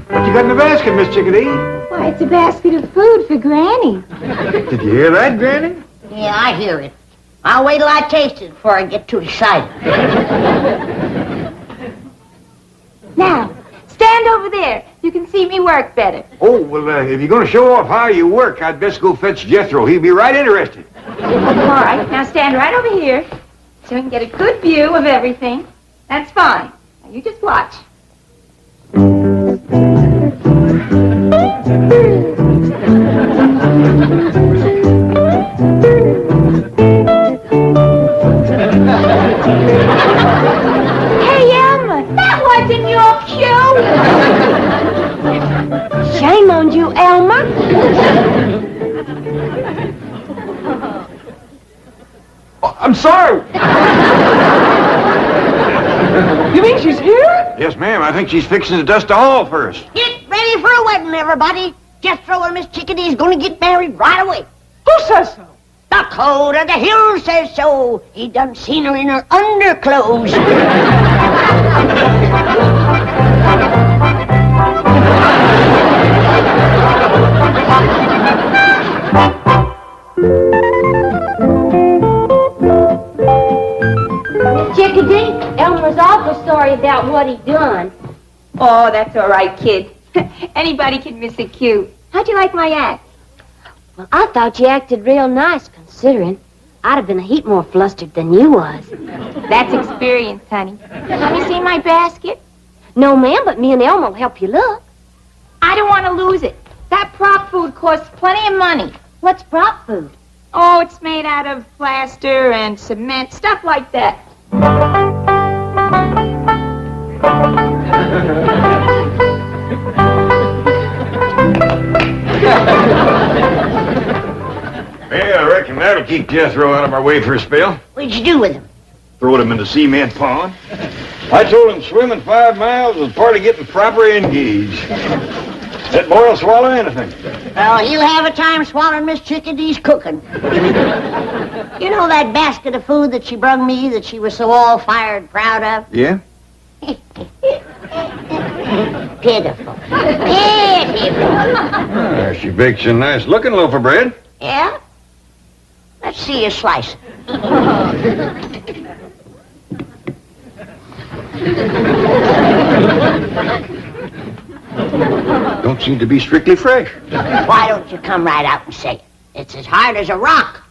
What you got in the basket, Miss Chickadee? Why, it's a basket of food for Granny. Did you hear that, Granny? Yeah, I hear it. I'll wait till I taste it before I get too excited. Now, Stand over there. You can see me work better. Oh, well, if you're going to show off how you work, I'd best go fetch Jethro. He'd be right interested. All right, now stand right over here so we can get a good view of everything. That's fine. Now you just watch. Hey, Elmer, that wasn't your cue. Shame on you, Elmer. I'm sorry. You mean she's here? Yes, ma'am. I think she's fixing to dust the hall first. Get ready for a wedding, everybody. Jethro and Miss Chickadee's going to get married right away. Who says so? The code of the hill says so. He done seen her in her underclothes. Chickadee, Elmer's awful sorry about what he done. Oh, that's all right, kid. Anybody can miss a cue. How'd you like my act? Well, I thought you acted real nice, considering. I'd have been a heap more flustered than you was. That's experience, honey. Have you seen my basket? No, ma'am, but me and Elmer will help you look. I don't want to lose it. That prop food costs plenty of money. What's prop food? Oh, it's made out of plaster and cement, stuff like that. Yeah, I reckon that'll keep Jethro out of our way for a spell. What'd you do with him? Throwed him in the cement pond. I told him swimming 5 miles was part of getting properly engaged. That boy'll swallow anything. Well, he'll have a time swallowing Miss Chickadee's cooking. You know that basket of food that she brung me that she was so all-fired proud of? Yeah? Pitiful. Pitiful. She bakes a nice-looking loaf of bread. Yeah? Let's see you slice it. Don't seem to be strictly fresh. Why don't you come right out and say it? It's as hard as a rock.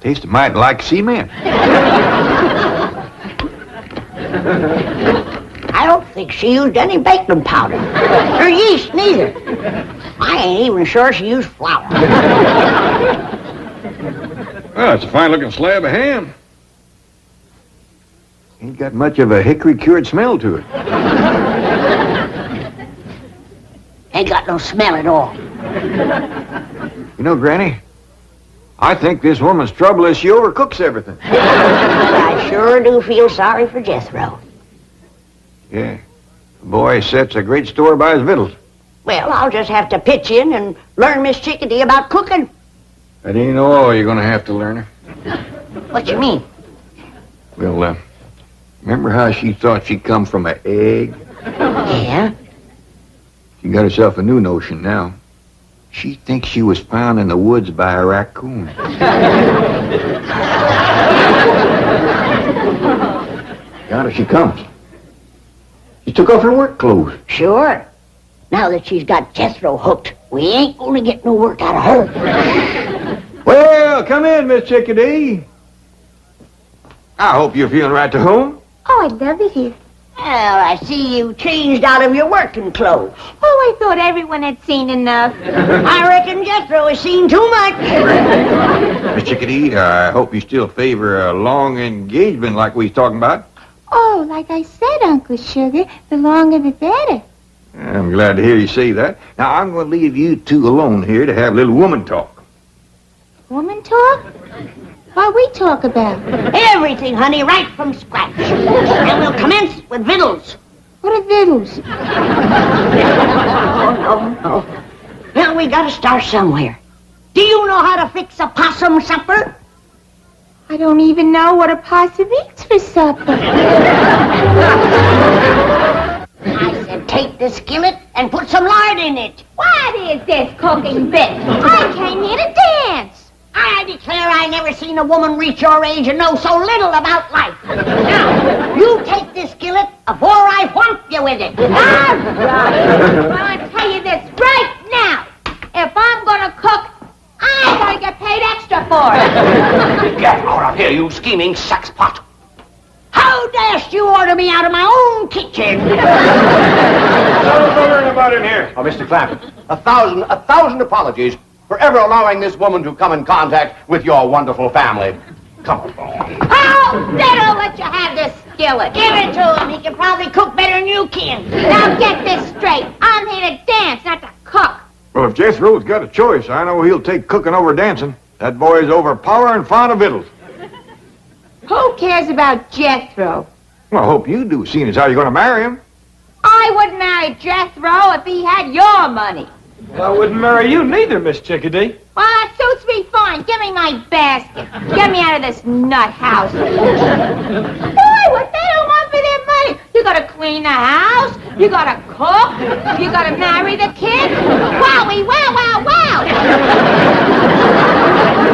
Tastes mighty like cement. I don't think she used any baking powder. Or yeast, neither. I ain't even sure she used flour. Well, it's a fine-looking slab of ham. Ain't got much of a hickory-cured smell to it. Ain't got no smell at all. You know, Granny, I think this woman's trouble is she overcooks everything. I sure do feel sorry for Jethro. Yeah. The boy sets a great store by his victuals. Well, I'll just have to pitch in and learn Miss Chickadee about cooking. That ain't all you're gonna have to learn her. What you mean? Well, remember how she thought she come from an egg? Yeah? She got herself a new notion now. She thinks she was found in the woods by a raccoon. Yonder she comes. She took off her work clothes. Sure. Now that she's got Jethro hooked, we ain't gonna get no work out of her. Well, come in, Miss Chickadee. I hope you're feeling right to home. Oh, I love it here. Well, I see you changed out of your working clothes. Oh, I thought everyone had seen enough. I reckon Jethro has seen too much. Miss Chickadee, I hope you still favor a long engagement like we was talking about. Oh, like I said, Uncle Sugar, the longer the better. I'm glad to hear you say that. Now, I'm going to leave you two alone here to have a little woman talk. Woman talk? What we talk about? Everything, honey, right from scratch. And we'll commence with victuals. What are victuals? No. Well, we gotta start somewhere. Do you know how to fix a possum supper? I don't even know what a possum eats for supper. I said take the skillet and put some lard in it. What is this cooking bit? I came here to dance. I declare I never seen a woman reach your age and know so little about life. Now, you take this skillet afore I whomp you with it. All right. Well, I'll tell you this right now. If I'm gonna cook, I'm gonna get paid extra for it. Get out of here, you scheming sexpot. How darest you order me out of my own kitchen? What's about in here? Oh, Mr. Clampett, a thousand apologies for ever allowing this woman to come in contact with your wonderful family. Come on. Oh, then I'll let you have this skillet. Give it to him. He can probably cook better than you can. Now get this straight. I'm here to dance, not to cook. Well, if Jethro's got a choice, I know he'll take cooking over dancing. That boy's overpowering fond of victuals. Who cares about Jethro? Well, I hope you do, seeing as how you're going to marry him. I wouldn't marry Jethro if he had your money. Well, I wouldn't marry you neither, Miss Chickadee. Well, that suits me fine. Give me my basket. Get me out of this nut house. Boy, what they don't want for their money. You gotta clean the house. You gotta cook. You gotta marry the kid. Wowie, wow, wow, wow.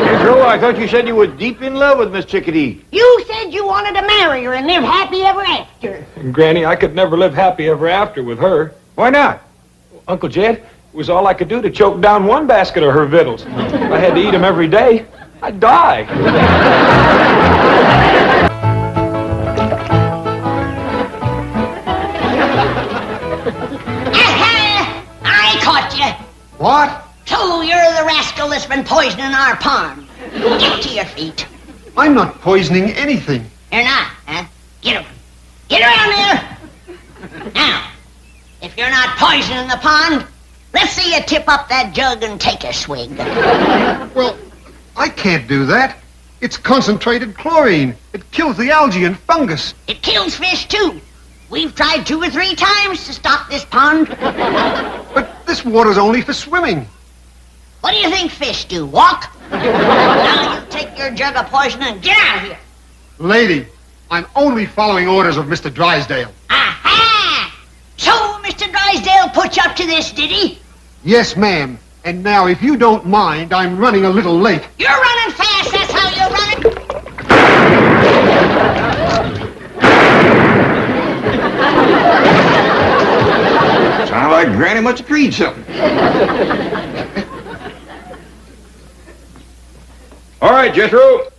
Jethro, I thought you said you were deep in love with Miss Chickadee. You said you wanted to marry her and live happy ever after. And Granny, I could never live happy ever after with her. Why not? Uncle Jed, it was all I could do to choke down one basket of her victuals. If I had to eat them every day, I'd die. I caught you. What? So you're the rascal that's been poisoning our pond. Get to your feet. I'm not poisoning anything. You're not, huh? Get over. Get around there. Now, if you're not poisoning the pond, let's see you tip up that jug and take a swig. Well, I can't do that. It's concentrated chlorine. It kills the algae and fungus. It kills fish, too. We've tried 2 or 3 times to stop this pond. But this water's only for swimming. What do you think fish do, walk? Now you take your jug of poison and get out of here. Lady, I'm only following orders of Mr. Drysdale. Aha! So Mr. Drysdale put you up to this, did he? Yes, ma'am. And now, if you don't mind, I'm running a little late. You're running fast, that's how you're running. Sound like Granny must have treed something. All right, Jethro.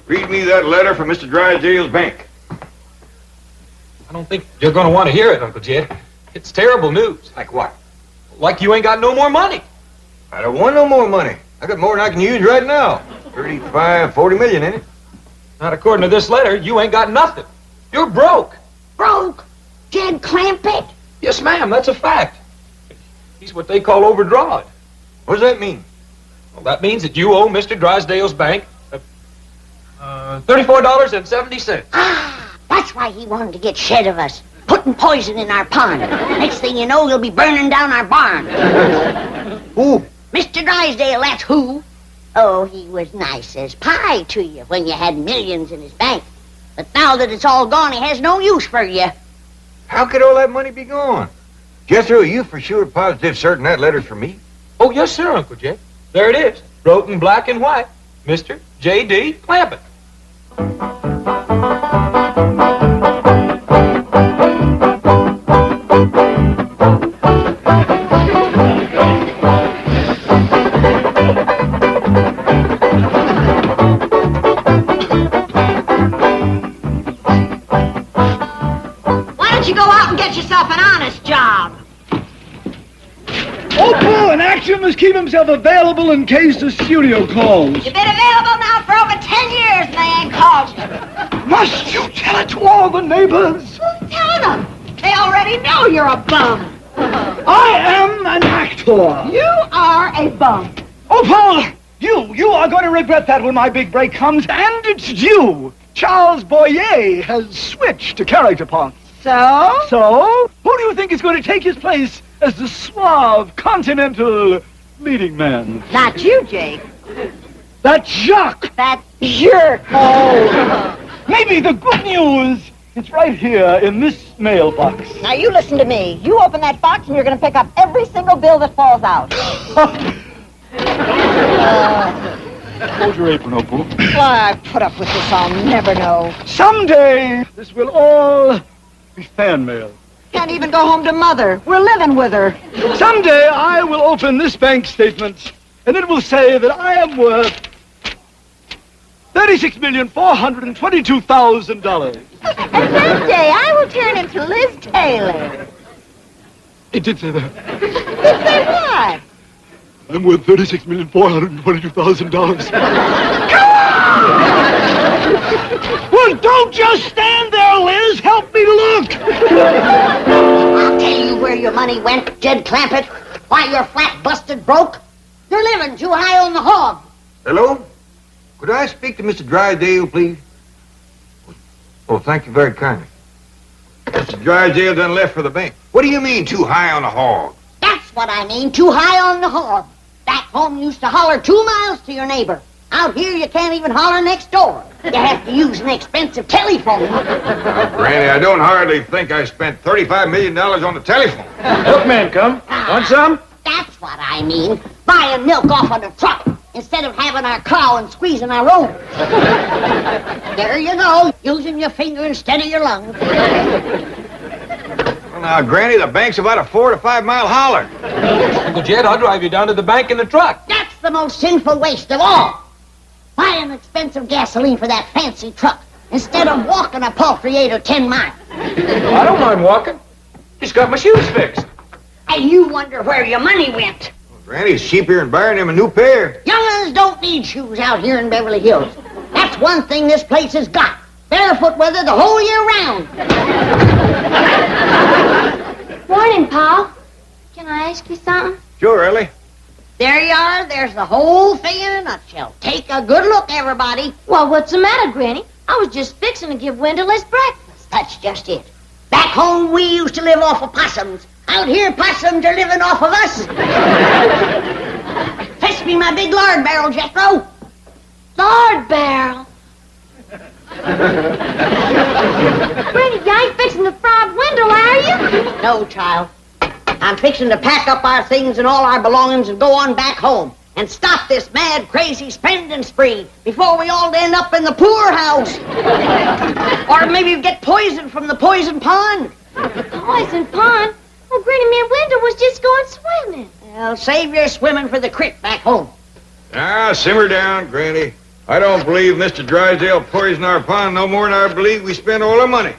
Read me that letter from Mr. Drysdale's bank. I don't think you're going to want to hear it, Uncle Jed. It's terrible news. Like what? Like you ain't got no more money. I don't want no more money. I got more than I can use right now. 35, 40 million in it. Not according to this letter, you ain't got nothing. You're broke. Broke? Jed Clampett? Yes, ma'am, that's a fact. He's what they call overdrawn. What does that mean? Well, that means that you owe Mr. Drysdale's bank $34.70. Ah, that's why he wanted to get shed of us. Putting poison in our pond. Next thing you know, he'll be burning down our barn. Who? Mr. Drysdale, that's who. Oh, he was nice as pie to you when you had millions in his bank. But now that it's all gone, he has no use for you. How could all that money be gone? Jethro, are you for sure positive certain that letter's for me? Oh, yes, sir, Uncle Jed. There it is, wrote in black and white. Mr. J.D. Clampett. Why don't you go out and get yourself an honest job? Oh, an actor must keep himself available in case the studio calls. You've been available now for over 10 years and they ain't called you. Must you tell it to all the neighbors? Tell them. They already know you're a bum. I am an actor. You are a bum. Oh, Paul, you are going to regret that when my big break comes, and it's due. Charles Boyer has switched to character parts. So? So, who do you think is going to take his place as the suave, continental leading man? Not you, Jake. That Jacques. That jerk. Oh. Maybe the good news is right here in this mailbox. Now you listen to me. You open that box and you're going to pick up every single bill that falls out. Hold your apron, Opal. Why, I put up with this, I'll never know. Someday, this will all be fan mail. Can't even go home to Mother. We're living with her. Someday, I will open this bank statement, and it will say that I am worth $36,422,000. And someday I will turn into Liz Taylor. It did say that. It said what? I'm worth $36,422,000. Well, don't just stand there, Liz. Help me look. I'll tell you where your money went, Jed Clampett. Why you're flat busted broke. You're living too high on the hog. Hello? Could I speak to Mr. Drysdale, please? Oh, thank you very kindly. Mr. Drysdale done left for the bank. What do you mean, too high on the hog? That's what I mean, too high on the hog. Back home you used to holler 2 miles to your neighbor. Out here you can't even holler next door. You have to use an expensive telephone. Granny, I don't hardly think I spent $35 million on the telephone. Milkman come. Want some? That's what I mean. Buying milk off on a truck instead of having our cow and squeezing our own. There you go, using your finger instead of your lungs. Well, now, Granny, the bank's about a 4 to 5 mile holler. Uncle Jed, I'll drive you down to the bank in the truck. That's the most sinful waste of all. Buying expensive gasoline for that fancy truck instead of walking a paltry 8 or 10 miles. I don't mind walking. Just got my shoes fixed. And you wonder where your money went. Granny, it's cheaper than buying him a new pair. Young'uns don't need shoes out here in Beverly Hills. That's one thing this place has got. Barefoot weather the whole year round. Morning, Paul. Can I ask you something? Sure, Ellie. There you are. There's the whole thing in a nutshell. Take a good look, everybody. Well, what's the matter, Granny? I was just fixing to give Wendell his breakfast. That's just it. Back home, we used to live off of possums. Out here, possums are living off of us. Fetch me my big lard barrel, Jethro. Lard barrel. Granny, you ain't fixing to fry Wendell, are you? No, child. I'm fixing to pack up our things and all our belongings and go on back home and stop this mad, crazy spending spree before we all end up in the poorhouse. Or maybe get poisoned from the poison pond. Poison pond? Well, Granny, me and Wendell was just going swimming. Well, save your swimming for the creek back home. Ah, simmer down, Granny. I don't believe Mr. Drysdale poisoned our pond no more than I believe we spent all our money.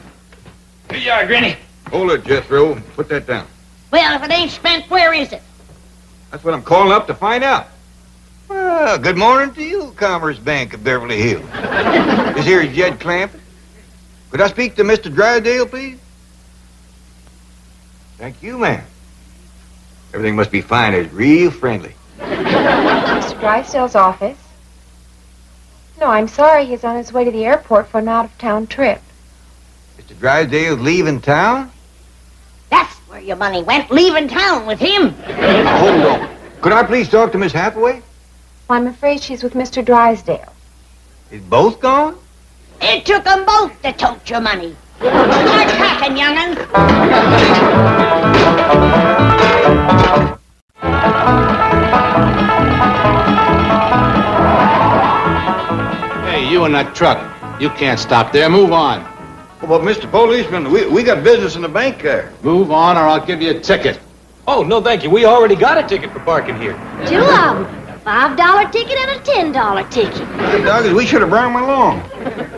Here you are, Granny. Hold it, Jethro. Put that down. Well, if it ain't spent, where is it? That's what I'm calling up to find out. Well, good morning to you, Commerce Bank of Beverly Hills. This here is Jed Clampett. Could I speak to Mr. Drysdale, please? Thank you, ma'am. Everything must be fine. It's real friendly. Mr. Drysdale's office? No, I'm sorry. He's on his way to the airport for an out-of-town trip. Mr. Drysdale's leaving town? That's where your money went, leaving town with him. Now, hold on. Could I please talk to Miss Hathaway? Well, I'm afraid she's with Mr. Drysdale. Is both gone? It took them both to tote your money. Start packing, young'uns. Hey, you in that truck. You can't stop there. Move on. Well, Mr. Policeman, we got business in the bank there. Move on or I'll give you a ticket. Oh, no, thank you. We already got a ticket for parking here. 2 of them. $5 ticket and a $10 ticket. Hey, Doggins, we should have brought him along.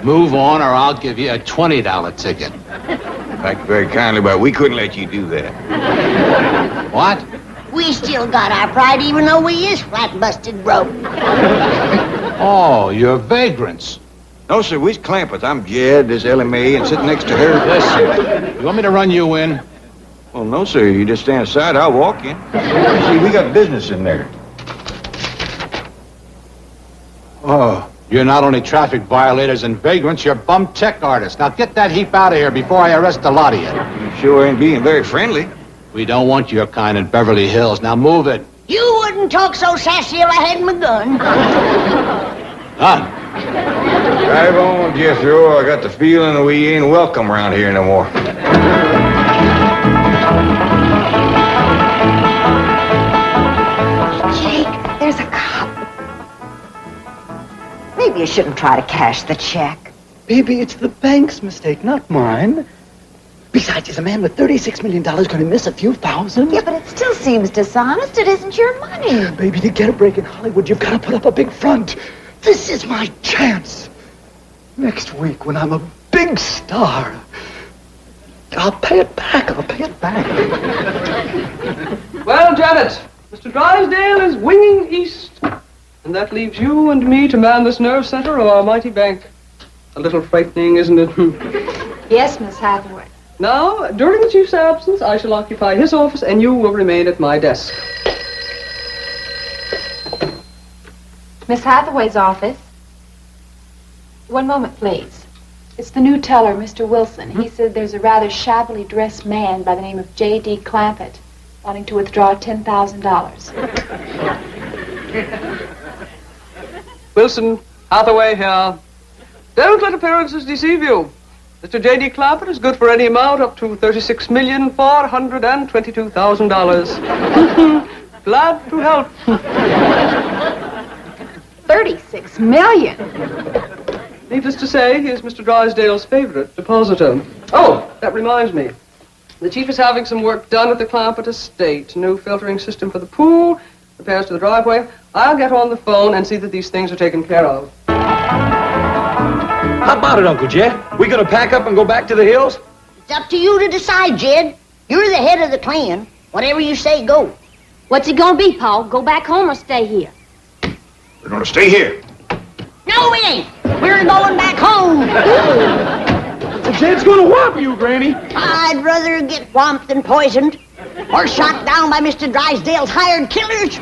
Move on or I'll give you a $20 ticket. Thank you very kindly, but we couldn't let you do that. What? We still got our pride even though we is flat busted broke. Oh, you're vagrants. No, sir, we's Clampetts. I'm Jed, this Ellie Mae, and sitting next to her. Listen, you want me to run you in? Well, no, sir. You just stand aside. I'll walk in. See, we got business in there. Oh, you're not only traffic violators and vagrants, you're bum tech artists. Now get that heap out of here before I arrest a lot of you. You sure ain't being very friendly. We don't want your kind in Beverly Hills. Now move it. You wouldn't talk so sassy if I had my gun. Done. Drive on, Jethro. I got the feeling that we ain't welcome around here no more. Jake, there's a cop. Maybe you shouldn't try to cash the check. Baby, it's the bank's mistake, not mine. Besides, is a man with $36 million going to miss a few thousand? Yeah, but it still seems dishonest. It isn't your money. Baby, to get a break in Hollywood, you've got to put up a big front. This is my chance. Next week, when I'm a big star, I'll pay it back. Well, Janet, Mr. Drysdale is winging east. And that leaves you and me to man this nerve center of our mighty bank. A little frightening, isn't it? Yes, Miss Hathaway. Now, during the chief's absence, I shall occupy his office and you will remain at my desk. Miss Hathaway's office. One moment, please. It's the new teller, Mr. Wilson. He said there's a rather shabbily dressed man by the name of J.D. Clampett wanting to withdraw $10,000. Wilson, Hathaway here. Don't let appearances deceive you. Mr. J.D. Clampett is good for any amount up to $36,422,000. Glad to help. $36 million. Needless to say, he is Mr. Drysdale's favorite depositor. Oh, that reminds me. The chief is having some work done at the Clampett estate. New filtering system for the pool, repairs to the driveway. I'll get on the phone and see that these things are taken care of. How about it, Uncle Jed? We gonna pack up and go back to the hills? It's up to you to decide, Jed. You're the head of the clan. Whatever you say, go. What's it gonna be, Paul? Go back home or stay here? We're gonna stay here. No, we ain't. We're going back home. Jed's gonna whop you, Granny. I'd rather get whomped than poisoned. Or shot down by Mr. Drysdale's hired killers.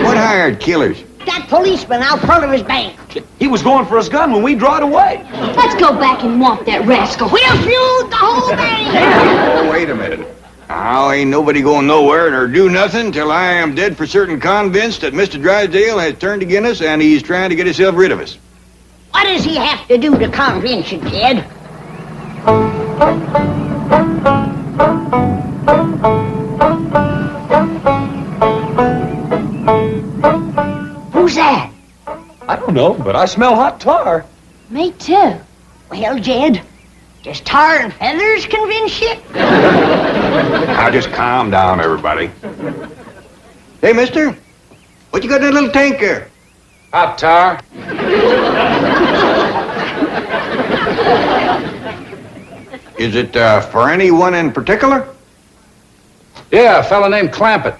What hired killers? That policeman out front of his bank. He was going for his gun when we drawed away. Let's go back and whomp that rascal. We'll feud the whole bank. Oh, wait a minute. Now, ain't nobody going nowhere or do nothing till I am dead for certain convinced that Mr. Drysdale has turned against us and he's trying to get himself rid of us. What does he have to do to convince you, Jed? Who's that? I don't know, but I smell hot tar. Me too. Well, Jed, does tar and feathers convince you? Now, just calm down, everybody. Hey, mister, what you got in that little tank there? Hot tar. Is it for anyone in particular? Yeah, a fella named Clampett.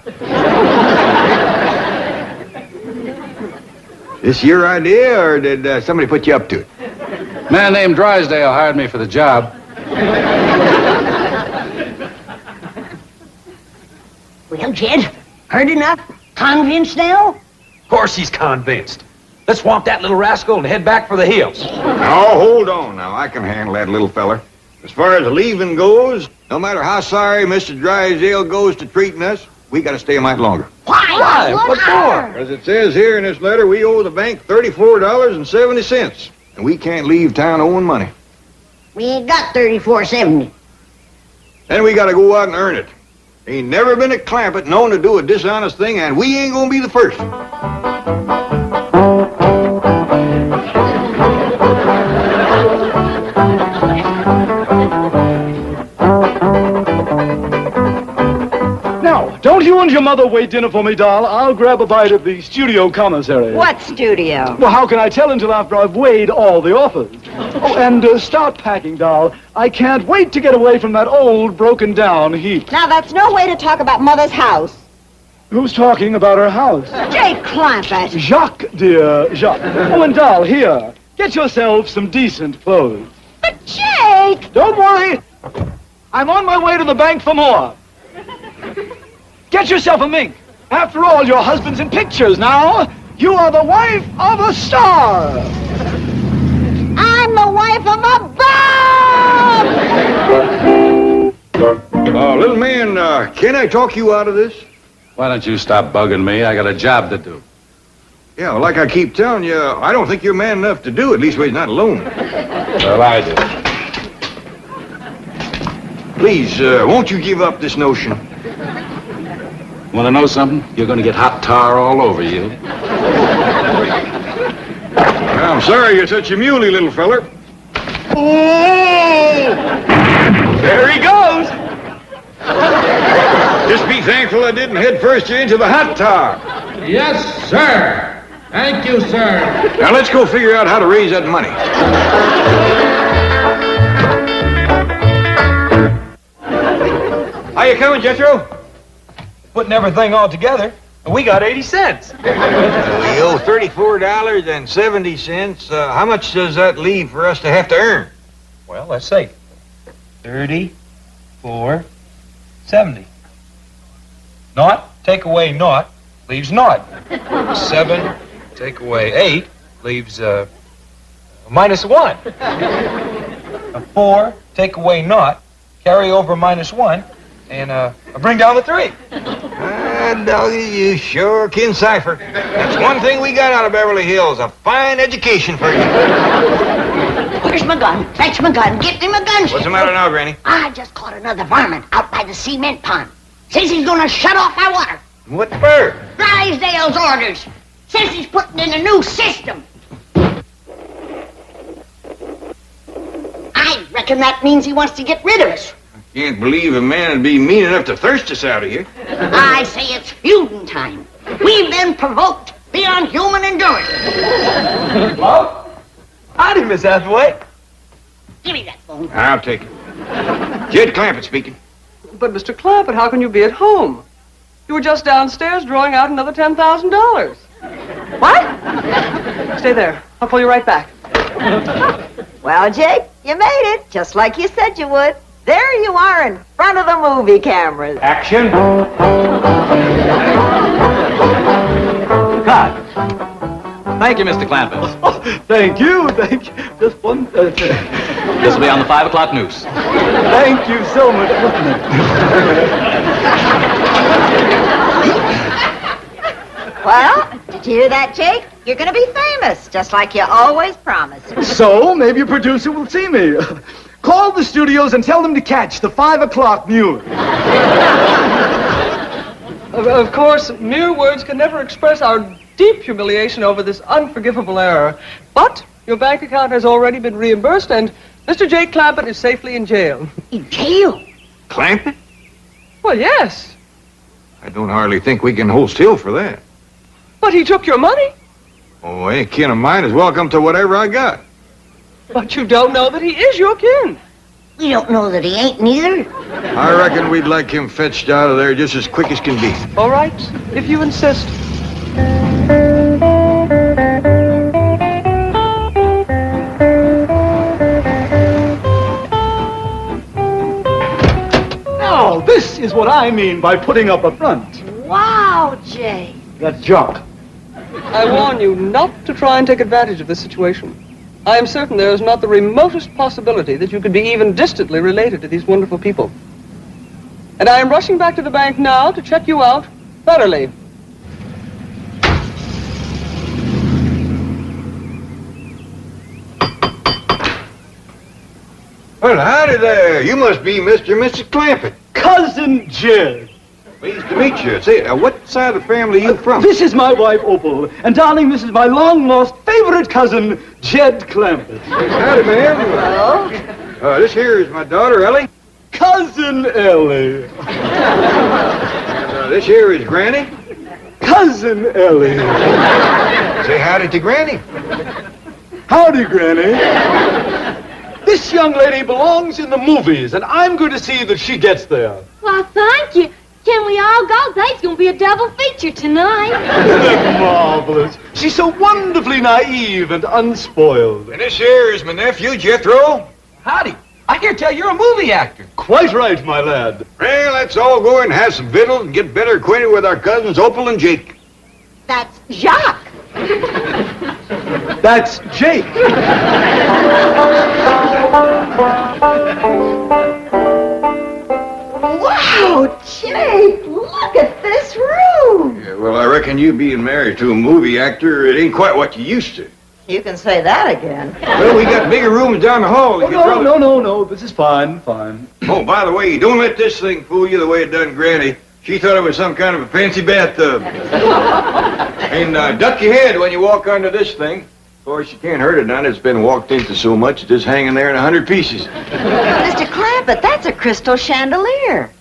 This your idea, or did somebody put you up to it? Man named Drysdale hired me for the job. Well, Jed, heard enough? Convinced now? Of course he's convinced. Let's swamp that little rascal and head back for the hills. Now, hold on now. I can handle that little feller. As far as leaving goes, no matter how sorry Mr. Drysdale goes to treating us, we got to stay a mite longer. Why? What for? As it says here in this letter, we owe the bank $34.70, and we can't leave town owing money. We ain't got $34.70. Then we got to go out and earn it. Ain't never been a Clampett known to do a dishonest thing, and we ain't gonna be the first. Now, don't you and your mother wait dinner for me, doll. I'll grab a bite at the studio commissary. What studio? Well, how can I tell until after I've weighed all the offers? Oh, and start packing, doll. I can't wait to get away from that old, broken-down heap. Now, that's no way to talk about Mother's house. Who's talking about her house? Jake Clampett. Jacques, dear, Jacques. Oh, and doll, here. Get yourself some decent clothes. But, Jake! Don't worry. I'm on my way to the bank for more. Get yourself a mink. After all, your husband's in pictures now. You are the wife of a star. I'm the wife of a bum! Little man, can I talk you out of this? Why don't you stop bugging me? I got a job to do. Yeah, well, like I keep telling you, I don't think you're man enough to do it. At least he's not alone. Well, I do. Please, won't you give up this notion? Want to know something? You're going to get hot tar all over you. I'm sorry you're such a muley, little feller. Oh! There he goes. Just be thankful I didn't head first you into the hot tub. Yes, sir. Thank you, sir. Now let's go figure out how to raise that money. How you coming, Jethro? Putting everything all together, and we got 80 cents. We owe $34.70. How much does that leave for us to have to earn? Well, let's see. 34.70. Naught, take away naught, leaves naught. 7, take away 8, leaves minus 1. 4, take away naught, carry over minus 1, and bring down the 3. Doggy, you sure can cipher. That's one thing we got out of Beverly Hills, a fine education for you. Where's my gun? Fetch my gun. Get me my gun. What's the matter now, Granny? I just caught another varmint out by the cement pond. Says he's gonna shut off my water. What for? Drysdale's orders. Says he's putting in a new system. I reckon that means he wants to get rid of us. Can't believe a man would be mean enough to thirst us out of here. I say it's feuding time. We've been provoked beyond human endurance. Hello? Howdy, Miss Hathaway. Give me that phone. I'll take it. Jed Clampett speaking. But, Mr. Clampett, how can you be at home? You were just downstairs drawing out another $10,000. What? Stay there. I'll call you right back. Well, Jake, you made it, just like you said you would. There you are in front of the movie cameras. Action. Cut. Thank you, Mr. Clampett. Oh, thank you. Just one. This will be on the 5 o'clock news. Thank you so much. Well, did you hear that, Jake? You're going to be famous, just like you always promised. So, maybe a producer will see me. Call the studios and tell them to catch the 5 o'clock news. Of course, mere words can never express our deep humiliation over this unforgivable error. But your bank account has already been reimbursed, and Mr. Jake Clampett is safely in jail. In jail? Clampett? Well, yes. I don't hardly think we can hold still for that. But he took your money. Oh, any kin of mine is welcome to whatever I got. But you don't know that he is your kin. We don't know that he ain't neither. I reckon we'd like him fetched out of there just as quick as can be. All right, if you insist. Now, this is what I mean by putting up a front. Wow, Jake. That's junk. I warn you not to try and take advantage of this situation. I am certain there is not the remotest possibility that you could be even distantly related to these wonderful people. And I am rushing back to the bank now to check you out thoroughly. Well, howdy there. You must be Mr. and Mrs. Clampett. Cousin Jed. Pleased to meet you. Say, what side of the family are you from? This is my wife, Opal. And, darling, this is my long-lost favorite cousin, Jed Clampett. Howdy, ma'am. Hello. This here is my daughter, Ellie. Cousin Ellie. This here is Granny. Cousin Ellie. Say howdy to Granny. Howdy, Granny. This young lady belongs in the movies, and I'm going to see that she gets there. Well, thank you. Can we all go? There's going to be a double feature tonight. Marvelous. She's so wonderfully naive and unspoiled. And this here is my nephew, Jethro. Howdy. I hear tell you're a movie actor. Quite right, my lad. Well, let's all go and have some victuals and get better acquainted with our cousins, Opal and Jake. That's Jacques. That's Jake. Wow, Jake, look at this room. Yeah, well, I reckon you being married to a movie actor, it ain't quite what you used to. You can say that again. Well, we got bigger rooms down the hall. No. This is fine. Oh, by the way, don't let this thing fool you the way it done Granny. She thought it was some kind of a fancy bathtub. And duck your head when you walk under this thing. Of course, you can't hurt it none. It's been walked into so much, it's just hanging there in 100 pieces. Mr. Clampett, that's a crystal chandelier.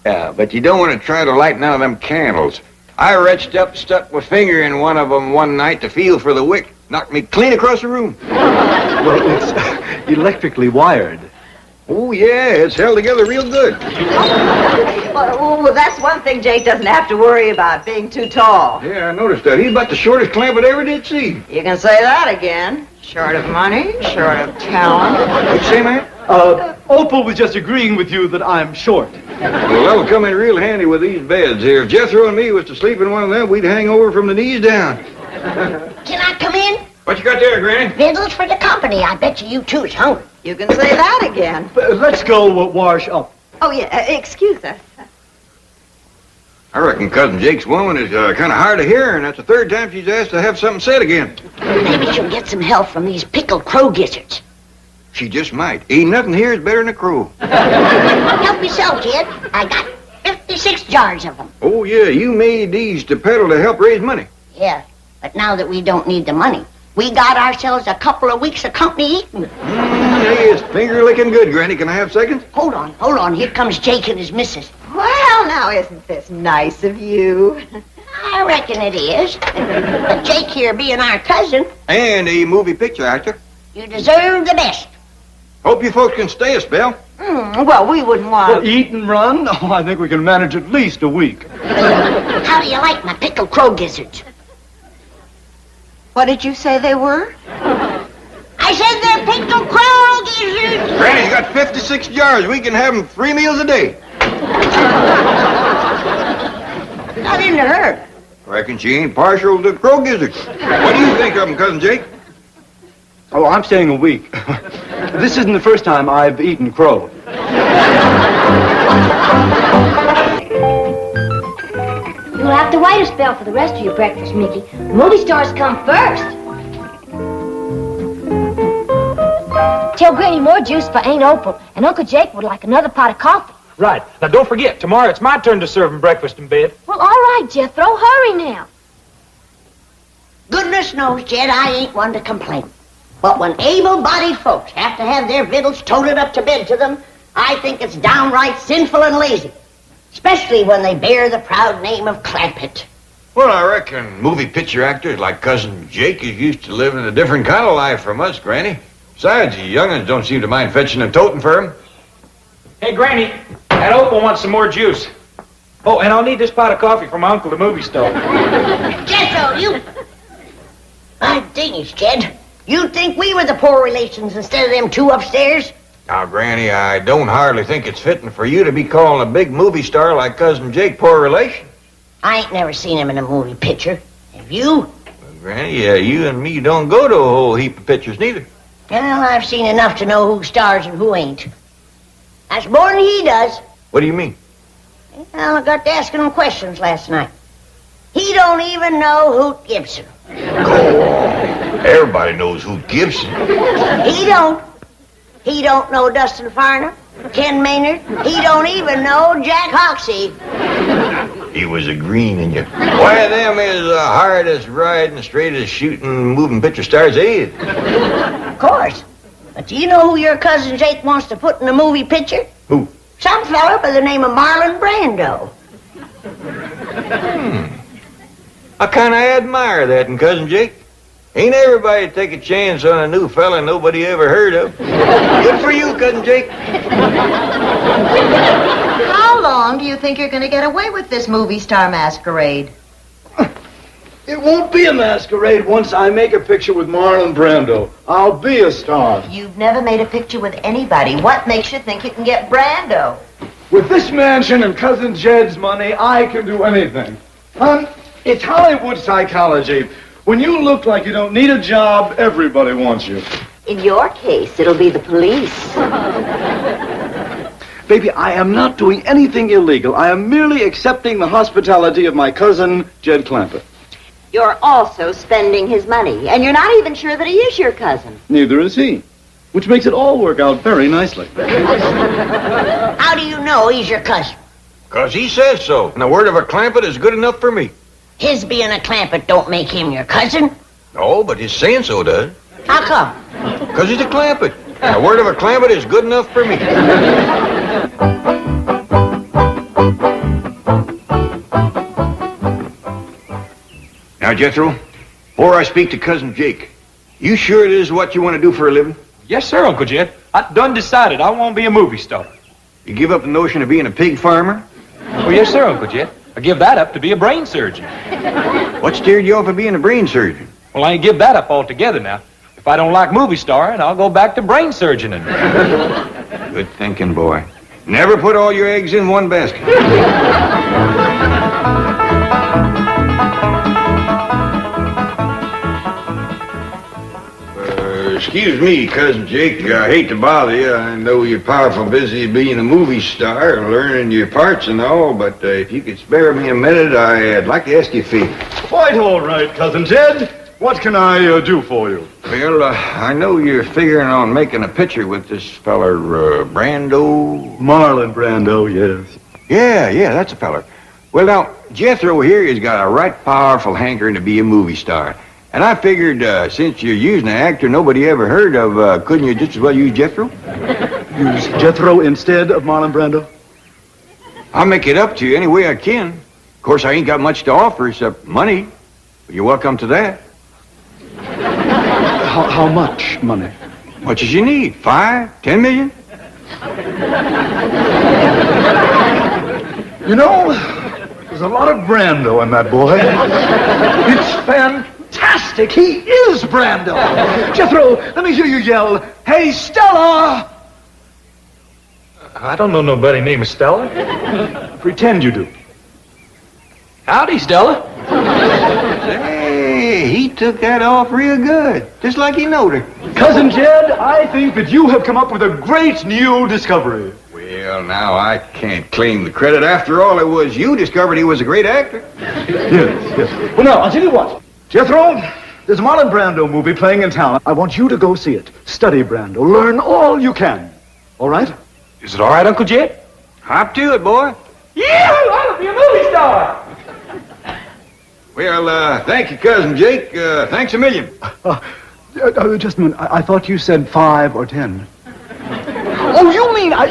Yeah, but you don't want to try to light none of them candles. I reached up, stuck my finger in one of them one night to feel for the wick. Knocked me clean across the room. Well, it's electrically wired. Oh, yeah, it's held together real good. Well, that's one thing Jake doesn't have to worry about, being too tall. Yeah, I noticed that. He's about the shortest Clampett ever did see. You can say that again. Short of money, short of talent. What'd you say, man? Opal was just agreeing with you that I'm short. Well, that'll come in real handy with these beds here. If Jethro and me was to sleep in one of them, we'd hang over from the knees down. Can I come in? What you got there, Granny? Victuals for the company. I bet you two's hungry. You can say that again. Let's go wash up. Oh, yeah, excuse us. I reckon Cousin Jake's woman is kind of hard of hearing. That's the third time she's asked to have something said again. Maybe she'll get some help from these pickled crow gizzards. She just might. Ain't nothing here is better than a crow. Help yourself, kid. I got 56 jars of them. Oh, yeah, you made these to peddle to help raise money. Yeah, but now that we don't need the money, we got ourselves a couple of weeks of company eating. Hey, it's finger-licking good, Granny. Can I have seconds? Hold on. Here comes Jake and his missus. Well, now, isn't this nice of you? I reckon it is. But Jake here being our cousin, And a movie picture actor. you deserve the best. Hope you folks can stay a spell. Well, we wouldn't want Well, eat and run? Oh, I think we can manage at least a week. How do you like my pickled crow gizzards? What did you say they were? I said they're pickled crow gizzards. Granny's got 56 jars. We can have them 3 meals a day. Not into her. Reckon she ain't partial to crow gizzards. What do you think of them, Cousin Jake? Oh, I'm staying a week. This isn't the first time I've eaten crow. You'll have to wait a spell for the rest of your breakfast, Mickey. Movie stars come first. Tell Granny more juice for Aunt Opal, and Uncle Jake would like another pot of coffee. Right. Now, don't forget, tomorrow it's my turn to serve him breakfast in bed. Well, all right, Jethro, hurry now. Goodness knows, Jed, I ain't one to complain. But when able-bodied folks have to have their victuals toted up to bed to them, I think it's downright sinful and lazy. Especially when they bear the proud name of Clampett. Well, I reckon movie picture actors like Cousin Jake is used to living a different kind of life from us, Granny. Besides, the young'uns don't seem to mind fetching and toting for him. Hey, Granny, that Opal wants some more juice. Oh, and I'll need this pot of coffee from my uncle, the movie store. Jethro, you... My dingies, Jed. You'd think we were the poor relations instead of them two upstairs? Now, Granny, I don't hardly think it's fitting for you to be calling a big movie star like Cousin Jake poor relation. I ain't never seen him in a movie picture. Have you? Well, Granny, you and me don't go to a whole heap of pictures neither. Well, I've seen enough to know who stars and who ain't. That's more than he does. What do you mean? Well, I got to asking him questions last night. He don't even know Hoot Gibson. Everybody knows who Gibson. He don't. He don't know Dustin Farner, Ken Maynard. He don't even know Jack Hoxie. He was a green in you. Why, them is the hardest riding, straightest shooting, moving picture stars there is. Of course. But do you know who your cousin Jake wants to put in a movie picture? Who? Some fella by the name of Marlon Brando. I kind of admire that in Cousin Jake. Ain't everybody take a chance on a new fella nobody ever heard of. Good for you, Cousin Jake. How long do you think you're going to get away with this movie star masquerade? It won't be a masquerade once I make a picture with Marlon Brando. I'll be a star. You've never made a picture with anybody. What makes you think you can get Brando? With this mansion and Cousin Jed's money, I can do anything. Hon, it's Hollywood psychology. When you look like you don't need a job, everybody wants you. In your case, it'll be the police. Baby, I am not doing anything illegal. I am merely accepting the hospitality of my cousin, Jed Clampett. You're also spending his money, and you're not even sure that he is your cousin. Neither is he, which makes it all work out very nicely. How do you know he's your cousin? 'Cause he says so. And the word of a Clampett is good enough for me. His being a Clampett don't make him your cousin. Oh, but his saying so does. How come? Because he's a Clampett. And a word of a Clampett is good enough for me. Now, Jethro, before I speak to Cousin Jake, you sure it is what you want to do for a living? Yes, sir, Uncle Jed. I done decided I want to be a movie star. You give up the notion of being a pig farmer? Oh, yes, sir, Uncle Jed. I give that up to be a brain surgeon. What steered you off of being a brain surgeon? Well, I ain't give that up altogether now. If I don't like movie starring, I'll go back to brain surgeoning. Good thinking, boy. Never put all your eggs in one basket. Excuse me, Cousin Jake. I hate to bother you. I know you're powerful busy being a movie star and learning your parts and all, but if you could spare me a minute, I'd like to ask you a favor. Quite all right, Cousin Jed. What can I do for you? Well, I know you're figuring on making a picture with this feller, Brando. Marlon Brando, yes. Yeah, that's a feller. Well, now, Jethro here has got a right powerful hankering to be a movie star. And I figured, since you're using an actor nobody ever heard of, couldn't you just as well use Jethro? Use Jethro instead of Marlon Brando? I'll make it up to you any way I can. Of course, I ain't got much to offer except money. But you're welcome to that. How much money? Much as you need. 5, 10 million? You know, there's a lot of Brando in that boy. It's fantastic. He is Brando. Jethro, let me hear you yell, "Hey, Stella!" I don't know nobody named Stella. Pretend you do. Howdy, Stella. Hey, he took that off real good. Just like he knowed her. Cousin Jed, I think that you have come up with a great new discovery. Well, now, I can't claim the credit. After all, it was you discovered he was a great actor. Yes. Well, now, I'll tell you what. Jethro, there's a Marlon Brando movie playing in town. I want you to go see it. Study Brando. Learn all you can. All right? Is it all right, Uncle Jed? Hop to it, boy. Yeah, I'll be a movie star. Well, thank you, Cousin Jake. Thanks a million. Just a minute. I thought you said 5 or 10. Oh, you mean I...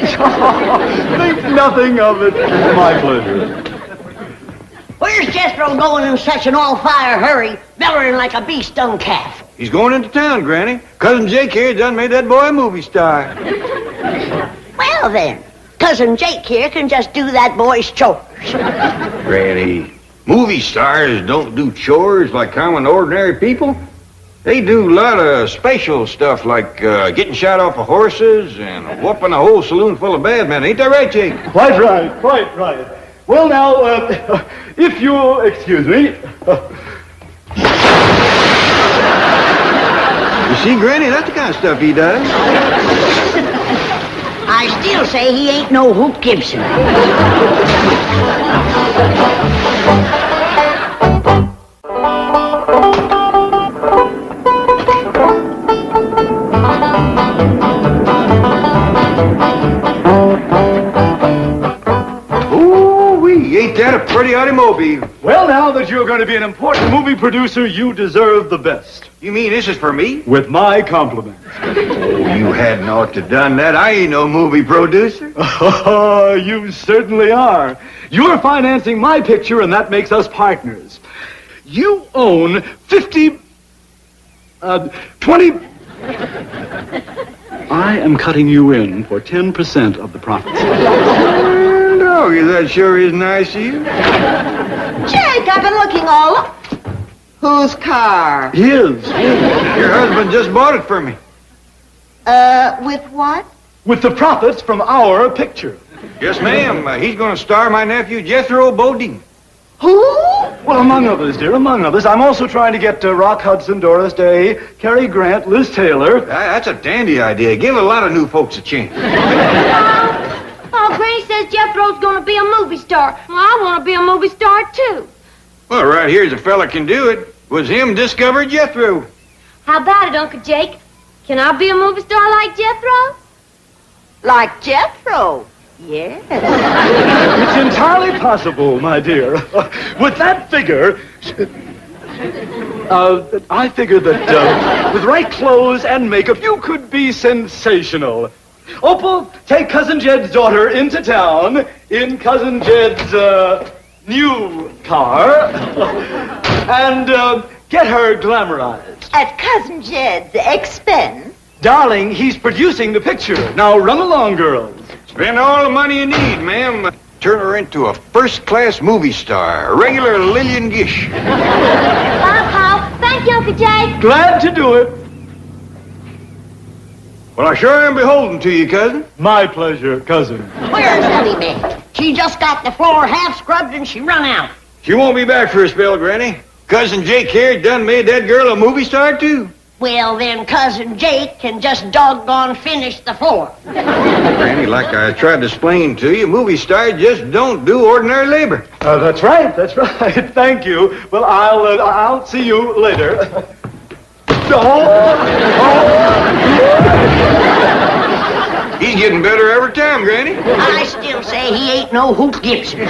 Think nothing of it. My pleasure. Where's Jethro going in such an all-fire hurry, bellowing like a bee-stung calf? He's going into town, Granny. Cousin Jake here done made that boy a movie star. Well, then, Cousin Jake here can just do that boy's chores. Granny, movie stars don't do chores like common, ordinary people. They do a lot of special stuff like getting shot off of horses and whooping a whole saloon full of bad men. Ain't that right, Jake? Quite right. Well, now, if you'll excuse me... You see, Granny, that's the kind of stuff he does. I still say he ain't no Hoop Gibson. Ain't that a pretty automobile? Well, now that you're going to be an important movie producer, you deserve the best. You mean this is for me? With my compliments. Oh, you hadn't ought to done that. I ain't no movie producer. Oh, you certainly are. You're financing my picture, and that makes us partners. You own 20... I am cutting you in for 10% of the profits. No, that sure is nice of you. Jake, I've been looking all up. Whose car? His. Your husband just bought it for me. With what? With the profits from our picture. Yes, ma'am. He's going to star my nephew, Jethro Bodine. Who? Well, among others, dear, among others. I'm also trying to get Rock Hudson, Doris Day, Cary Grant, Liz Taylor. That's a dandy idea. Give a lot of new folks a chance. Oh, Granny says Jethro's gonna be a movie star. Well, I want to be a movie star, too. Well, right here's a fella can do it. Was him discovered Jethro. How about it, Uncle Jake? Can I be a movie star like Jethro? Like Jethro? Yes. It's entirely possible, my dear. With that figure... I figured that with right clothes and makeup, you could be sensational. Opal, take Cousin Jed's daughter into town in Cousin Jed's new car and get her glamorized. At Cousin Jed's expense. Darling, he's producing the picture. Now run along, girls. Spend all the money you need, ma'am. Turn her into a first-class movie star, a regular Lillian Gish. Pop, thank you, Uncle Jake. Glad to do it. Well, I sure am beholden to you, cousin. My pleasure, cousin. Where's Ellie been? She just got the floor half scrubbed and she run out. She won't be back for a spell, Granny. Cousin Jake here done made that girl a movie star, too. Well, then Cousin Jake can just doggone finish the floor. Granny, like I tried to explain to you, movie stars just don't do ordinary labor. That's right. Thank you. Well, I'll see you later. He's getting better every time, Granny. I still say he ain't no Hoot Gibson.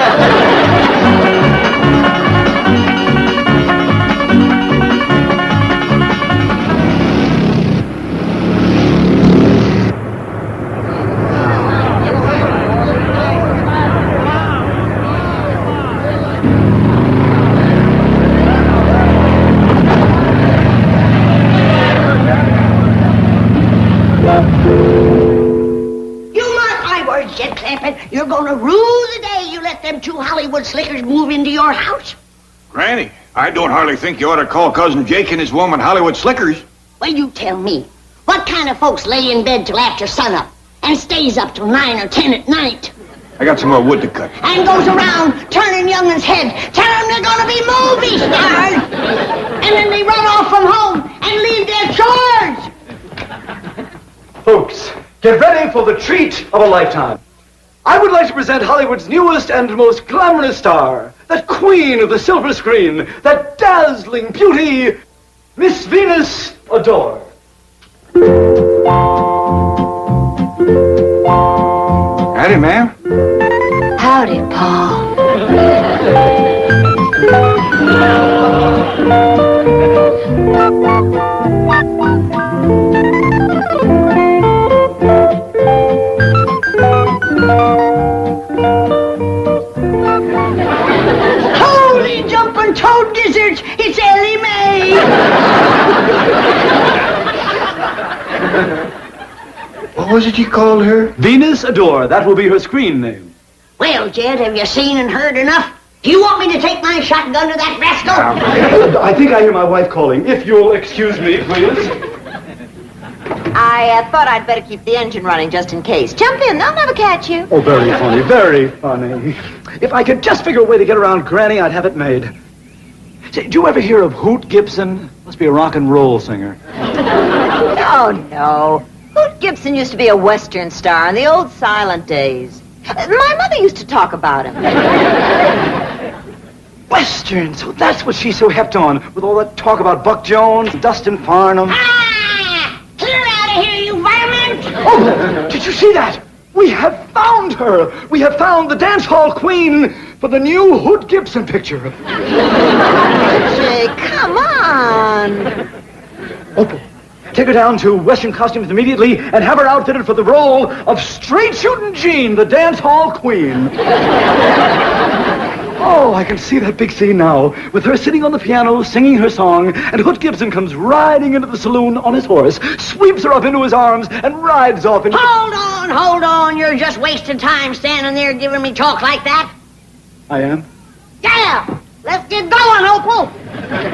Clampett, you're gonna rue the day you let them two Hollywood slickers move into your house. Granny, I don't hardly think you ought to call Cousin Jake and his woman Hollywood slickers. Well, you tell me. What kind of folks lay in bed till after sunup and stays up till 9 or 10 at night? I got some more wood to cut. And goes around turning young'uns' head, telling them they're gonna be movie stars. And then they run off from home and leave their chores. Folks, get ready for the treat of a lifetime. I would like to present Hollywood's newest and most glamorous star, that queen of the silver screen, that dazzling beauty, Miss Venus Adore. Howdy, ma'am. Howdy, Paul. Holy jumping toad gizzards! It's Ellie Mae! What was it you called her? Venus Adore. That will be her screen name. Well, Jed, have you seen and heard enough? Do you want me to take my shotgun to that rascal? I think I hear my wife calling. If you'll excuse me, please. I thought I'd better keep the engine running just in case. Jump in. They'll never catch you. Oh, very funny, very funny. If I could just figure a way to get around Granny, I'd have it made. Say, do you ever hear of Hoot Gibson? Must be a rock and roll singer. Oh, no. Hoot Gibson used to be a Western star in the old silent days. My mother used to talk about him. Western, so that's what she's so hepped on, with all that talk about Buck Jones, Dustin Farnham. Clear out of here, you varmint! Oh, did you see that? We have found her. We have found the dance hall queen for the new Hoot Gibson picture. Jay, come on. Opal, take her down to Western Costumes immediately and have her outfitted for the role of Straight Shootin' Jean, the dance hall queen. Oh, I can see that big scene now, with her sitting on the piano, singing her song, and Hoot Gibson comes riding into the saloon on his horse, sweeps her up into his arms, and rides off into... Hold on. You're just wasting time standing there giving me talk like that. I am? Yeah! Let's get going, Opal.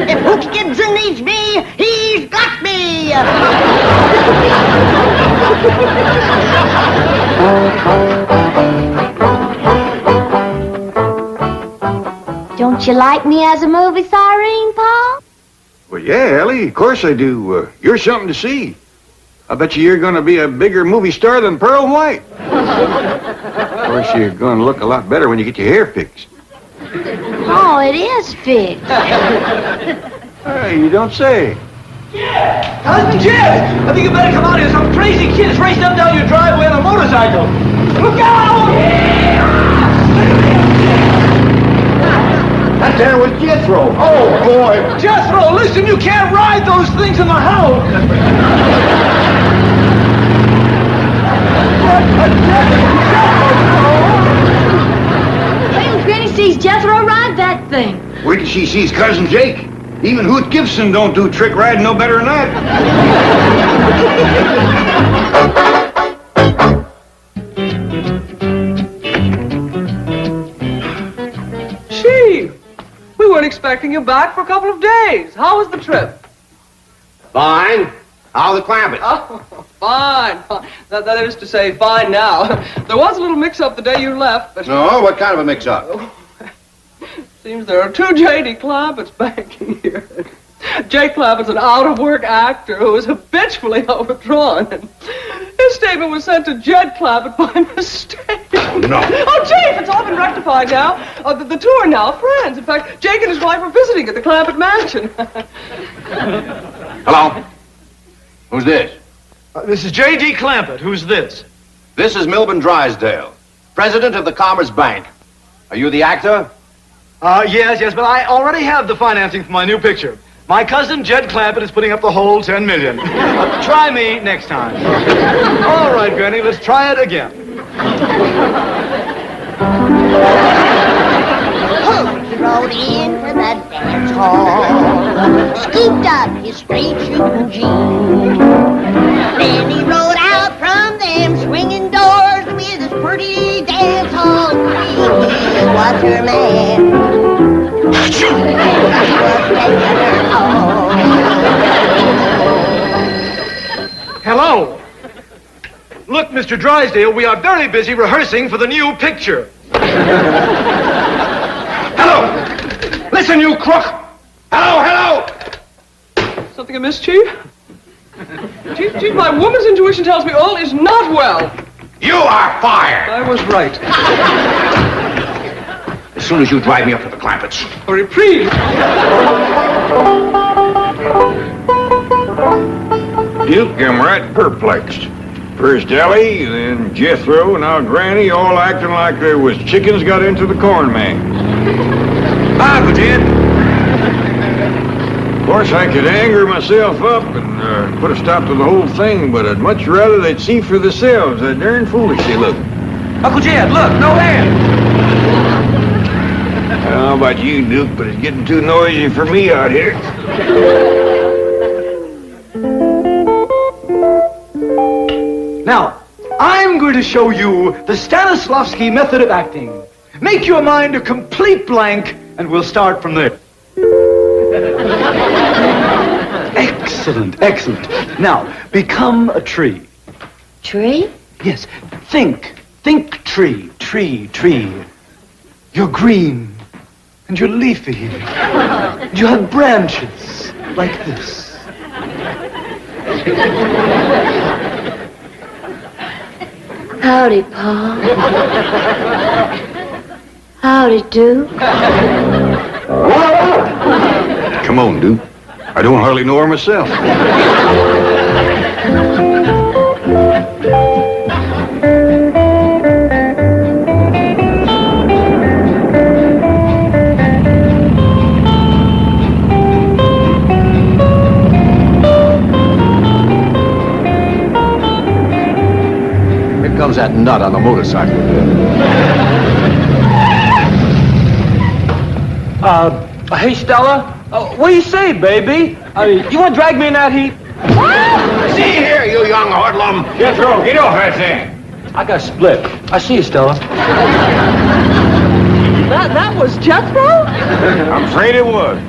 If Hoot Gibson needs me, he's got me. Don't you like me as a movie siren, Paul? Well, yeah, Ellie, of course I do. You're something to see. I bet you're going to be a bigger movie star than Pearl White. Of course, you're going to look a lot better when you get your hair fixed. Oh, it is fixed. Hey, you don't say. Cousin Jed! I think you better come out here. Some crazy kid is racing up down your driveway on a motorcycle. Look out! That went there with Jethro. Oh, boy. Jethro, listen, you can't ride those things in the house. Wait till Granny sees Jethro ride that thing. Wait till she sees Cousin Jake. Even Hoot Gibson don't do trick riding no better than that. Gee, we weren't expecting you back for a couple of days. How was the trip? Fine. How are the Clampetts? Oh, fine. That is to say, fine now. There was a little mix-up the day you left, but... No, what kind of a mix-up? Seems there are two J.D. Clampetts banking here. Jay Clampett's an out-of-work actor who is habitually overdrawn. His statement was sent to Jed Clampett by mistake. Oh, no. Oh, Chief, it's all been rectified now. The two are now friends. In fact, Jake and his wife are visiting at the Clampett mansion. Hello? Who's this? This is J.D. Clampett. Who's this? This is Milburn Drysdale, president of the Commerce Bank. Are you the actor? Yes, but I already have the financing for my new picture. My cousin, Jed Clampett, is putting up the whole $10 million. Try me next time. All right, Granny, let's try it again. He rode into the dance hall, scooped up his straight shooting jeans. Then he rode out from them swinging doors with his pretty dance hall queen. He was her man. He was taking her home. Hello. Look, Mr. Drysdale, we are very busy rehearsing for the new picture. Hello! Listen, you crook! Hello! Something amiss, Chief? Chief, my woman's intuition tells me all is not well. You are fired! I was right. As soon as you drive me up to the Clampetts. A reprieve. Duke, I'm right perplexed. First Ellie, then Jethro, now Granny, all acting like there was chickens got into the corn man. Hi, Lieutenant. Of course, I could anger myself up and put a stop to the whole thing, but I'd much rather they'd see for themselves how darn foolish they look. Uncle Jed, look, no hand. I don't know about you, Duke, but it's getting too noisy for me out here. Now, I'm going to show you the Stanislavski method of acting. Make your mind a complete blank, and we'll start from there. Excellent. Now, become a tree. Tree? Yes, think tree. You're green, and you're leafy, and you have branches like this. Howdy, Pa. Howdy, do. Come on, Duke. I don't hardly know her myself. Here comes that nut on the motorcycle. Hey, Stella, what do you say, baby? You want to drag me in that heap? See here, you young hoodlum. Jethro, get off that thing. I got split. I see you, Stella. That was Jethro? I'm afraid it was.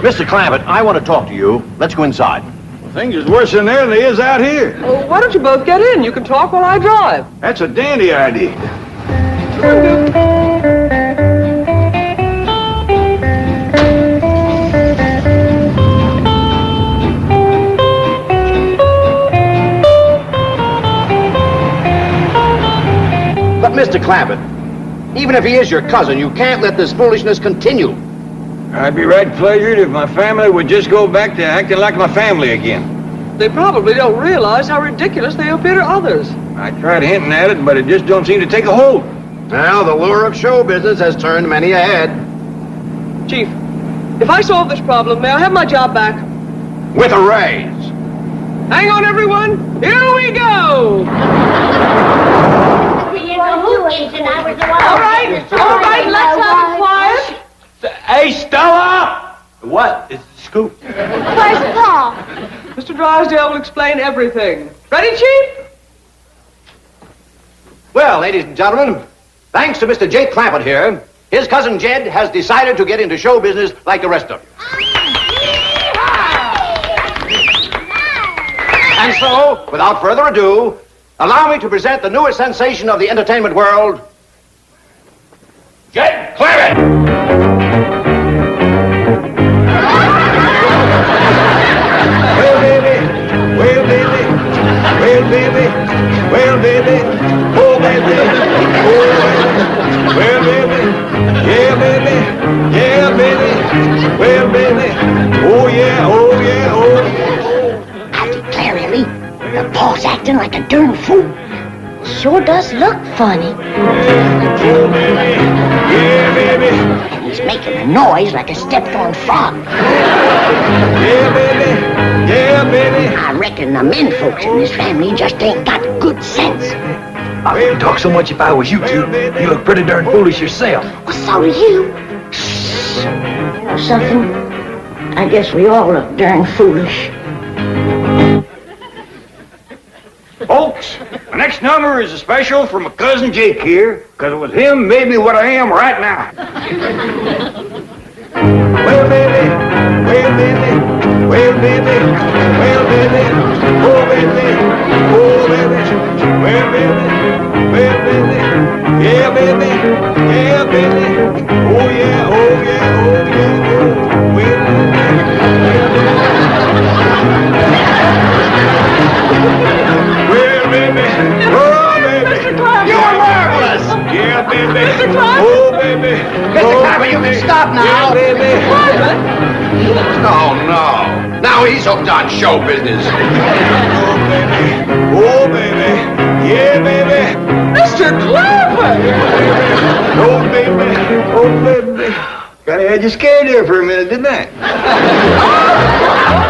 Mr. Clampett, I want to talk to you. Let's go inside. Things is worse in there than they is out here. Well, why don't you both get in? You can talk while I drive. That's a dandy idea. But, Mr. Clampett, even if he is your cousin, you can't let this foolishness continue. I'd be right pleasured if my family would just go back to acting like my family again. They probably don't realize how ridiculous they appear to others. I tried hinting at it, but it just don't seem to take a hold. Well, the lure of show business has turned many a head. Chief, if I solve this problem, may I have my job back? With a raise. Hang on, everyone. Here we go. All right, let's have it quiet. Hey, Stella! What is the scoop? Where's Paul? Mr. Drysdale will explain everything. Ready, Chief? Well, ladies and gentlemen, thanks to Mr. Jake Clampett here, his cousin Jed has decided to get into show business like the rest of you. And so, without further ado, allow me to present the newest sensation of the entertainment world, Jed Clampett! Well, baby, well, baby, well, baby, well, baby, oh, baby, oh, baby, well, baby, yeah, baby, yeah, baby, well, baby, oh, yeah, oh, yeah, oh, yeah. I declare, Ellie, the Paul's acting like a darn fool. Sure does look funny. Oh, baby, yeah, baby, And he's making a noise like a stepped-on frog. yeah, baby, yeah, baby. I reckon the men folks in this family just ain't got good sense. I wouldn't talk so much if I was you two. You look pretty darn foolish yourself. Well, so do you. Shh. You know something? I guess we all look darn foolish. Folks, the next number is a special from my cousin Jake here, because it was him made me what I am right now. Well, baby, well, baby, well, baby, well, baby, oh, baby, oh, baby, well, baby, well, baby, yeah, baby, yeah, baby, oh, yeah, oh, yeah, oh, yeah, oh, well, baby, oh, baby, You're marvelous! yeah, baby, Mr. Clampett! oh, baby, Mr. Clampett, you can stop now! yeah, baby. Oh, no. Now he's hooked on show business. Oh, baby. Yeah, baby. Mr. Clampett! Oh, baby. Oh, baby. Kinda had you scared there for a minute, didn't I?